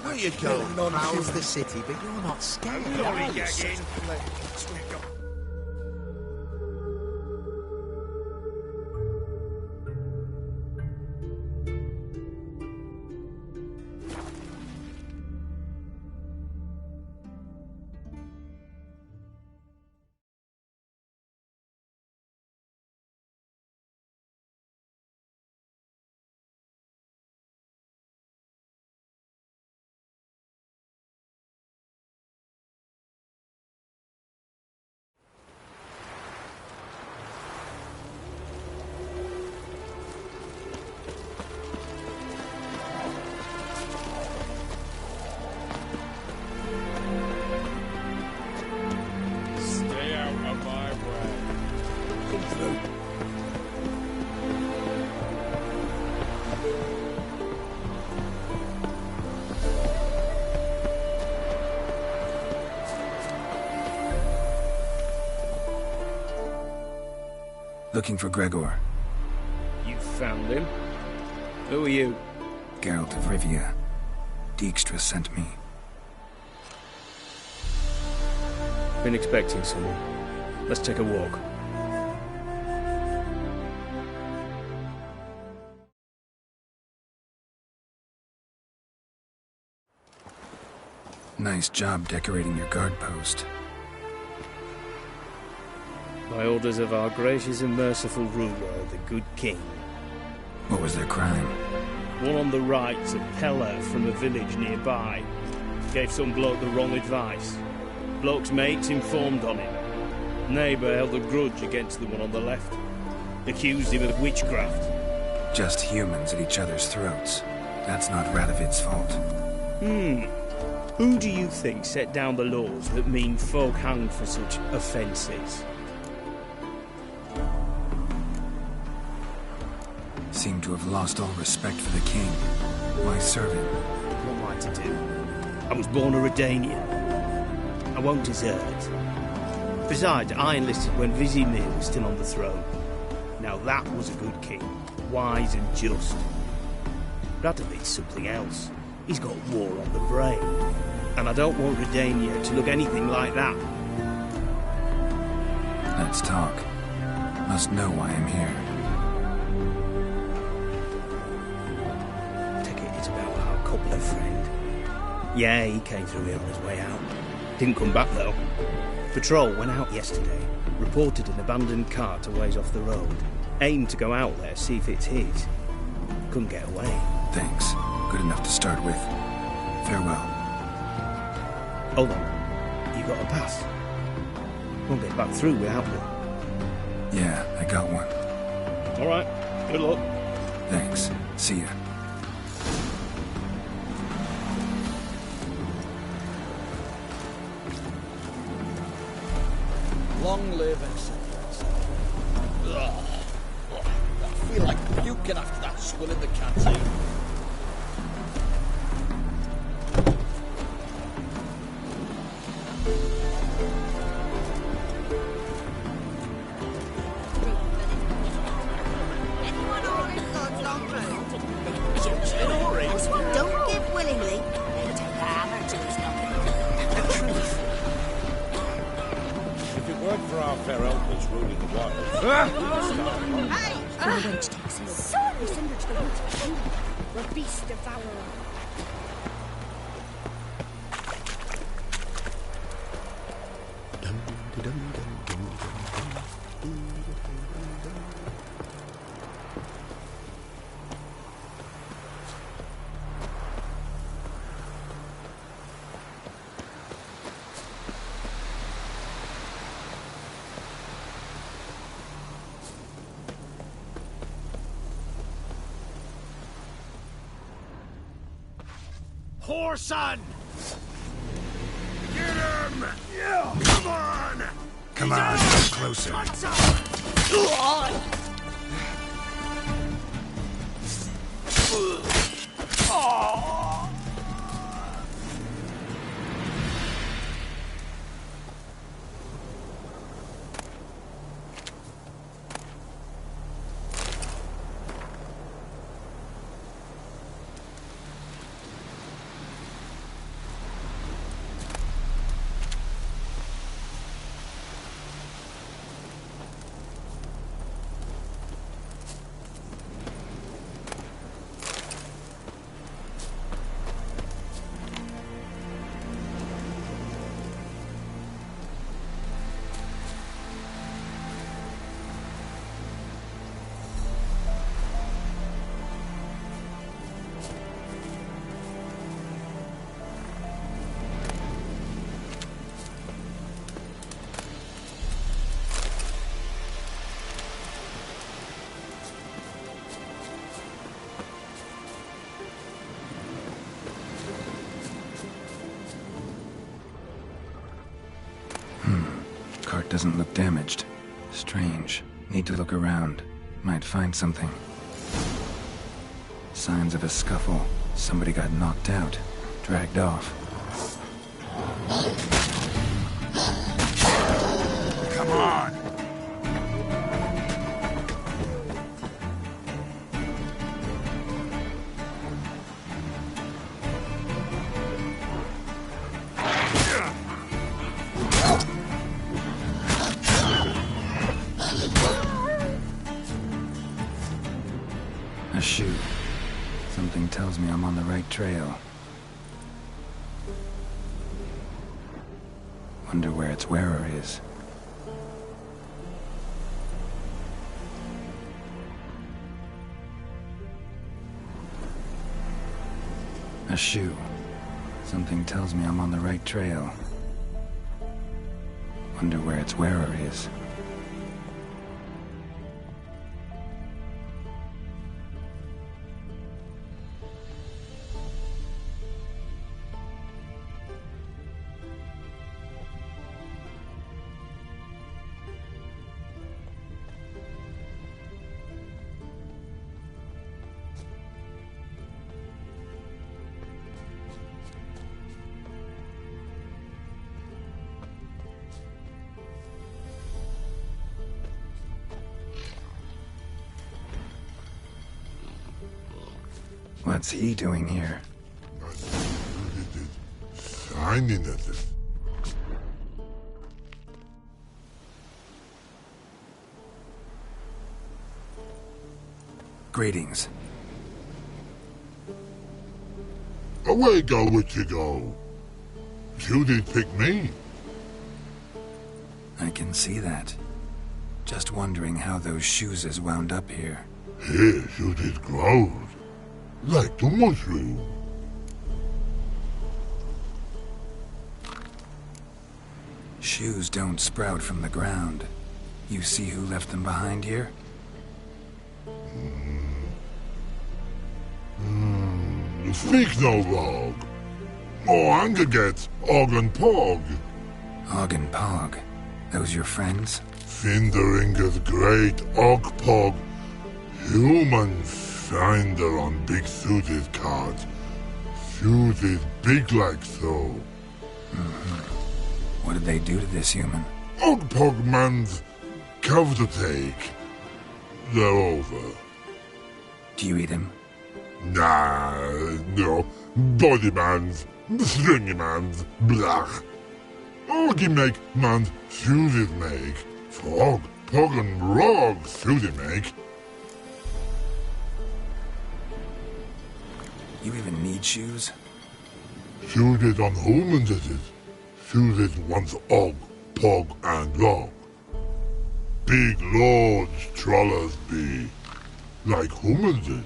Where you going? How's the city, but you're not scared. Lollygagging. Stay out of my way. Come through. Looking for Gregor. You found him? Who are you? Geralt of Rivia. Dijkstra sent me. Been expecting someone. Let's take a walk. Nice job decorating your guard post. By orders of our gracious and merciful ruler, the good king. What was their crime? One on the right's a peller from a village nearby. Gave some bloke the wrong advice. Bloke's mates informed on him. Neighbour held a grudge against the one on the left. Accused him of witchcraft. Just humans at each other's throats. That's not Radovid's fault. Who do you think set down the laws that mean folk hanged for such offences? Seem to have lost all respect for the king. Why serve him? What am I to do? I was born a Redanian. I won't desert. Besides, I enlisted when Vizimir was still on the throne. Now that was a good king, wise and just. Radovid's something else. He's got war on the brain. And I don't want Redania to look anything like that. Let's talk. Must know why I'm here. Take it, it's about our coupler friend. Yeah, he came through here on his way out. Didn't come back, though. Patrol went out yesterday, reported an abandoned cart a ways off the road. Aimed to go out there, see if it's his. Couldn't get away. Thanks. Good enough to start with. Farewell. Hold on. You got a pass? Won't get back through without one. Yeah, I got one. All right. Good luck. Thanks. See ya. Long live and I feel like puking after that swill in the canteen. Don't give willingly. Then take a hammer to his noggin. If it weren't for our fair uncles ruling the world, Sorry, send her to the woods for food. We're beast devourer. Whoreson! Get him! Yeah! Come on! Come on, get closer. Cart doesn't look damaged. Strange. Need to look around. Might find something. Signs of a scuffle. Somebody got knocked out. Dragged off. Come on! A shoe. Something tells me I'm on the right trail. Wonder where its wearer is. A shoe. Something tells me I'm on the right trail. Wonder where its wearer is. What's he doing here? Signing at it. Greetings. Away go with you go. You did pick me. I can see that. Just wondering how those shoes has wound up here. Here you did grow. Like the mushroom. Shoes don't sprout from the ground. You see who left them behind here? Speak no log. Oh, anger gets Og and Pog. Og and Pog. Those your friends? Finderinger's great Og Pog. Human finder on big suited cards. Suited big like so. What did they do to this human? Og Pog man's cover to take. They're over. Do you eat him? Nah, no. Body man's, stringy man's, blach. Oggy make man's suited make. Frog, Pog and Rog suited make. You even need shoes? Suited on humans it is. Suited once Og, Pog and Log. Big lords trollers be. Like humans is.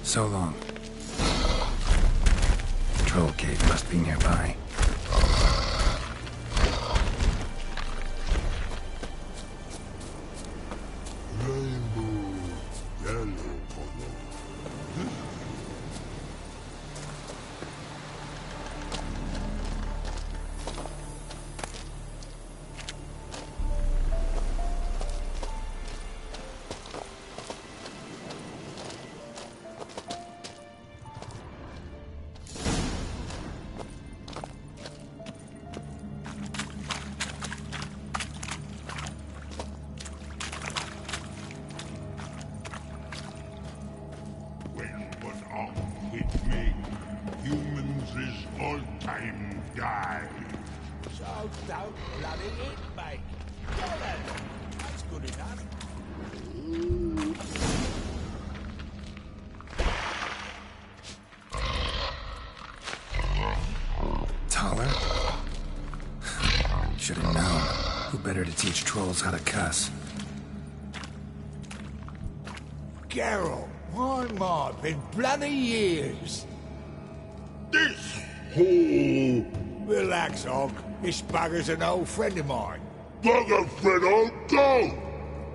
So long. Troll cave must be nearby. Rainbow, yellow color. Should have known. Who better to teach trolls how to cuss? Geralt, my, been bloody years. This hole. Relax, Og. This bugger's an old friend of mine. Bugger friend old dog.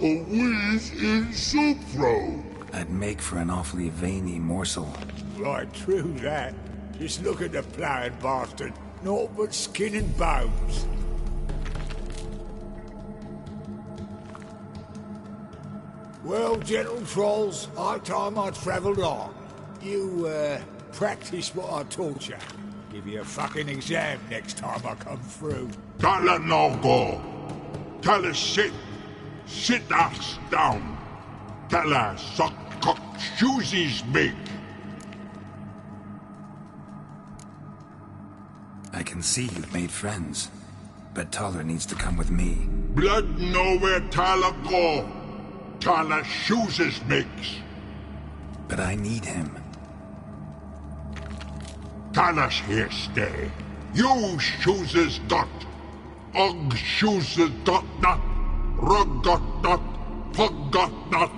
A whiz in soup throw. I'd make for an awfully veiny morsel. Right, true that. Just look at the ploughing bastard. Naught but skin and bones. Well, gentle trolls, high time I travelled on. You, practice what I taught you. Give you a fucking exam next time I come through. Don't let no go. Tell her sit. Sit ass down. Tell her suck cock shoesies big. I can see you've made friends. But Taller needs to come with me. Blood nowhere Tyler go. Tyler shoes makes. But I need him. Tyler's here stay. You shoes got. Og shoes got not. Rug got not. Pug got not.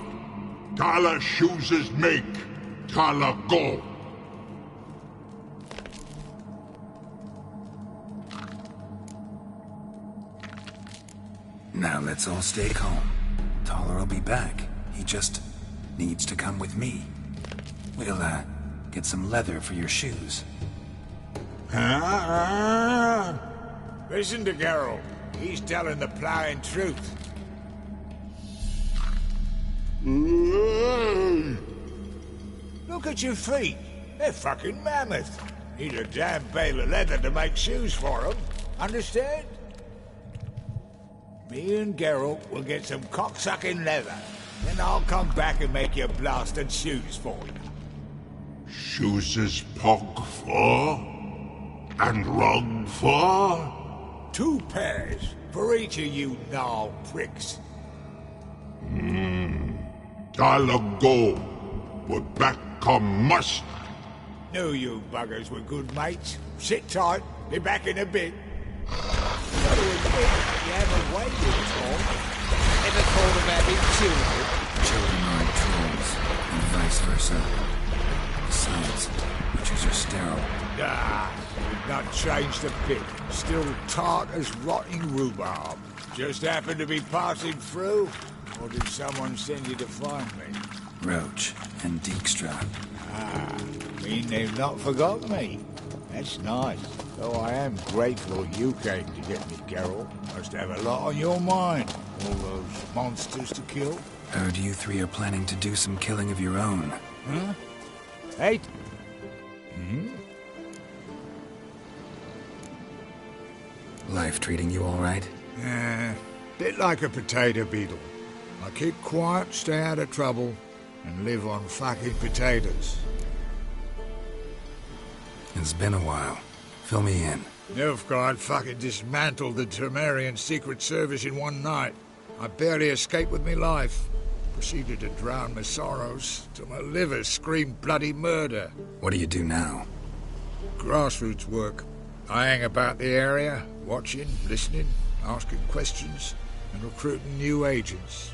Tyler shoes make. Tyler go. Now let's all stay calm. Taller will be back. He just needs to come with me. We'll, get some leather for your shoes. Listen to Geralt. He's telling the ploughing truth. Look at your feet. They're fucking mammoth. Need a damn bale of leather to make shoes for them. Understand? Me and Geralt will get some cocksucking leather. Then I'll come back and make your blasted shoes for you. Shoes pog for? And rug for? 2 pairs for each of you gnarl pricks. I'll go, but back come must. Knew you buggers were good mates. Sit tight, be back in a bit. Gotta admit, you haven't waited, Tom. Ever thought about having children? Children aren't trolls, and vice versa. Besides, witches are sterile. Not changed a bit. Still tart as rotting rhubarb. Just happened to be passing through? Or did someone send you to find me? Roach and Dijkstra. Mean they've not forgotten me. That's nice. Though I am grateful you came to get me, Geralt. Must have a lot on your mind. All those monsters to kill. Heard you 3 are planning to do some killing of your own. Huh? Hey? Life treating you all right? Bit like a potato beetle. I keep quiet, stay out of trouble, and live on fucking potatoes. It's been a while. Fill me in. Nilfgaard fucking dismantled the Temerian Secret Service in one night. I barely escaped with my life. Proceeded to drown my sorrows till my liver screamed bloody murder. What do you do now? Grassroots work. I hang about the area, watching, listening, asking questions, and recruiting new agents.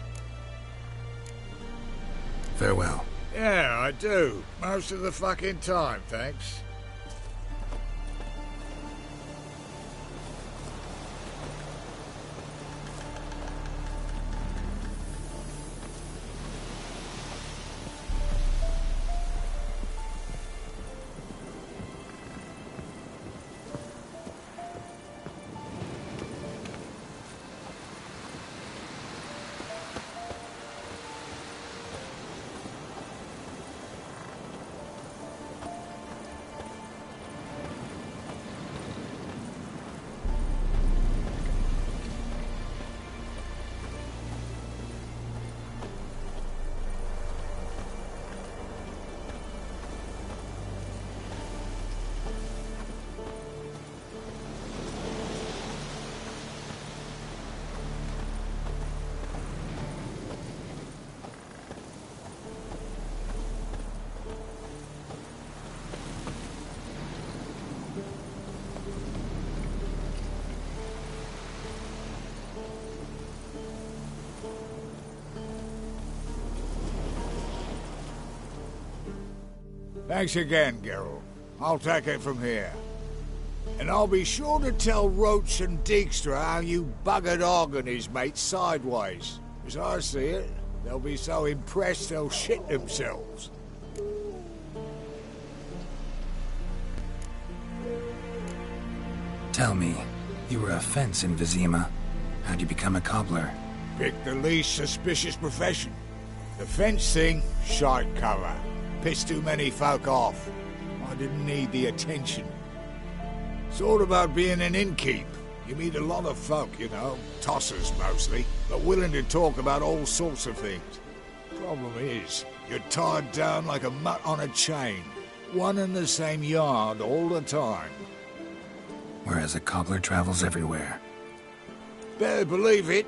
Farewell. Yeah, I do. Most of the fucking time, thanks. Thanks again, Geralt. I'll take it from here. And I'll be sure to tell Roach and Dijkstra how you buggered Og and his mates sideways. As I see it, they'll be so impressed they'll shit themselves. Tell me, you were a fence in Vizima. How'd you become a cobbler? Pick the least suspicious profession. The fence thing, shite cover. Pissed too many folk off. I didn't need the attention. It's all about being an innkeep. You meet a lot of folk, you know, tossers mostly, but willing to talk about all sorts of things. Problem is, you're tied down like a mutt on a chain. One and the same yard all the time. Whereas a cobbler travels everywhere. Better believe it.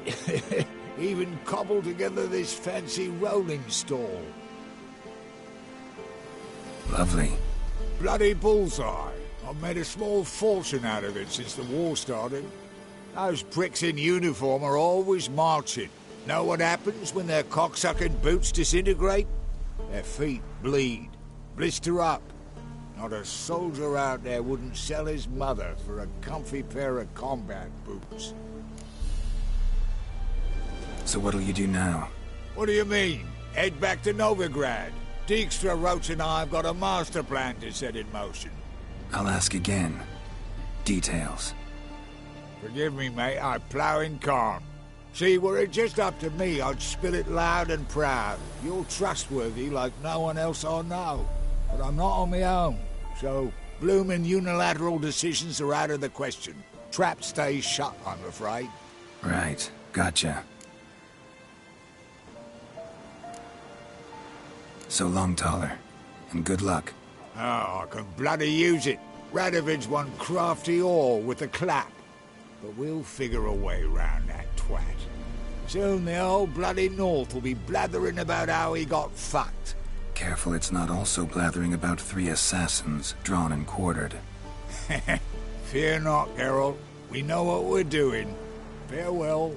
Even cobbled together this fancy rolling stall. Lovely. Bloody bullseye. I've made a small fortune out of it since the war started. Those pricks in uniform are always marching. Know what happens when their cocksucking boots disintegrate? Their feet bleed. Blister up. Not a soldier out there wouldn't sell his mother for a comfy pair of combat boots. So what'll you do now? What do you mean? Head back to Novigrad. Dijkstra, Roach and I have got a master plan to set in motion. I'll ask again. Details. Forgive me, mate, I plough in calm. See, were it just up to me, I'd spill it loud and proud. You're trustworthy like no one else I know. But I'm not on my own, so bloomin' unilateral decisions are out of the question. Trap stays shut, I'm afraid. Right, gotcha. So long, Taller. And good luck. Oh, I can bloody use it. Radovid's one crafty ore with a clap. But we'll figure a way round that twat. Soon the whole bloody North will be blathering about how he got fucked. Careful it's not also blathering about 3 assassins, drawn and quartered. Fear not, Geralt. We know what we're doing. Farewell.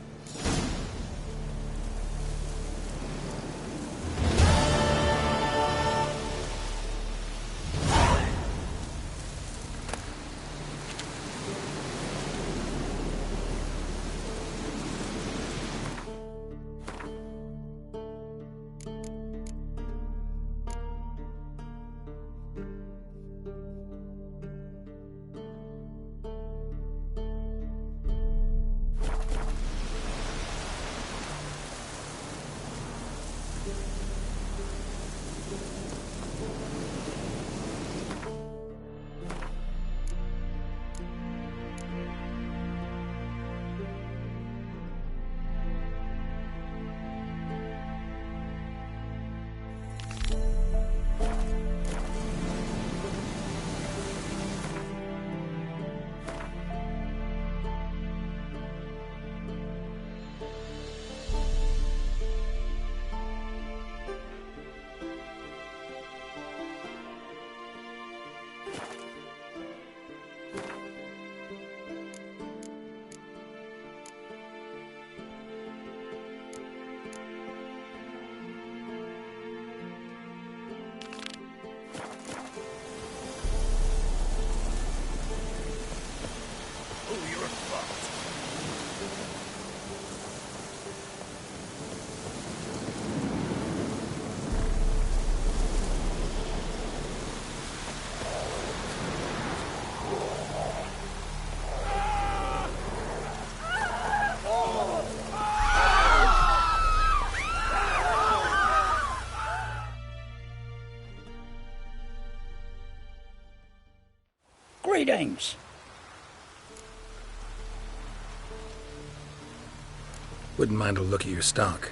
Greetings. Wouldn't mind a look at your stock.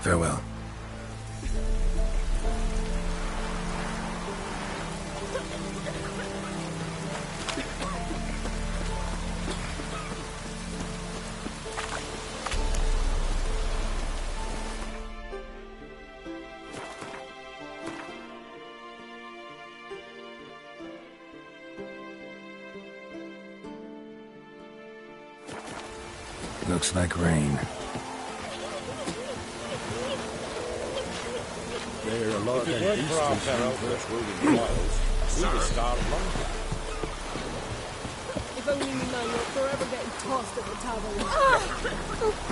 Farewell. Looks like rain. There are a lot of them beasts in First World in the wilds. We just started long ago. If only we know you're forever getting tossed at the tavern.